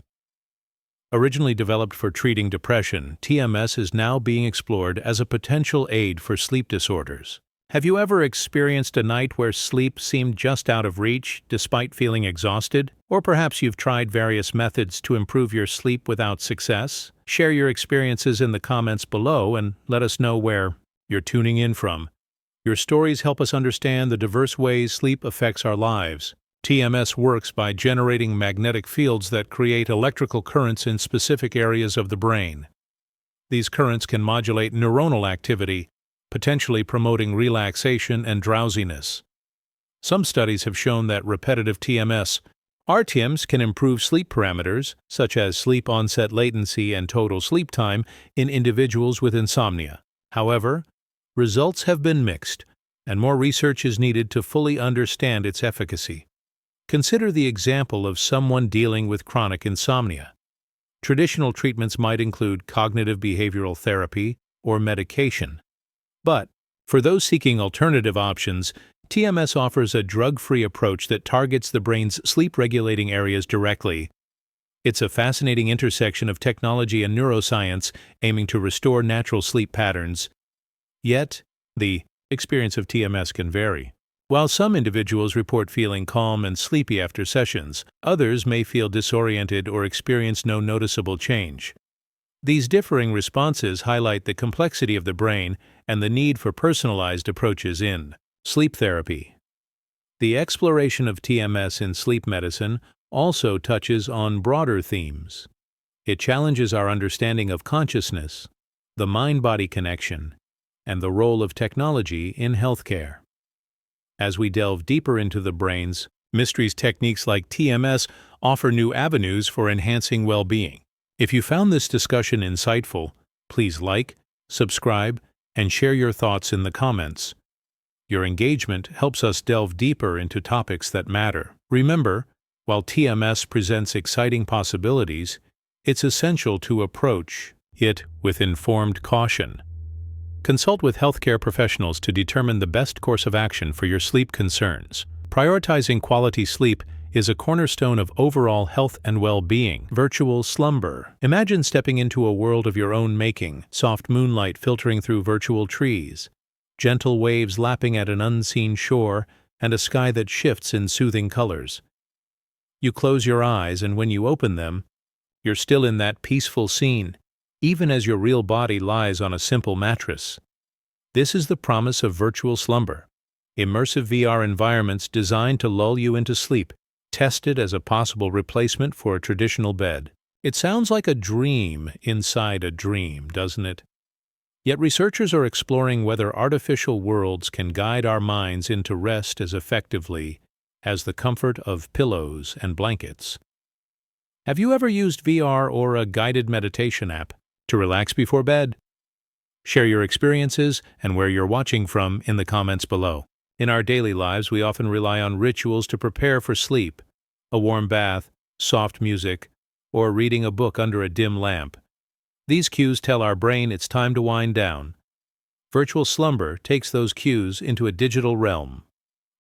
Originally developed for treating depression, TMS is now being explored as a potential aid for sleep disorders. Have you ever experienced a night where sleep seemed just out of reach despite feeling exhausted? Or perhaps you've tried various methods to improve your sleep without success? Share your experiences in the comments below and let us know where you're tuning in from. Your stories help us understand the diverse ways sleep affects our lives. TMS works by generating magnetic fields that create electrical currents in specific areas of the brain. These currents can modulate neuronal activity, potentially promoting relaxation and drowsiness. Some studies have shown that repetitive TMS RTMs can improve sleep parameters, such as sleep onset latency and total sleep time, in individuals with insomnia. However, results have been mixed, and more research is needed to fully understand its efficacy. Consider the example of someone dealing with chronic insomnia. Traditional treatments might include cognitive behavioral therapy or medication. But, for those seeking alternative options, TMS offers a drug-free approach that targets the brain's sleep-regulating areas directly. It's a fascinating intersection of technology and neuroscience aiming to restore natural sleep patterns. Yet, the experience of TMS can vary. While some individuals report feeling calm and sleepy after sessions, others may feel disoriented or experience no noticeable change. These differing responses highlight the complexity of the brain and the need for personalized approaches in sleep therapy. The exploration of TMS in sleep medicine also touches on broader themes. It challenges our understanding of consciousness, the mind-body connection, and the role of technology in healthcare. As we delve deeper into the brain's mysteries, techniques like TMS offer new avenues for enhancing well-being. If you found this discussion insightful, please like, subscribe, and share your thoughts in the comments. Your engagement helps us delve deeper into topics that matter. Remember, while TMS presents exciting possibilities, it's essential to approach it with informed caution. Consult with healthcare professionals to determine the best course of action for your sleep concerns. Prioritizing quality sleep is a cornerstone of overall health and well-being. Virtual slumber. Imagine stepping into a world of your own making, soft moonlight filtering through virtual trees, gentle waves lapping at an unseen shore, and a sky that shifts in soothing colors. You close your eyes, and when you open them, you're still in that peaceful scene, even as your real body lies on a simple mattress. This is the promise of virtual slumber. Immersive VR environments designed to lull you into sleep, tested as a possible replacement for a traditional bed. It sounds like a dream inside a dream, doesn't it? Yet researchers are exploring whether artificial worlds can guide our minds into rest as effectively as the comfort of pillows and blankets. Have you ever used VR or a guided meditation app to relax before bed? Share your experiences and where you're watching from in the comments below. In our daily lives, we often rely on rituals to prepare for sleep: a warm bath, soft music, or reading a book under a dim lamp. These cues tell our brain it's time to wind down. Virtual slumber takes those cues into a digital realm.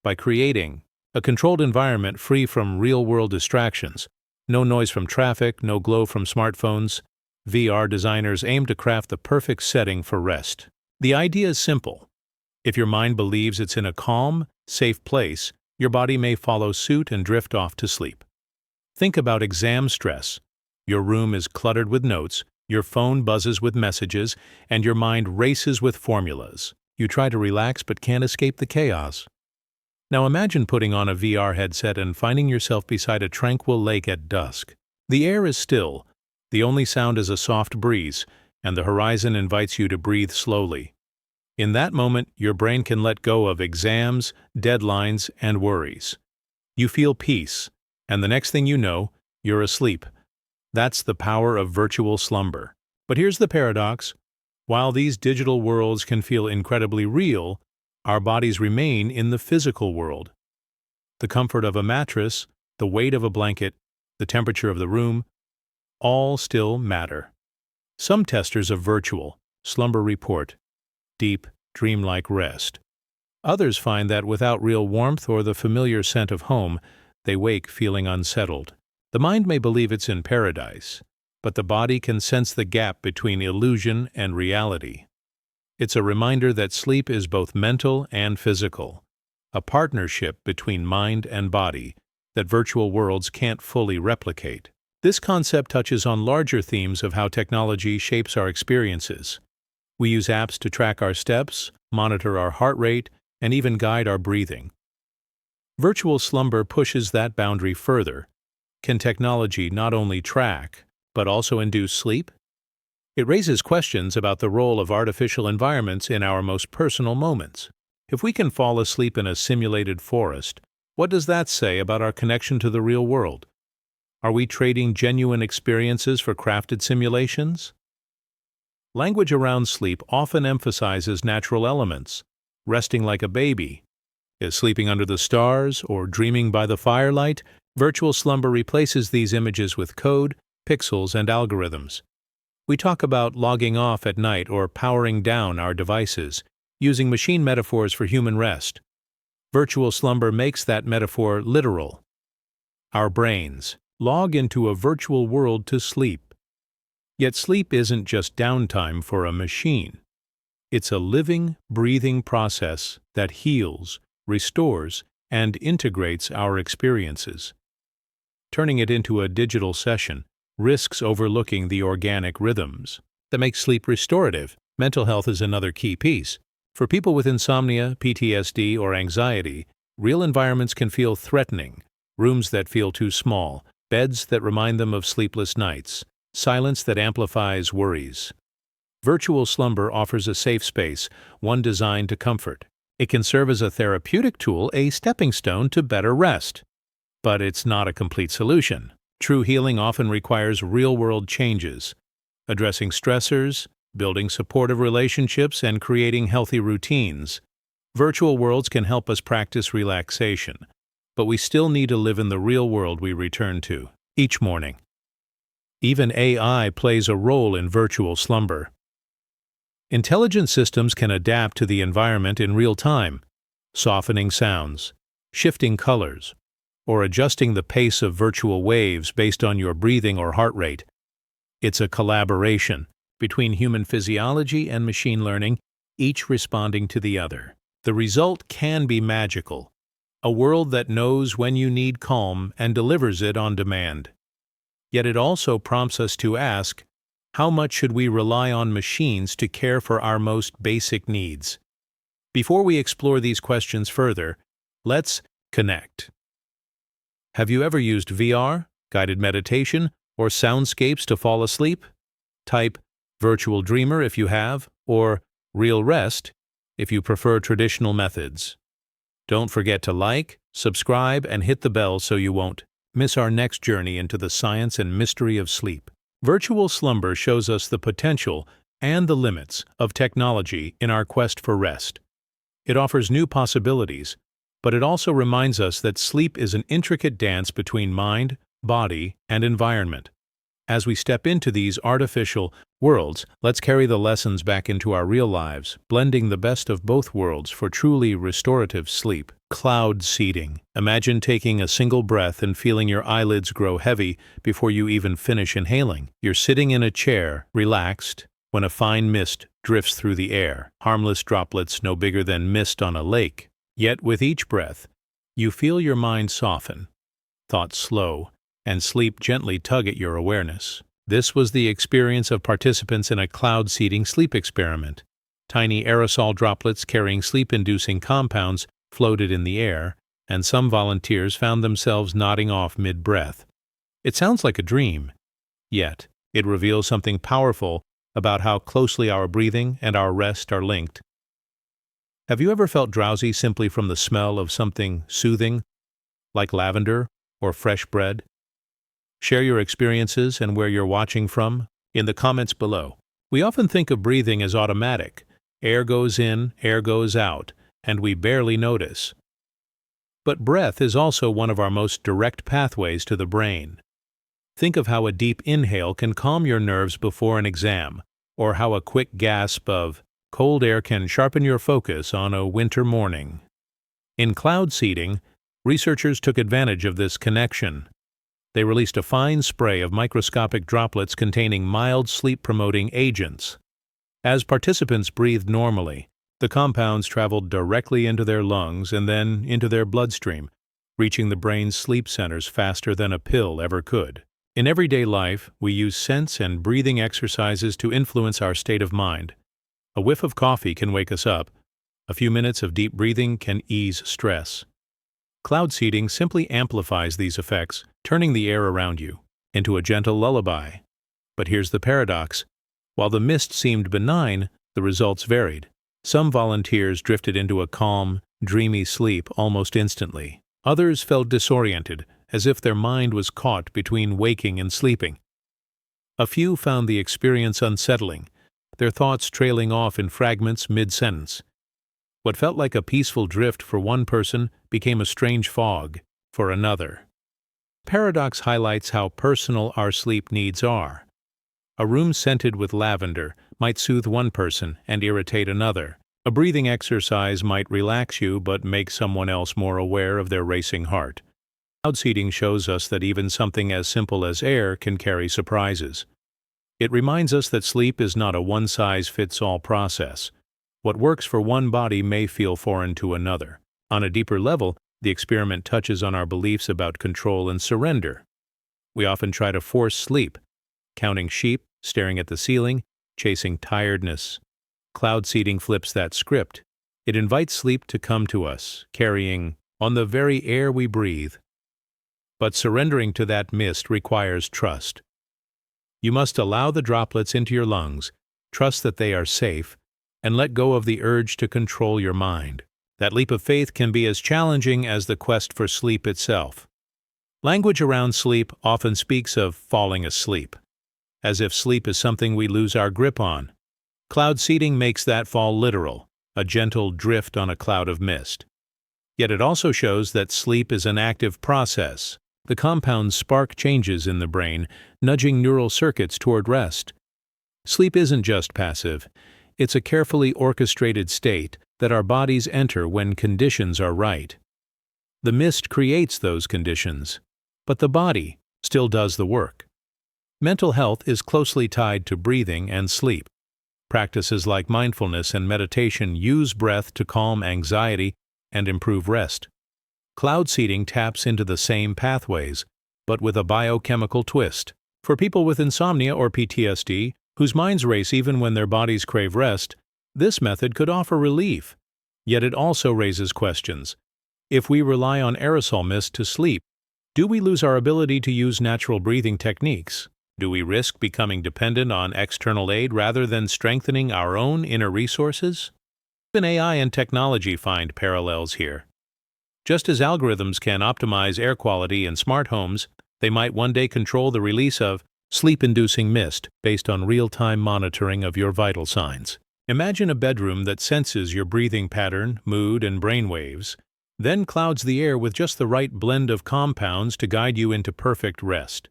By creating a controlled environment free from real-world distractions, no noise from traffic, no glow from smartphones, VR designers aim to craft the perfect setting for rest. The idea is simple. If your mind believes it's in a calm, safe place, your body may follow suit and drift off to sleep. Think about exam stress. Your room is cluttered with notes, your phone buzzes with messages, and your mind races with formulas. You try to relax but can't escape the chaos. Now imagine putting on a VR headset and finding yourself beside a tranquil lake at dusk. The air is still, the only sound is a soft breeze, and the horizon invites you to breathe slowly. In that moment, your brain can let go of exams, deadlines, and worries. You feel peace, and the next thing you know, you're asleep. That's the power of virtual slumber. But here's the paradox. While these digital worlds can feel incredibly real, our bodies remain in the physical world. The comfort of a mattress, the weight of a blanket, the temperature of the room, all still matter. Some testers of virtual slumber report deep, dreamlike rest. Others find that without real warmth or the familiar scent of home, they wake feeling unsettled. The mind may believe it's in paradise, but the body can sense the gap between illusion and reality. It's a reminder that sleep is both mental and physical, a partnership between mind and body that virtual worlds can't fully replicate. This concept touches on larger themes of how technology shapes our experiences. We use apps to track our steps, monitor our heart rate, and even guide our breathing. Virtual slumber pushes that boundary further. Can technology not only track, but also induce sleep? It raises questions about the role of artificial environments in our most personal moments. If we can fall asleep in a simulated forest, what does that say about our connection to the real world? Are we trading genuine experiences for crafted simulations? Language around sleep often emphasizes natural elements, resting like a baby. Is sleeping under the stars or dreaming by the firelight? Virtual slumber replaces these images with code, pixels, and algorithms. We talk about logging off at night or powering down our devices, using machine metaphors for human rest. Virtual slumber makes that metaphor literal. Our brains log into a virtual world to sleep. Yet sleep isn't just downtime for a machine. It's a living, breathing process that heals, restores, and integrates our experiences. Turning it into a digital session risks overlooking the organic rhythms that make sleep restorative. Mental health is another key piece. For people with insomnia, PTSD, or anxiety, real environments can feel threatening. Rooms that feel too small, beds that remind them of sleepless nights, silence that amplifies worries. Virtual slumber offers a safe space, one designed to comfort. It can serve as a therapeutic tool, a stepping stone to better rest. But it's not a complete solution. True healing often requires real-world changes, addressing stressors, building supportive relationships, and creating healthy routines. Virtual worlds can help us practice relaxation, but we still need to live in the real world we return to each morning. Even AI plays a role in virtual slumber. Intelligent systems can adapt to the environment in real time, softening sounds, shifting colors, or adjusting the pace of virtual waves based on your breathing or heart rate. It's a collaboration between human physiology and machine learning, each responding to the other. The result can be magical, a world that knows when you need calm and delivers it on demand. Yet it also prompts us to ask, how much should we rely on machines to care for our most basic needs? Before we explore these questions further, let's connect. Have you ever used VR, guided meditation, or soundscapes to fall asleep? Type Virtual Dreamer if you have, or Real Rest if you prefer traditional methods. Don't forget to like, subscribe, and hit the bell so you won't miss our next journey into the science and mystery of sleep. Virtual slumber shows us the potential and the limits of technology in our quest for rest. It offers new possibilities, but it also reminds us that sleep is an intricate dance between mind, body, and environment. As we step into these artificial worlds, let's carry the lessons back into our real lives, blending the best of both worlds for truly restorative sleep. Cloud seeding. Imagine taking a single breath and feeling your eyelids grow heavy before you even finish inhaling. You're sitting in a chair, relaxed, when a fine mist drifts through the air, harmless droplets no bigger than mist on a lake. Yet with each breath, you feel your mind soften, thoughts slow, and sleep gently tug at your awareness. This was the experience of participants in a cloud seeding sleep experiment. Tiny aerosol droplets carrying sleep-inducing compounds floated in the air, and some volunteers found themselves nodding off mid-breath. It sounds like a dream, yet it reveals something powerful about how closely our breathing and our rest are linked. Have you ever felt drowsy simply from the smell of something soothing, like lavender or fresh bread? Share your experiences and where you're watching from in the comments below. We often think of breathing as automatic. Air goes in, air goes out, and we barely notice. But breath is also one of our most direct pathways to the brain. Think of how a deep inhale can calm your nerves before an exam, or how a quick gasp of cold air can sharpen your focus on a winter morning. In cloud seeding, researchers took advantage of this connection. They released a fine spray of microscopic droplets containing mild sleep-promoting agents. As participants breathed normally, the compounds traveled directly into their lungs and then into their bloodstream, reaching the brain's sleep centers faster than a pill ever could. In everyday life, we use sense and breathing exercises to influence our state of mind. A whiff of coffee can wake us up. A few minutes of deep breathing can ease stress. Cloud seeding simply amplifies these effects, turning the air around you into a gentle lullaby. But here's the paradox. While the mist seemed benign, the results varied. Some volunteers drifted into a calm, dreamy sleep almost instantly. Others felt disoriented, as if their mind was caught between waking and sleeping. A few found the experience unsettling, their thoughts trailing off in fragments mid-sentence. What felt like a peaceful drift for one person became a strange fog for another. Paradox highlights how personal our sleep needs are. A room scented with lavender might soothe one person and irritate another. A breathing exercise might relax you but make someone else more aware of their racing heart. Cloud seeding shows us that even something as simple as air can carry surprises. It reminds us that sleep is not a one-size-fits-all process. What works for one body may feel foreign to another. On a deeper level, the experiment touches on our beliefs about control and surrender. We often try to force sleep, counting sheep, staring at the ceiling, chasing tiredness. Cloud seeding flips that script. It invites sleep to come to us, carrying on the very air we breathe. But surrendering to that mist requires trust. You must allow the droplets into your lungs, trust that they are safe, and let go of the urge to control your mind. That leap of faith can be as challenging as the quest for sleep itself. Language around sleep often speaks of falling asleep, as if sleep is something we lose our grip on. Cloud seeding makes that fall literal, a gentle drift on a cloud of mist. Yet it also shows that sleep is an active process. The compounds spark changes in the brain, nudging neural circuits toward rest. Sleep isn't just passive. It's a carefully orchestrated state that our bodies enter when conditions are right. The mist creates those conditions, but the body still does the work. Mental health is closely tied to breathing and sleep. Practices like mindfulness and meditation use breath to calm anxiety and improve rest. Cloud seeding taps into the same pathways, but with a biochemical twist. For people with insomnia or PTSD, whose minds race even when their bodies crave rest, this method could offer relief. Yet it also raises questions. If we rely on aerosol mist to sleep, do we lose our ability to use natural breathing techniques? Do we risk becoming dependent on external aid rather than strengthening our own inner resources? Even AI and technology find parallels here. Just as algorithms can optimize air quality in smart homes, they might one day control the release of sleep-inducing mist based on real-time monitoring of your vital signs. Imagine a bedroom that senses your breathing pattern, mood, and brainwaves, then clouds the air with just the right blend of compounds to guide you into perfect rest.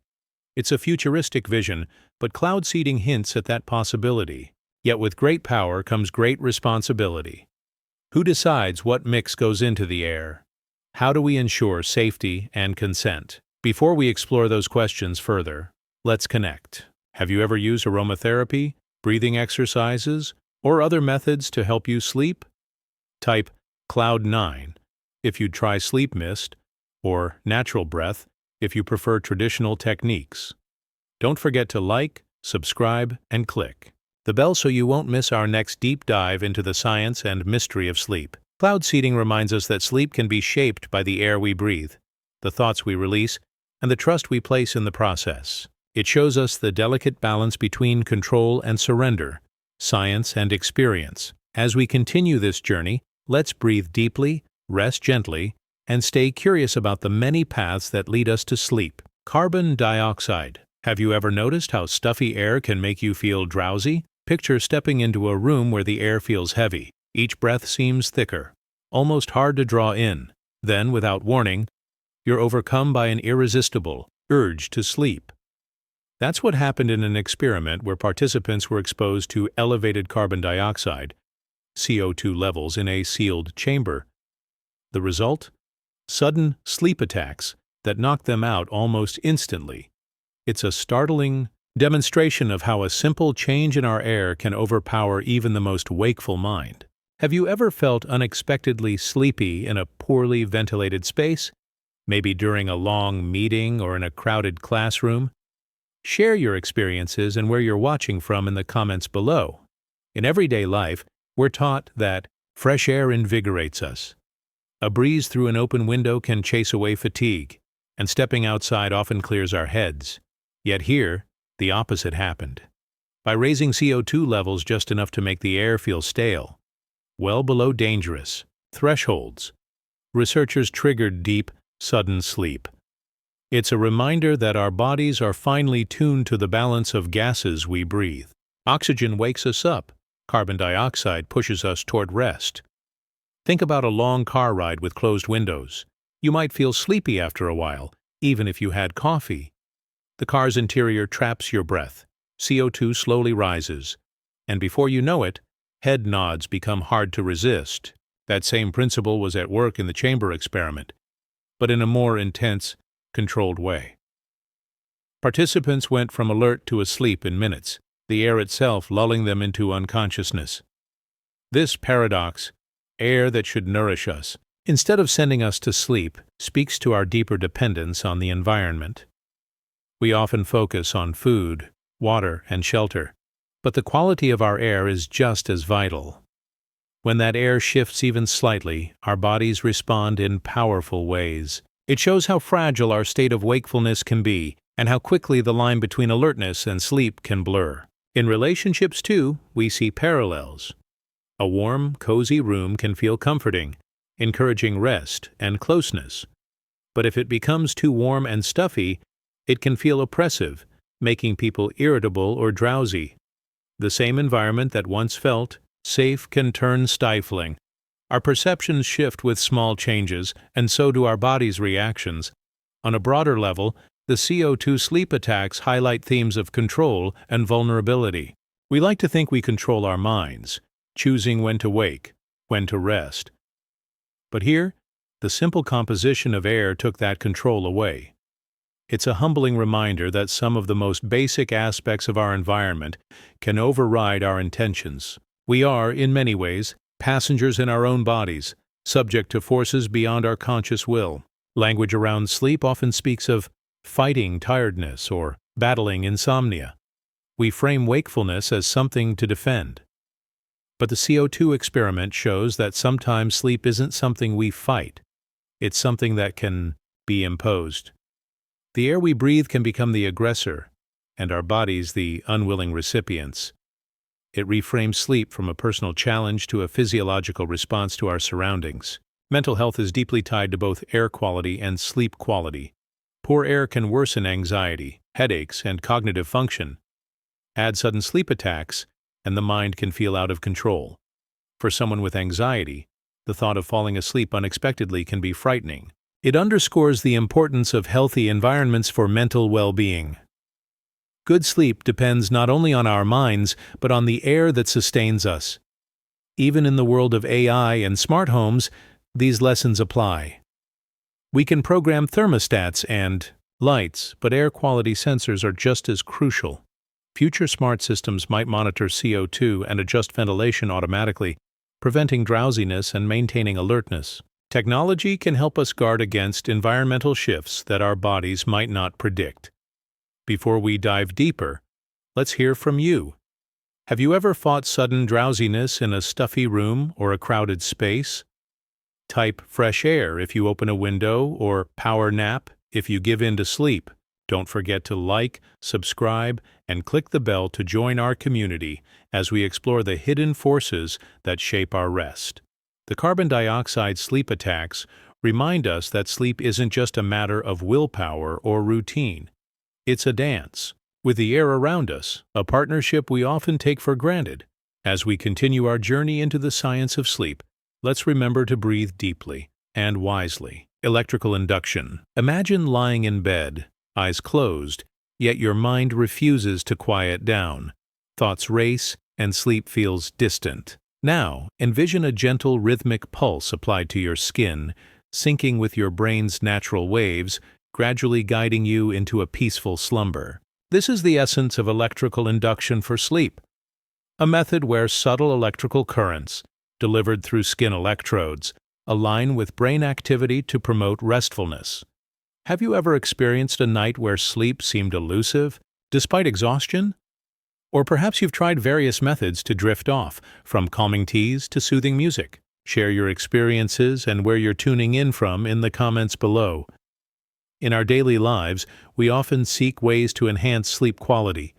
It's a futuristic vision, but cloud seeding hints at that possibility. Yet with great power comes great responsibility. Who decides what mix goes into the air? How do we ensure safety and consent? Before we explore those questions further, let's connect. Have you ever used aromatherapy, breathing exercises, or other methods to help you sleep? Type Cloud9 if you'd try sleep mist, or natural breath if you prefer traditional techniques. Don't forget to like, subscribe, and click the bell so you won't miss our next deep dive into the science and mystery of sleep. Cloud seeding reminds us that sleep can be shaped by the air we breathe, the thoughts we release, and the trust we place in the process. It shows us the delicate balance between control and surrender, science and experience. As we continue this journey, let's breathe deeply, rest gently, and stay curious about the many paths that lead us to sleep. Carbon dioxide. Have you ever noticed how stuffy air can make you feel drowsy? Picture stepping into a room where the air feels heavy. Each breath seems thicker, almost hard to draw in. Then, without warning, you're overcome by an irresistible urge to sleep. That's what happened in an experiment where participants were exposed to elevated carbon dioxide, CO2 levels in a sealed chamber. The result? Sudden sleep attacks that knocked them out almost instantly. It's a startling Demonstration of how a simple change in our air can overpower even the most wakeful mind. Have you ever felt unexpectedly sleepy in a poorly ventilated space? Maybe during a long meeting or in a crowded classroom? Share your experiences and where you're watching from in the comments below. In everyday life, we're taught that fresh air invigorates us. A breeze through an open window can chase away fatigue, and stepping outside often clears our heads. Yet here, the opposite happened. By raising CO2 levels just enough to make the air feel stale, well below dangerous thresholds, researchers triggered deep, sudden sleep. It's a reminder that our bodies are finely tuned to the balance of gases we breathe. Oxygen wakes us up. Carbon dioxide pushes us toward rest. Think about a long car ride with closed windows. You might feel sleepy after a while, even if you had coffee. The car's interior traps your breath. CO2 slowly rises, and before you know it, head nods become hard to resist. That same principle was at work in the chamber experiment, but in a more intense, controlled way. Participants went from alert to asleep in minutes, the air itself lulling them into unconsciousness. This paradox, air that should nourish us, instead of sending us to sleep, speaks to our deeper dependence on the environment. We often focus on food, water, and shelter, but the quality of our air is just as vital. When that air shifts even slightly, our bodies respond in powerful ways. It shows how fragile our state of wakefulness can be, and how quickly the line between alertness and sleep can blur. In relationships, too, we see parallels. A warm, cozy room can feel comforting, encouraging rest and closeness. But if it becomes too warm and stuffy, it can feel oppressive, making people irritable or drowsy. The same environment that once felt safe can turn stifling. Our perceptions shift with small changes, and so do our body's reactions. On a broader level, the CO2 sleep attacks highlight themes of control and vulnerability. We like to think we control our minds, choosing when to wake, when to rest. But here, the simple composition of air took that control away. It's a humbling reminder that some of the most basic aspects of our environment can override our intentions. We are, in many ways, passengers in our own bodies, subject to forces beyond our conscious will. Language around sleep often speaks of fighting tiredness or battling insomnia. We frame wakefulness as something to defend. But the CO2 experiment shows that sometimes sleep isn't something we fight. It's something that can be imposed. The air we breathe can become the aggressor, and our bodies the unwilling recipients. It reframes sleep from a personal challenge to a physiological response to our surroundings. Mental health is deeply tied to both air quality and sleep quality. Poor air can worsen anxiety, headaches, and cognitive function. Add sudden sleep attacks, and the mind can feel out of control. For someone with anxiety, the thought of falling asleep unexpectedly can be frightening. It underscores the importance of healthy environments for mental well-being. Good sleep depends not only on our minds, but on the air that sustains us. Even in the world of AI and smart homes, these lessons apply. We can program thermostats and lights, but air quality sensors are just as crucial. Future smart systems might monitor CO2 and adjust ventilation automatically, preventing drowsiness and maintaining alertness. Technology can help us guard against environmental shifts that our bodies might not predict. Before we dive deeper, let's hear from you. Have you ever fought sudden drowsiness in a stuffy room or a crowded space? Type fresh air if you open a window, or power nap if you give in to sleep. Don't forget to like, subscribe, and click the bell to join our community as we explore the hidden forces that shape our rest. The carbon dioxide sleep attacks remind us that sleep isn't just a matter of willpower or routine. It's a dance with the air around us, a partnership we often take for granted. As we continue our journey into the science of sleep, let's remember to breathe deeply and wisely. Electrical induction. Imagine lying in bed, eyes closed, yet your mind refuses to quiet down. Thoughts race and sleep feels distant. Now, envision a gentle rhythmic pulse applied to your skin, syncing with your brain's natural waves, gradually guiding you into a peaceful slumber. This is the essence of electrical induction for sleep, a method where subtle electrical currents, delivered through skin electrodes, align with brain activity to promote restfulness. Have you ever experienced a night where sleep seemed elusive, despite exhaustion? Or perhaps you've tried various methods to drift off, from calming teas to soothing music. Share your experiences and where you're tuning in from in the comments below. In our daily lives, we often seek ways to enhance sleep quality,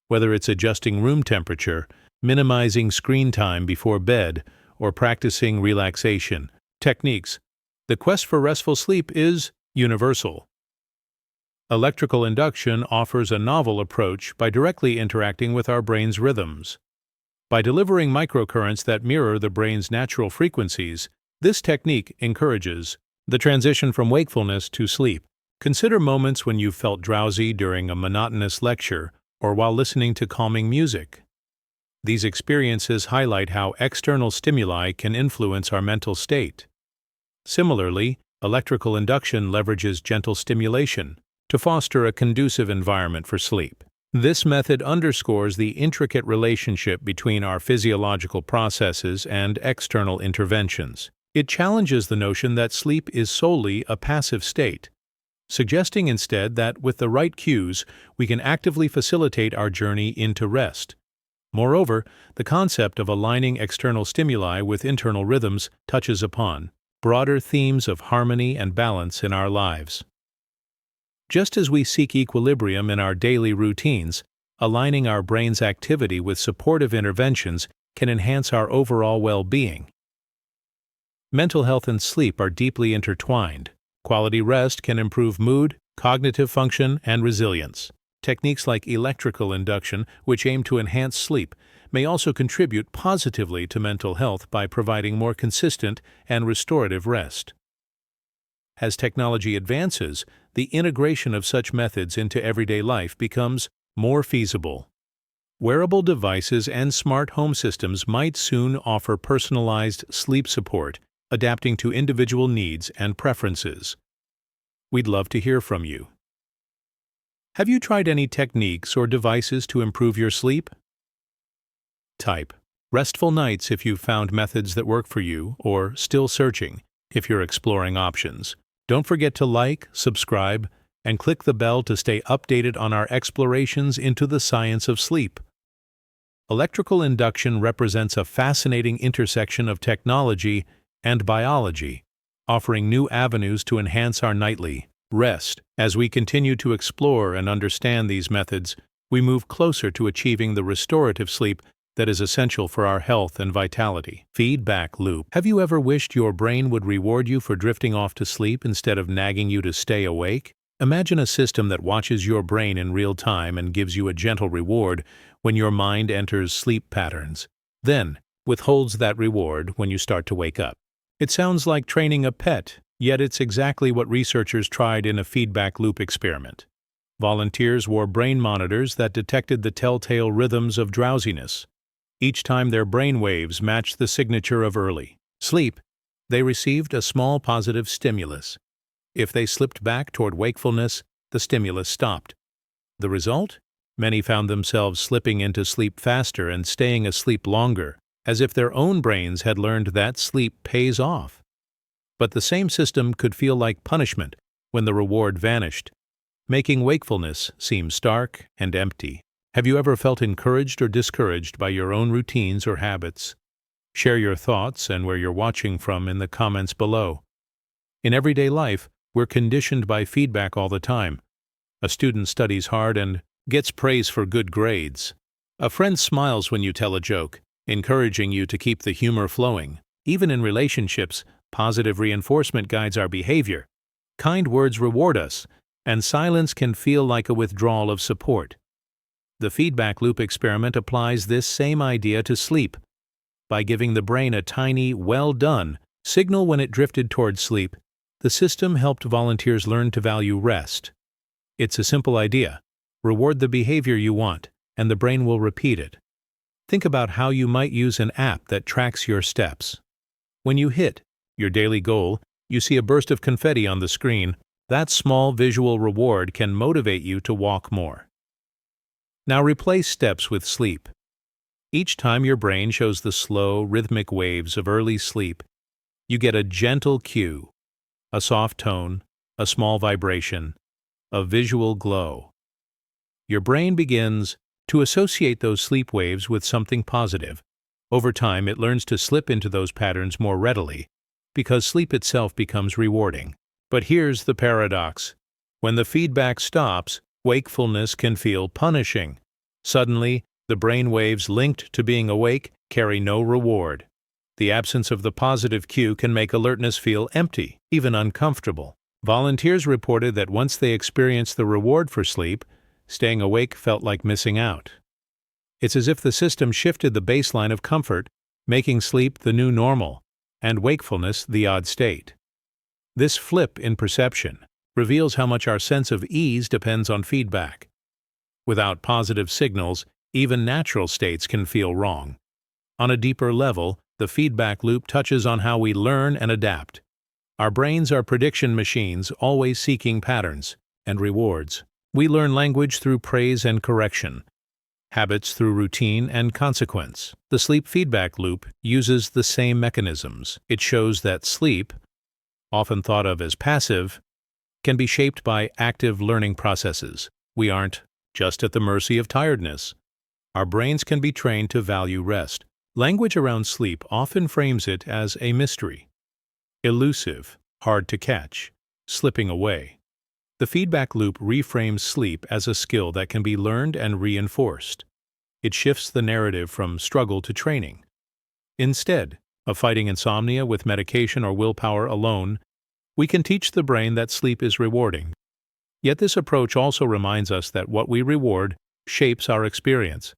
whether it's adjusting room temperature, minimizing screen time before bed, or practicing relaxation techniques. The quest for restful sleep is universal. Electrical induction offers a novel approach by directly interacting with our brain's rhythms. By delivering microcurrents that mirror the brain's natural frequencies, this technique encourages the transition from wakefulness to sleep. Consider moments when you felt drowsy during a monotonous lecture or while listening to calming music. These experiences highlight how external stimuli can influence our mental state. Similarly, electrical induction leverages gentle stimulation to foster a conducive environment for sleep. This method underscores the intricate relationship between our physiological processes and external interventions. It challenges the notion that sleep is solely a passive state, suggesting instead that with the right cues, we can actively facilitate our journey into rest. Moreover, the concept of aligning external stimuli with internal rhythms touches upon broader themes of harmony and balance in our lives. Just as we seek equilibrium in our daily routines, aligning our brain's activity with supportive interventions can enhance our overall well-being. Mental health and sleep are deeply intertwined. Quality rest can improve mood, cognitive function, and resilience. Techniques like electrical induction, which aim to enhance sleep, may also contribute positively to mental health by providing more consistent and restorative rest. As technology advances, the integration of such methods into everyday life becomes more feasible. Wearable devices and smart home systems might soon offer personalized sleep support, adapting to individual needs and preferences. We'd love to hear from you. Have you tried any techniques or devices to improve your sleep? Type restful nights if you've found methods that work for you, or still searching if you're exploring options. Don't forget to like, subscribe, and click the bell to stay updated on our explorations into the science of sleep. Electrical induction represents a fascinating intersection of technology and biology, offering new avenues to enhance our nightly rest. As we continue to explore and understand these methods, we move closer to achieving the restorative sleep that is essential for our health and vitality. Feedback loop. Have you ever wished your brain would reward you for drifting off to sleep instead of nagging you to stay awake? Imagine a system that watches your brain in real time and gives you a gentle reward when your mind enters sleep patterns, then withholds that reward when you start to wake up. It sounds like training a pet, yet it's exactly what researchers tried in a feedback loop experiment. Volunteers wore brain monitors that detected the telltale rhythms of drowsiness. Each time their brain waves matched the signature of early sleep, they received a small positive stimulus. If they slipped back toward wakefulness, the stimulus stopped. The result? Many found themselves slipping into sleep faster and staying asleep longer, as if their own brains had learned that sleep pays off. But the same system could feel like punishment when the reward vanished, making wakefulness seem stark and empty. Have you ever felt encouraged or discouraged by your own routines or habits? Share your thoughts and where you're watching from in the comments below. In everyday life, we're conditioned by feedback all the time. A student studies hard and gets praise for good grades. A friend smiles when you tell a joke, encouraging you to keep the humor flowing. Even in relationships, positive reinforcement guides our behavior. Kind words reward us, and silence can feel like a withdrawal of support. The feedback loop experiment applies this same idea to sleep. By giving the brain a tiny, well done signal when it drifted towards sleep, the system helped volunteers learn to value rest. It's a simple idea. Reward the behavior you want, and the brain will repeat it. Think about how you might use an app that tracks your steps. When you hit your daily goal, you see a burst of confetti on the screen. That small visual reward can motivate you to walk more. Now replace steps with sleep. Each time your brain shows the slow, rhythmic waves of early sleep, you get a gentle cue, a soft tone, a small vibration, a visual glow. Your brain begins to associate those sleep waves with something positive. Over time, it learns to slip into those patterns more readily, because sleep itself becomes rewarding. But here's the paradox. When the feedback stops, wakefulness can feel punishing. Suddenly, the brain waves linked to being awake carry no reward. The absence of the positive cue can make alertness feel empty, even uncomfortable. Volunteers reported that once they experienced the reward for sleep, staying awake felt like missing out. It's as if the system shifted the baseline of comfort, making sleep the new normal, and wakefulness the odd state. This flip in perception reveals how much our sense of ease depends on feedback. Without positive signals, even natural states can feel wrong. On a deeper level, the feedback loop touches on how we learn and adapt. Our brains are prediction machines, always seeking patterns and rewards. We learn language through praise and correction, habits through routine and consequence. The sleep feedback loop uses the same mechanisms. It shows that sleep, often thought of as passive, can be shaped by active learning processes. We aren't just at the mercy of tiredness. Our brains can be trained to value rest. Language around sleep often frames it as a mystery. Elusive, hard to catch, slipping away. The feedback loop reframes sleep as a skill that can be learned and reinforced. It shifts the narrative from struggle to training. Instead of fighting insomnia with medication or willpower alone, we can teach the brain that sleep is rewarding. Yet this approach also reminds us that what we reward shapes our experience.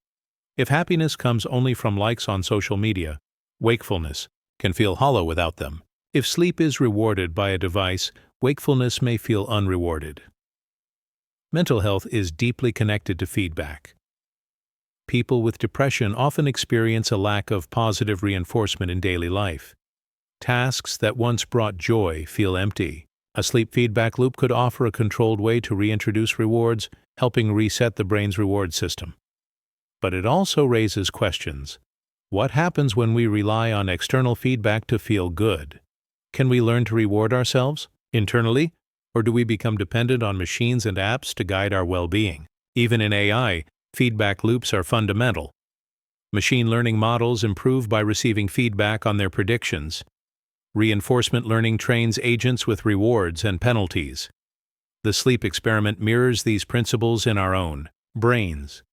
If happiness comes only from likes on social media, wakefulness can feel hollow without them. If sleep is rewarded by a device, wakefulness may feel unrewarded. Mental health is deeply connected to feedback. People with depression often experience a lack of positive reinforcement in daily life. Tasks that once brought joy feel empty. A sleep feedback loop could offer a controlled way to reintroduce rewards, helping reset the brain's reward system. But it also raises questions. What happens when we rely on external feedback to feel good? Can we learn to reward ourselves internally, or do we become dependent on machines and apps to guide our well-being? Even in AI, feedback loops are fundamental. Machine learning models improve by receiving feedback on their predictions. Reinforcement learning trains agents with rewards and penalties. The sleep experiment mirrors these principles in our own brains.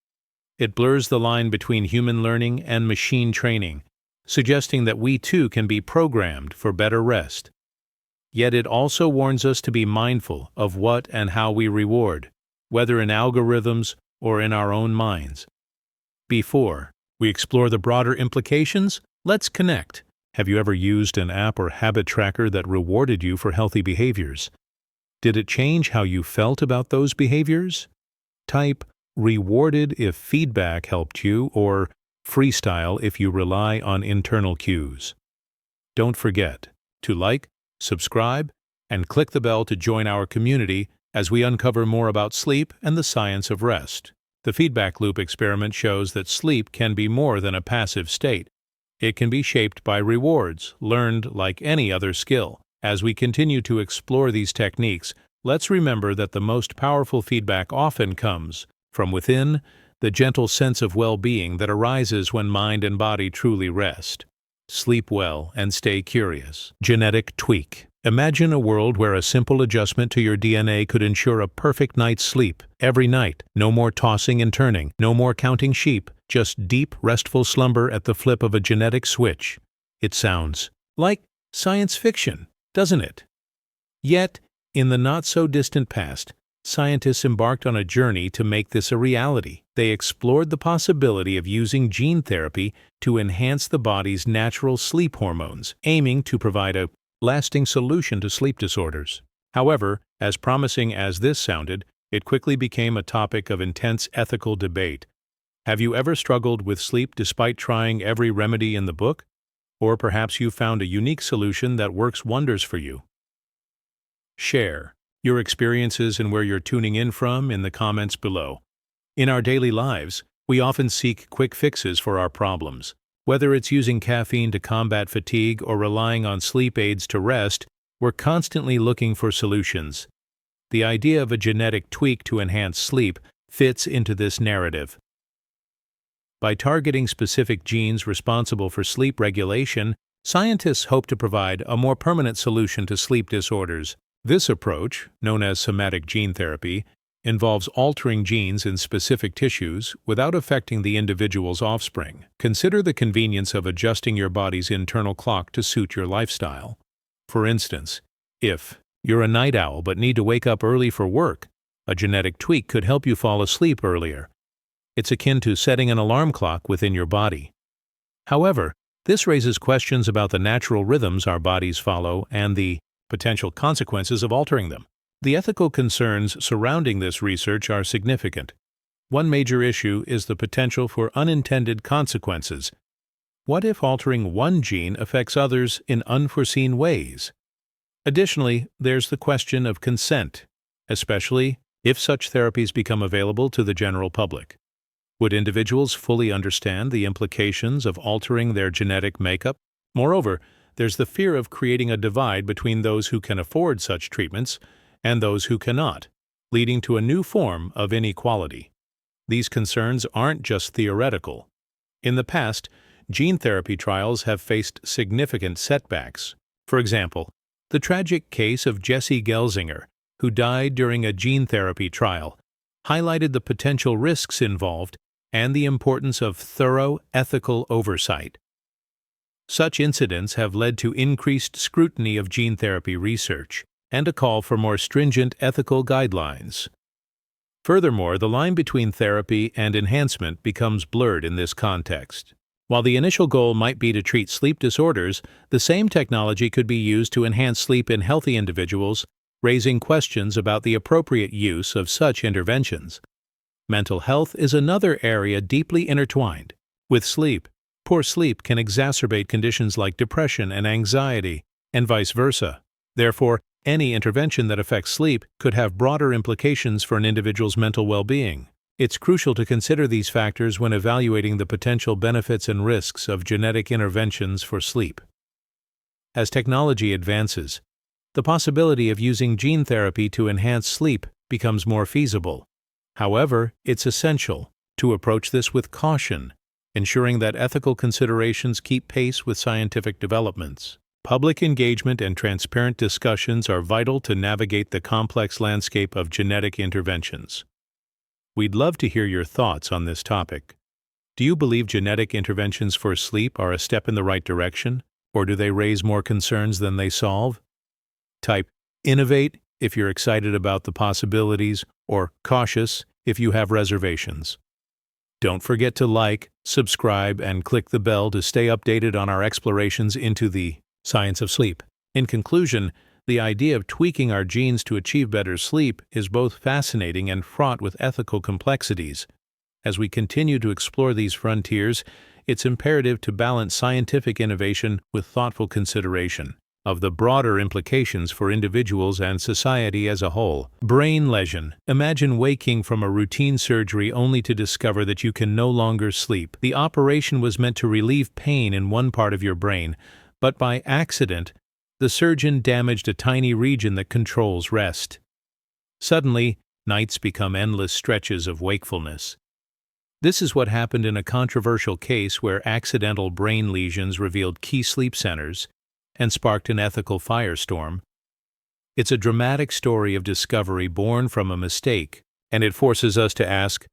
It blurs the line between human learning and machine training, suggesting that we too can be programmed for better rest. Yet it also warns us to be mindful of what and how we reward, whether in algorithms or in our own minds. Before we explore the broader implications, let's connect. Have you ever used an app or habit tracker that rewarded you for healthy behaviors? Did it change how you felt about those behaviors? Type rewarded if feedback helped you, or freestyle if you rely on internal cues. Don't forget to like, subscribe, and click the bell to join our community as we uncover more about sleep and the science of rest. The feedback loop experiment shows that sleep can be more than a passive state. It can be shaped by rewards, learned like any other skill. As we continue to explore these techniques, let's remember that the most powerful feedback often comes from within, the gentle sense of well-being that arises when mind and body truly rest. Sleep well and stay curious. Genetic tweak. Imagine a world where a simple adjustment to your DNA could ensure a perfect night's sleep every night. No more tossing and turning, no more counting sheep, just deep, restful slumber at the flip of a genetic switch. It sounds like science fiction, doesn't it? Yet, in the not-so-distant past, scientists embarked on a journey to make this a reality. They explored the possibility of using gene therapy to enhance the body's natural sleep hormones, aiming to provide a lasting solution to sleep disorders. However, as promising as this sounded, it quickly became a topic of intense ethical debate. Have you ever struggled with sleep despite trying every remedy in the book? Or perhaps you found a unique solution that works wonders for you? Share your experiences and where you're tuning in from in the comments below. In our daily lives, we often seek quick fixes for our problems. Whether it's using caffeine to combat fatigue or relying on sleep aids to rest, we're constantly looking for solutions. The idea of a genetic tweak to enhance sleep fits into this narrative. By targeting specific genes responsible for sleep regulation, scientists hope to provide a more permanent solution to sleep disorders. This approach, known as somatic gene therapy, involves altering genes in specific tissues without affecting the individual's offspring. Consider the convenience of adjusting your body's internal clock to suit your lifestyle. For instance, if you're a night owl but need to wake up early for work, a genetic tweak could help you fall asleep earlier. It's akin to setting an alarm clock within your body. However, this raises questions about the natural rhythms our bodies follow and the potential consequences of altering them. The ethical concerns surrounding this research are significant. One major issue is the potential for unintended consequences. What if altering one gene affects others in unforeseen ways? Additionally, there's the question of consent, especially if such therapies become available to the general public. Would individuals fully understand the implications of altering their genetic makeup? Moreover, there's the fear of creating a divide between those who can afford such treatments and those who cannot, leading to a new form of inequality. These concerns aren't just theoretical. In the past, gene therapy trials have faced significant setbacks. For example, the tragic case of Jesse Gelsinger, who died during a gene therapy trial, highlighted the potential risks involved and the importance of thorough ethical oversight. Such incidents have led to increased scrutiny of gene therapy research and a call for more stringent ethical guidelines. Furthermore, the line between therapy and enhancement becomes blurred in this context. While the initial goal might be to treat sleep disorders, the same technology could be used to enhance sleep in healthy individuals, raising questions about the appropriate use of such interventions. Mental health is another area deeply intertwined with sleep. Poor sleep can exacerbate conditions like depression and anxiety, and vice versa. Therefore, any intervention that affects sleep could have broader implications for an individual's mental well-being. It's crucial to consider these factors when evaluating the potential benefits and risks of genetic interventions for sleep. As technology advances, the possibility of using gene therapy to enhance sleep becomes more feasible. However, it's essential to approach this with caution, ensuring that ethical considerations keep pace with scientific developments. Public engagement and transparent discussions are vital to navigate the complex landscape of genetic interventions. We'd love to hear your thoughts on this topic. Do you believe genetic interventions for sleep are a step in the right direction, or do they raise more concerns than they solve? Type "innovate" if you're excited about the possibilities, or "cautious" if you have reservations. Don't forget to like, subscribe, and click the bell to stay updated on our explorations into the science of sleep. In conclusion, the idea of tweaking our genes to achieve better sleep is both fascinating and fraught with ethical complexities. As we continue to explore these frontiers, it's imperative to balance scientific innovation with thoughtful consideration of the broader implications for individuals and society as a whole. Brain lesion. Imagine waking from a routine surgery only to discover that you can no longer sleep. The operation was meant to relieve pain in one part of your brain, but by accident, the surgeon damaged a tiny region that controls rest. Suddenly, nights become endless stretches of wakefulness. This is what happened in a controversial case where accidental brain lesions revealed key sleep centers and sparked an ethical firestorm. It's a dramatic story of discovery born from a mistake, and it forces us to ask,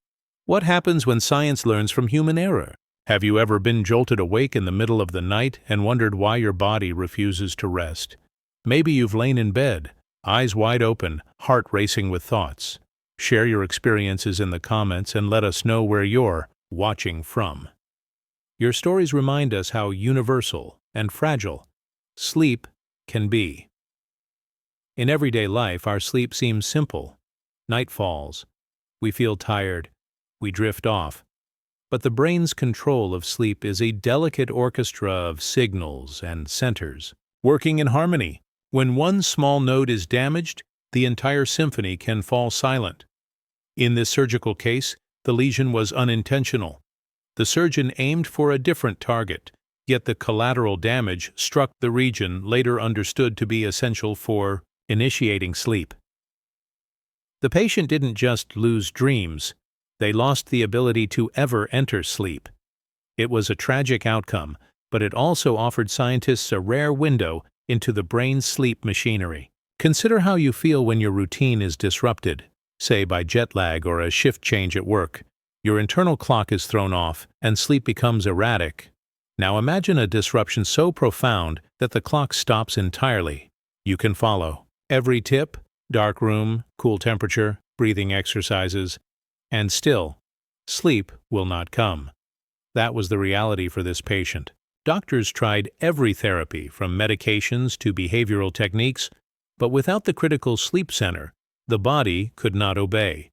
what happens when science learns from human error? Have you ever been jolted awake in the middle of the night and wondered why your body refuses to rest? Maybe you've lain in bed, eyes wide open, heart racing with thoughts. Share your experiences in the comments and let us know where you're watching from. Your stories remind us how universal and fragile sleep can be. In everyday life, our sleep seems simple. Night falls. We feel tired. We drift off. But the brain's control of sleep is a delicate orchestra of signals and centers, working in harmony. When one small note is damaged, the entire symphony can fall silent. In this surgical case, The lesion was unintentional. The surgeon aimed for a different target, yet the collateral damage struck the region later understood to be essential for initiating sleep. The patient didn't just lose dreams, they lost the ability to ever enter sleep. It was a tragic outcome, but it also offered scientists a rare window into the brain's sleep machinery. Consider how you feel when your routine is disrupted, say by jet lag or a shift change at work. Your internal clock is thrown off, and sleep becomes erratic. Now imagine a disruption so profound that the clock stops entirely. You can follow every tip, dark room, cool temperature, breathing exercises, and still, sleep will not come. That was the reality for this patient. Doctors tried every therapy, from medications to behavioral techniques, but without the critical sleep center, the body could not obey.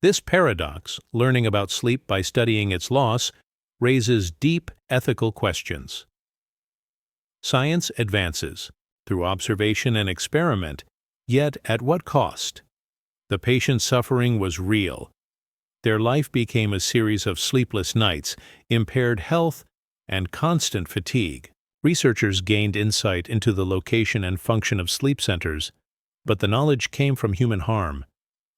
This paradox, learning about sleep by studying its loss, raises deep ethical questions. Science advances through observation and experiment, yet at what cost? The patient's suffering was real. Their life became a series of sleepless nights, impaired health, and constant fatigue. Researchers gained insight into the location and function of sleep centers, but the knowledge came from human harm.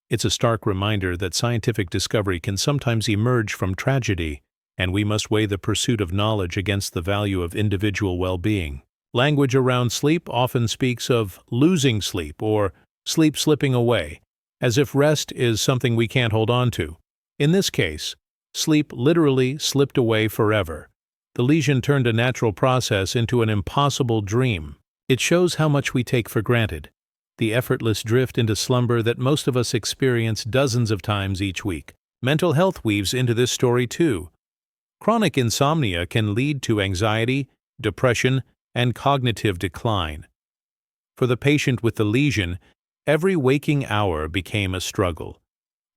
It's a stark reminder that scientific discovery can sometimes emerge from tragedy, and we must weigh the pursuit of knowledge against the value of individual well-being. Language around sleep often speaks of losing sleep or sleep slipping away, as if rest is something we can't hold on to. In this case, sleep literally slipped away forever. The lesion turned a natural process into an impossible dream. It shows how much we take for granted, the effortless drift into slumber that most of us experience dozens of times each week. Mental health weaves into this story too. Chronic insomnia can lead to anxiety, depression, and cognitive decline. For the patient with the lesion, every waking hour became a struggle.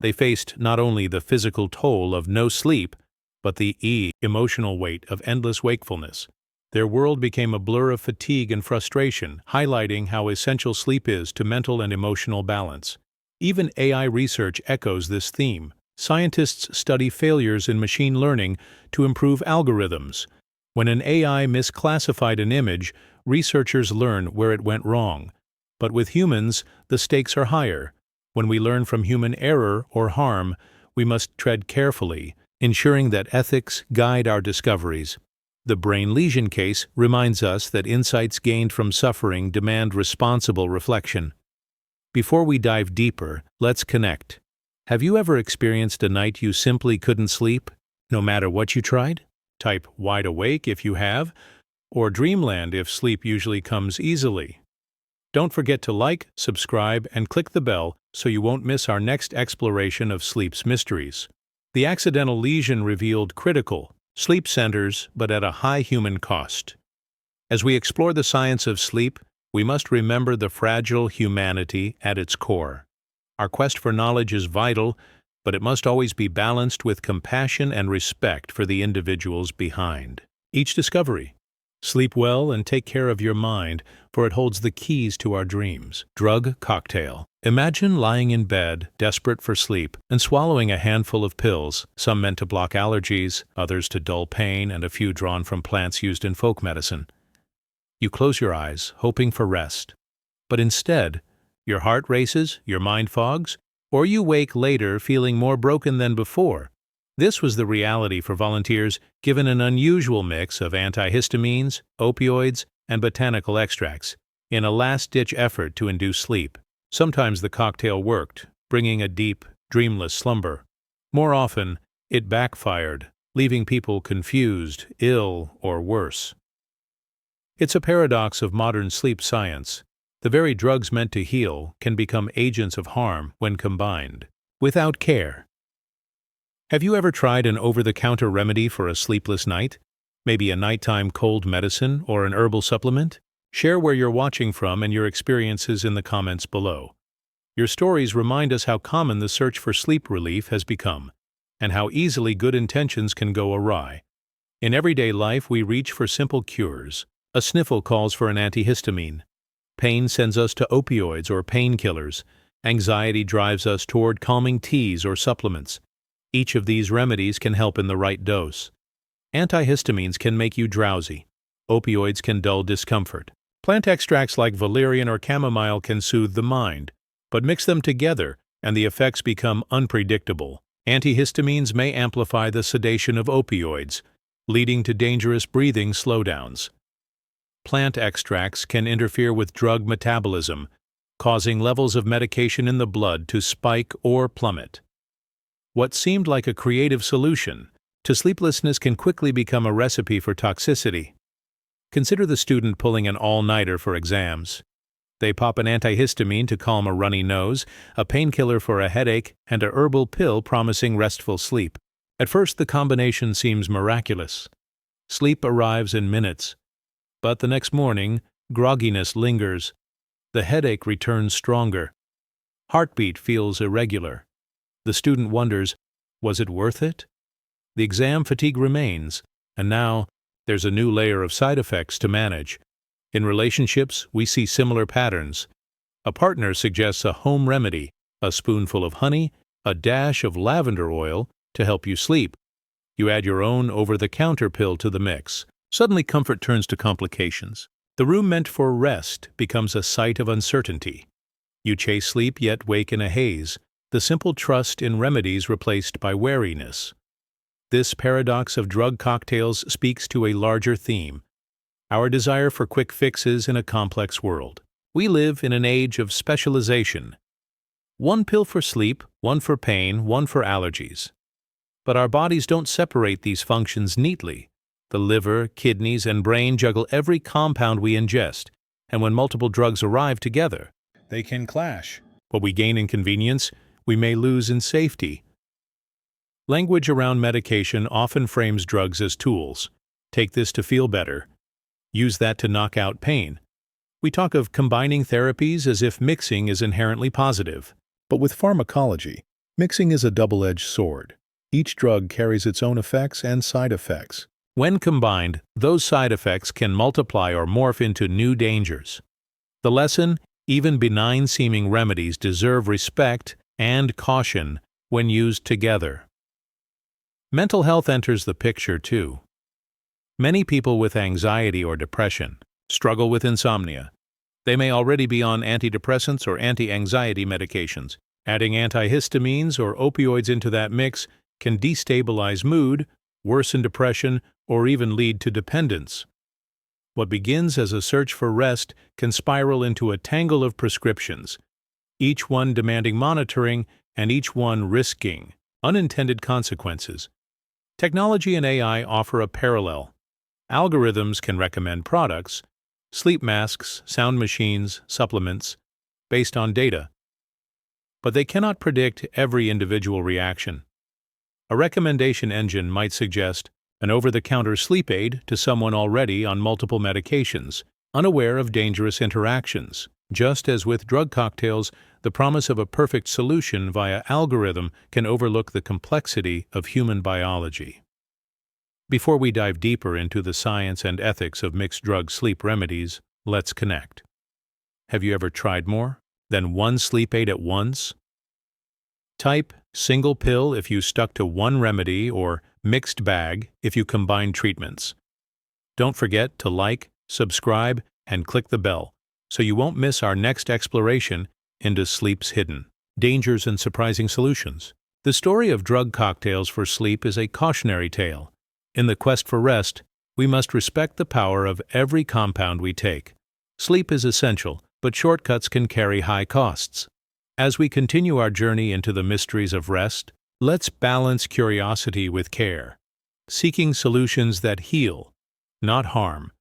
They faced not only the physical toll of no sleep, but the emotional weight of endless wakefulness. Their world became a blur of fatigue and frustration, highlighting how essential sleep is to mental and emotional balance. Even AI research echoes this theme. Scientists study failures in machine learning to improve algorithms. When an AI misclassified an image, researchers learn where it went wrong. But with humans, the stakes are higher. When we learn from human error or harm, we must tread carefully, ensuring that ethics guide our discoveries. The brain lesion case reminds us that insights gained from suffering demand responsible reflection. Before we dive deeper, let's connect. Have you ever experienced a night you simply couldn't sleep, no matter what you tried? Type wide awake if you have, or dreamland if sleep usually comes easily. Don't forget to like, subscribe, and click the bell so you won't miss our next exploration of sleep's mysteries. The accidental lesion revealed critical sleep centers, but at a high human cost. As we explore the science of sleep, we must remember the fragile humanity at its core. Our quest for knowledge is vital, but it must always be balanced with compassion and respect for the individuals behind each discovery. Sleep well and take care of your mind, for it holds the keys to our dreams. Drug cocktail. Imagine lying in bed, desperate for sleep, and swallowing a handful of pills, some meant to block allergies, others to dull pain, and a few drawn from plants used in folk medicine. You close your eyes, hoping for rest. But instead, your heart races, your mind fogs, or you wake later feeling more broken than before. This was the reality for volunteers given an unusual mix of antihistamines, opioids, and botanical extracts in a last-ditch effort to induce sleep. Sometimes the cocktail worked, bringing a deep, dreamless slumber. More often, it backfired, leaving people confused, ill, or worse. It's a paradox of modern sleep science. The very drugs meant to heal can become agents of harm when combined, without care. Have you ever tried an over-the-counter remedy for a sleepless night? Maybe a nighttime cold medicine or an herbal supplement? Share where you're watching from and your experiences in the comments below. Your stories remind us how common the search for sleep relief has become, and how easily good intentions can go awry. In everyday life, we reach for simple cures. A sniffle calls for an antihistamine. Pain sends us to opioids or painkillers. Anxiety drives us toward calming teas or supplements. Each of these remedies can help in the right dose. Antihistamines can make you drowsy. Opioids can dull discomfort. Plant extracts like valerian or chamomile can soothe the mind, but mix them together and the effects become unpredictable. Antihistamines may amplify the sedation of opioids, leading to dangerous breathing slowdowns. Plant extracts can interfere with drug metabolism, causing levels of medication in the blood to spike or plummet. What seemed like a creative solution to sleeplessness can quickly become a recipe for toxicity. Consider the student pulling an all-nighter for exams. They pop an antihistamine to calm a runny nose, a painkiller for a headache, and a herbal pill promising restful sleep. At first, the combination seems miraculous. Sleep arrives in minutes. But the next morning, grogginess lingers. The headache returns stronger. Heartbeat feels irregular. The student wonders, was it worth it? The exam fatigue remains, and now there's a new layer of side effects to manage. In relationships, we see similar patterns. A partner suggests a home remedy, a spoonful of honey, a dash of lavender oil to help you sleep. You add your own over-the-counter pill to the mix. Suddenly comfort turns to complications. The room meant for rest becomes a site of uncertainty. You chase sleep yet wake in a haze, the simple trust in remedies replaced by wariness. This paradox of drug cocktails speaks to a larger theme: our desire for quick fixes in a complex world. We live in an age of specialization. One pill for sleep, one for pain, one for allergies. But our bodies don't separate these functions neatly. The liver, kidneys, and brain juggle every compound we ingest, and when multiple drugs arrive together, they can clash. What we gain in convenience, we may lose in safety. Language around medication often frames drugs as tools. Take this to feel better. Use that to knock out pain. We talk of combining therapies as if mixing is inherently positive. But with pharmacology, mixing is a double-edged sword. Each drug carries its own effects and side effects. When combined, those side effects can multiply or morph into new dangers. The lesson: even benign-seeming remedies deserve respect and caution when used together. Mental health enters the picture too. Many people with anxiety or depression struggle with insomnia. They may already be on antidepressants or anti-anxiety medications. Adding antihistamines or opioids into that mix can destabilize mood, worsen depression, or even lead to dependence. What begins as a search for rest can spiral into a tangle of prescriptions, each one demanding monitoring and each one risking unintended consequences. Technology and AI offer a parallel. Algorithms can recommend products, sleep masks, sound machines, supplements, based on data. But they cannot predict every individual reaction. A recommendation engine might suggest an over-the-counter sleep aid to someone already on multiple medications, unaware of dangerous interactions. Just as with drug cocktails, the promise of a perfect solution via algorithm can overlook the complexity of human biology. Before we dive deeper into the science and ethics of mixed drug sleep remedies, let's connect. Have you ever tried more than one sleep aid at once? Type single pill if you stuck to one remedy or mixed bag if you combine treatments. Don't forget to like, subscribe, and click the bell so you won't miss our next exploration into sleep's hidden dangers and surprising solutions. The story of drug cocktails for sleep is a cautionary tale. In the quest for rest, we must respect the power of every compound we take. Sleep is essential, but shortcuts can carry high costs. As we continue our journey into the mysteries of rest, let's balance curiosity with care, seeking solutions that heal, not harm.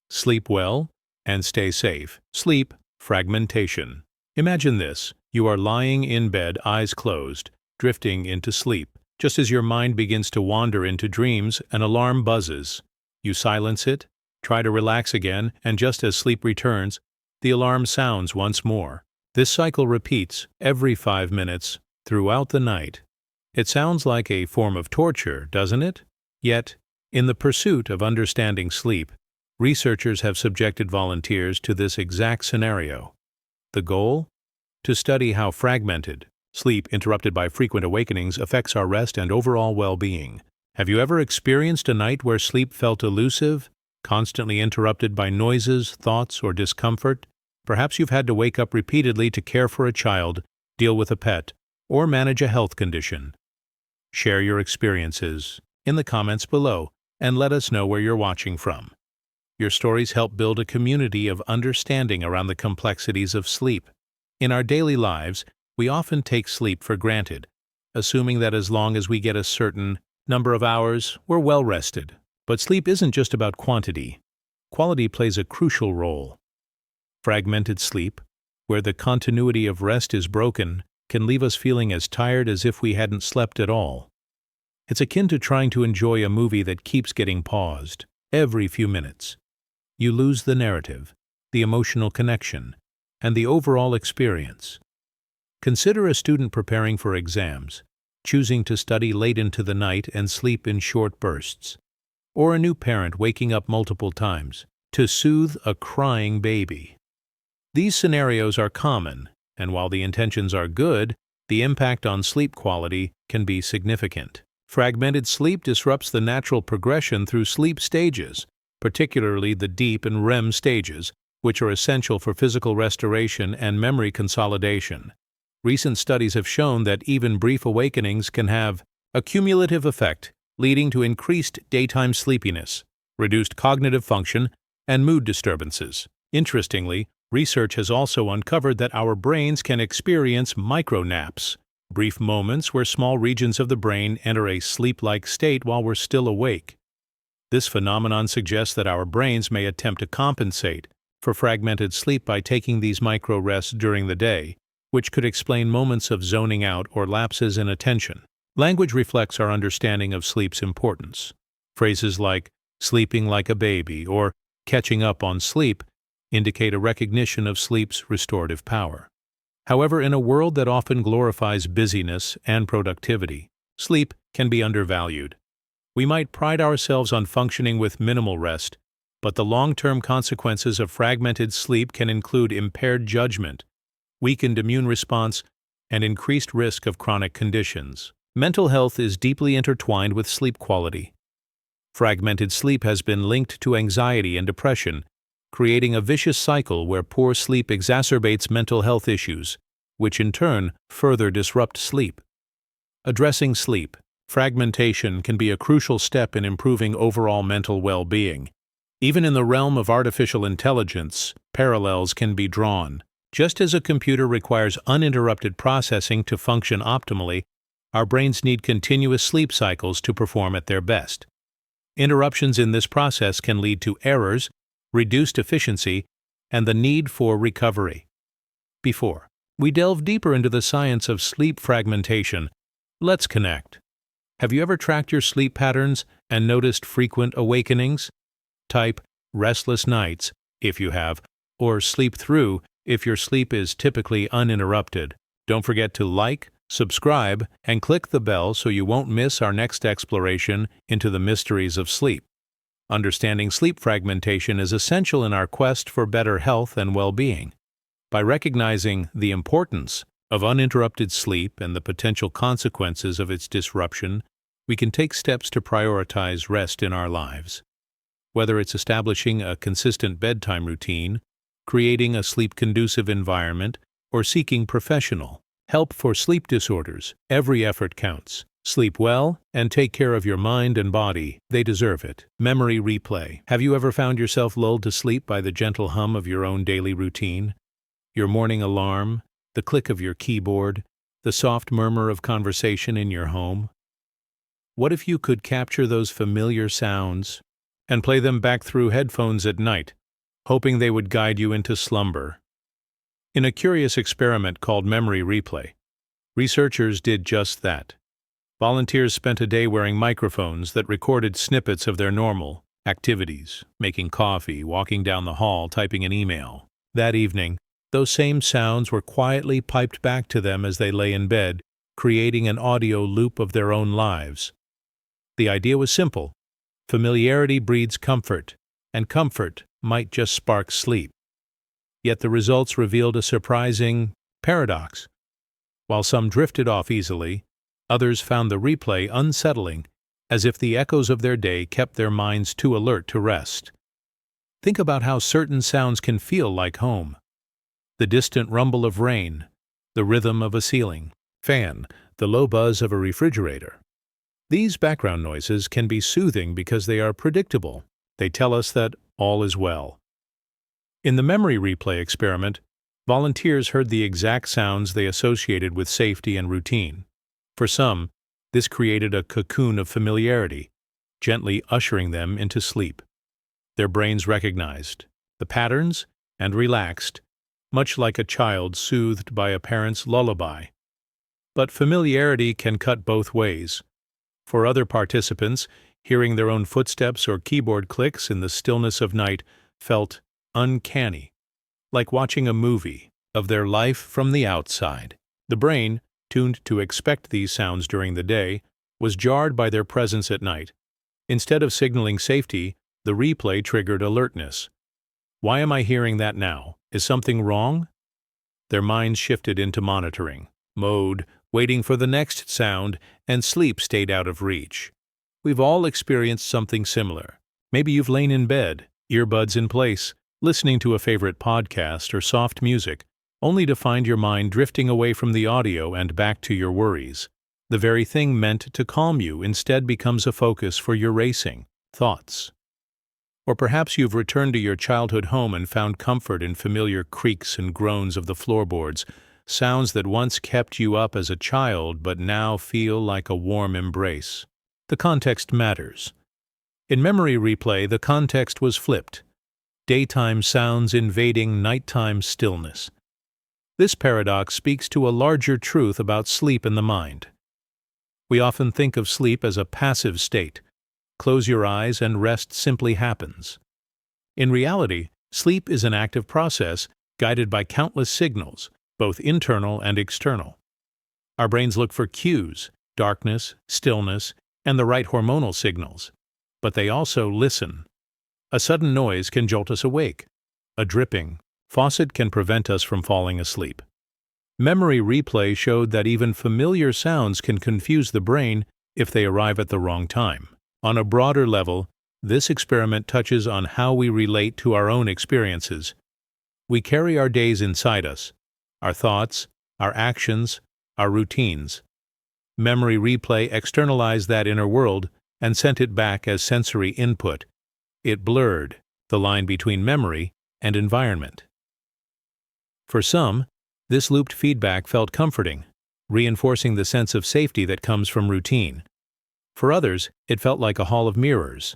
Sleep well and stay safe. Sleep fragmentation. Imagine this: you are lying in bed, eyes closed, drifting into sleep. Just as your mind begins to wander into dreams, an alarm buzzes. You silence it, try to relax again, and just as sleep returns, the alarm sounds once more. This cycle repeats every 5 minutes throughout the night. It sounds like a form of torture, doesn't it? Yet, in the pursuit of understanding sleep, researchers have subjected volunteers to this exact scenario. The goal? To study how fragmented, Sleep, interrupted by frequent awakenings, affects our rest and overall well-being. Have you ever experienced a night where sleep felt elusive, constantly interrupted by noises, thoughts, or discomfort? Perhaps you've had to wake up repeatedly to care for a child, deal with a pet, or manage a health condition. Share your experiences in the comments below and let us know where you're watching from. Your stories help build a community of understanding around the complexities of sleep. In our daily lives, we often take sleep for granted, assuming that as long as we get a certain number of hours, we're well rested. But sleep isn't just about quantity. Quality plays a crucial role. Fragmented sleep, where the continuity of rest is broken, can leave us feeling as tired as if we hadn't slept at all. It's akin to trying to enjoy a movie that keeps getting paused every few minutes. You lose the narrative, the emotional connection, and the overall experience. Consider a student preparing for exams, choosing to study late into the night and sleep in short bursts, or a new parent waking up multiple times to soothe a crying baby. These scenarios are common, and while the intentions are good, the impact on sleep quality can be significant. Fragmented sleep disrupts the natural progression through sleep stages, particularly the deep and REM stages, which are essential for physical restoration and memory consolidation. Recent studies have shown that even brief awakenings can have a cumulative effect, leading to increased daytime sleepiness, reduced cognitive function, and mood disturbances. Interestingly, research has also uncovered that our brains can experience micronaps, brief moments where small regions of the brain enter a sleep-like state while we're still awake. This phenomenon suggests that our brains may attempt to compensate for fragmented sleep by taking these micro-rests during the day, which could explain moments of zoning out or lapses in attention. Language reflects our understanding of sleep's importance. Phrases like sleeping like a baby or catching up on sleep indicate a recognition of sleep's restorative power. However, in a world that often glorifies busyness and productivity, sleep can be undervalued. We might pride ourselves on functioning with minimal rest, but the long-term consequences of fragmented sleep can include impaired judgment, weakened immune response, and increased risk of chronic conditions. Mental health is deeply intertwined with sleep quality. Fragmented sleep has been linked to anxiety and depression, creating a vicious cycle where poor sleep exacerbates mental health issues, which in turn further disrupt sleep. Addressing sleep fragmentation can be a crucial step in improving overall mental well-being. Even in the realm of artificial intelligence, parallels can be drawn. Just as a computer requires uninterrupted processing to function optimally, our brains need continuous sleep cycles to perform at their best. Interruptions in this process can lead to errors, reduced efficiency, and the need for recovery. Before we delve deeper into the science of sleep fragmentation, let's connect. Have you ever tracked your sleep patterns and noticed frequent awakenings? Type restless nights if you have, or sleep through if your sleep is typically uninterrupted. Don't forget to like, subscribe, and click the bell so you won't miss our next exploration into the mysteries of sleep. Understanding sleep fragmentation is essential in our quest for better health and well-being. By recognizing the importance of uninterrupted sleep and the potential consequences of its disruption, we can take steps to prioritize rest in our lives. Whether it's establishing a consistent bedtime routine, creating a sleep-conducive environment, or seeking professional help for sleep disorders, every effort counts. Sleep well and take care of your mind and body. They deserve it. Memory replay. Have you ever found yourself lulled to sleep by the gentle hum of your own daily routine? Your morning alarm, the click of your keyboard, the soft murmur of conversation in your home? What if you could capture those familiar sounds and play them back through headphones at night, hoping they would guide you into slumber? In a curious experiment called memory replay, researchers did just that. Volunteers spent a day wearing microphones that recorded snippets of their normal activities, making coffee, walking down the hall, typing an email. That evening, those same sounds were quietly piped back to them as they lay in bed, creating an audio loop of their own lives. The idea was simple. Familiarity breeds comfort, and comfort might just spark sleep. Yet the results revealed a surprising paradox. While some drifted off easily, others found the replay unsettling, as if the echoes of their day kept their minds too alert to rest. Think about how certain sounds can feel like home. The distant rumble of rain, the rhythm of a ceiling fan, the low buzz of a refrigerator. These background noises can be soothing because they are predictable. They tell us that all is well. In the memory replay experiment, volunteers heard the exact sounds they associated with safety and routine. For some, this created a cocoon of familiarity, gently ushering them into sleep. Their brains recognized the patterns and relaxed, much like a child soothed by a parent's lullaby. But familiarity can cut both ways. For other participants, hearing their own footsteps or keyboard clicks in the stillness of night felt uncanny, like watching a movie of their life from the outside. The brain, tuned to expect these sounds during the day, was jarred by their presence at night. Instead of signaling safety, the replay triggered alertness. Why am I hearing that now? Is something wrong? Their minds shifted into monitoring mode, waiting for the next sound, and sleep stayed out of reach. We've all experienced something similar. Maybe you've lain in bed, earbuds in place, listening to a favorite podcast or soft music, only to find your mind drifting away from the audio and back to your worries. The very thing meant to calm you instead becomes a focus for your racing thoughts. Or perhaps you've returned to your childhood home and found comfort in familiar creaks and groans of the floorboards, sounds that once kept you up as a child but now feel like a warm embrace. The context matters. In memory replay, the context was flipped. Daytime sounds invading nighttime stillness. This paradox speaks to a larger truth about sleep in the mind. We often think of sleep as a passive state. Close your eyes and rest simply happens. In reality, sleep is an active process guided by countless signals, both internal and external. Our brains look for cues, darkness, stillness, and the right hormonal signals. But they also listen. A sudden noise can jolt us awake. A dripping faucet can prevent us from falling asleep. Memory replay showed that even familiar sounds can confuse the brain if they arrive at the wrong time. On a broader level, this experiment touches on how we relate to our own experiences. We carry our days inside us, our thoughts, our actions, our routines. Memory replay externalized that inner world and sent it back as sensory input. It blurred the line between memory and environment. For some, this looped feedback felt comforting, reinforcing the sense of safety that comes from routine. For others, it felt like a hall of mirrors.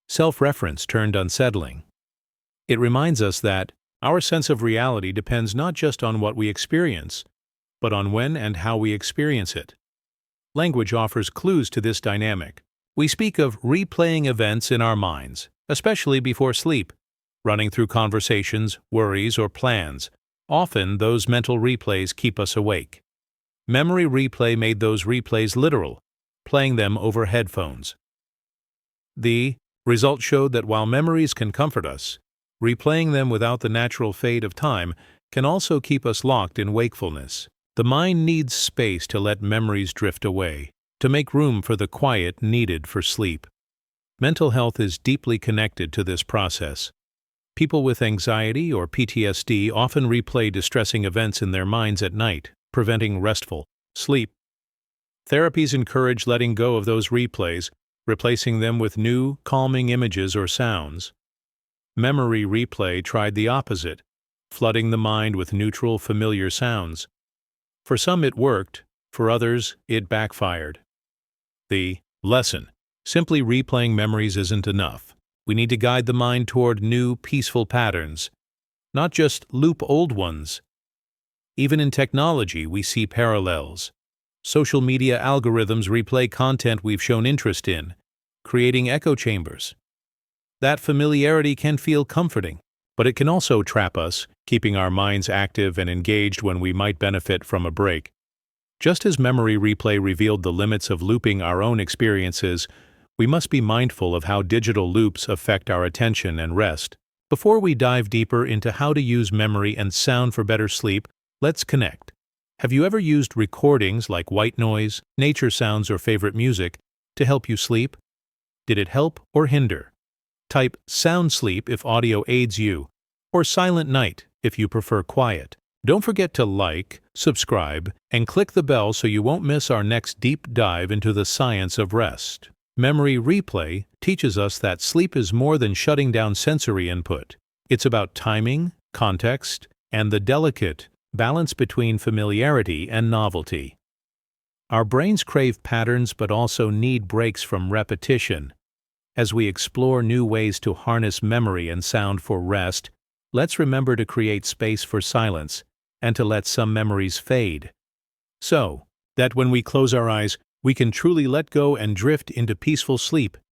Self-reference turned unsettling. It reminds us that our sense of reality depends not just on what we experience, but on when and how we experience it. Language offers clues to this dynamic. We speak of replaying events in our minds, especially before sleep, running through conversations, worries, or plans. Often, those mental replays keep us awake. Memory replay made those replays literal, playing them over headphones. The result showed that while memories can comfort us, replaying them without the natural fade of time can also keep us locked in wakefulness. The mind needs space to let memories drift away, to make room for the quiet needed for sleep. Mental health is deeply connected to this process. People with anxiety or PTSD often replay distressing events in their minds at night, preventing restful sleep. Therapies encourage letting go of those replays, replacing them with new, calming images or sounds. Memory replay tried the opposite, flooding the mind with neutral, familiar sounds. For some it worked, for others it backfired. The lesson: simply replaying memories isn't enough. We need to guide the mind toward new, peaceful patterns, not just loop old ones. Even in technology, we see parallels. Social media algorithms replay content we've shown interest in, creating echo chambers. That familiarity can feel comforting, but it can also trap us, keeping our minds active and engaged when we might benefit from a break. Just as memory replay revealed the limits of looping our own experiences, we must be mindful of how digital loops affect our attention and rest. Before we dive deeper into how to use memory and sound for better sleep, let's connect. Have you ever used recordings like white noise, nature sounds, or favorite music to help you sleep? Did it help or hinder? Type sound sleep if audio aids you, or silent night if you prefer quiet. Don't forget to like, subscribe, and click the bell so you won't miss our next deep dive into the science of rest. Memory replay teaches us that sleep is more than shutting down sensory input. It's about timing, context, and the delicate balance between familiarity and novelty. Our brains crave patterns but also need breaks from repetition. As we explore new ways to harness memory and sound for rest, let's remember to create space for silence and to let some memories fade, so that when we close our eyes, we can truly let go and drift into peaceful sleep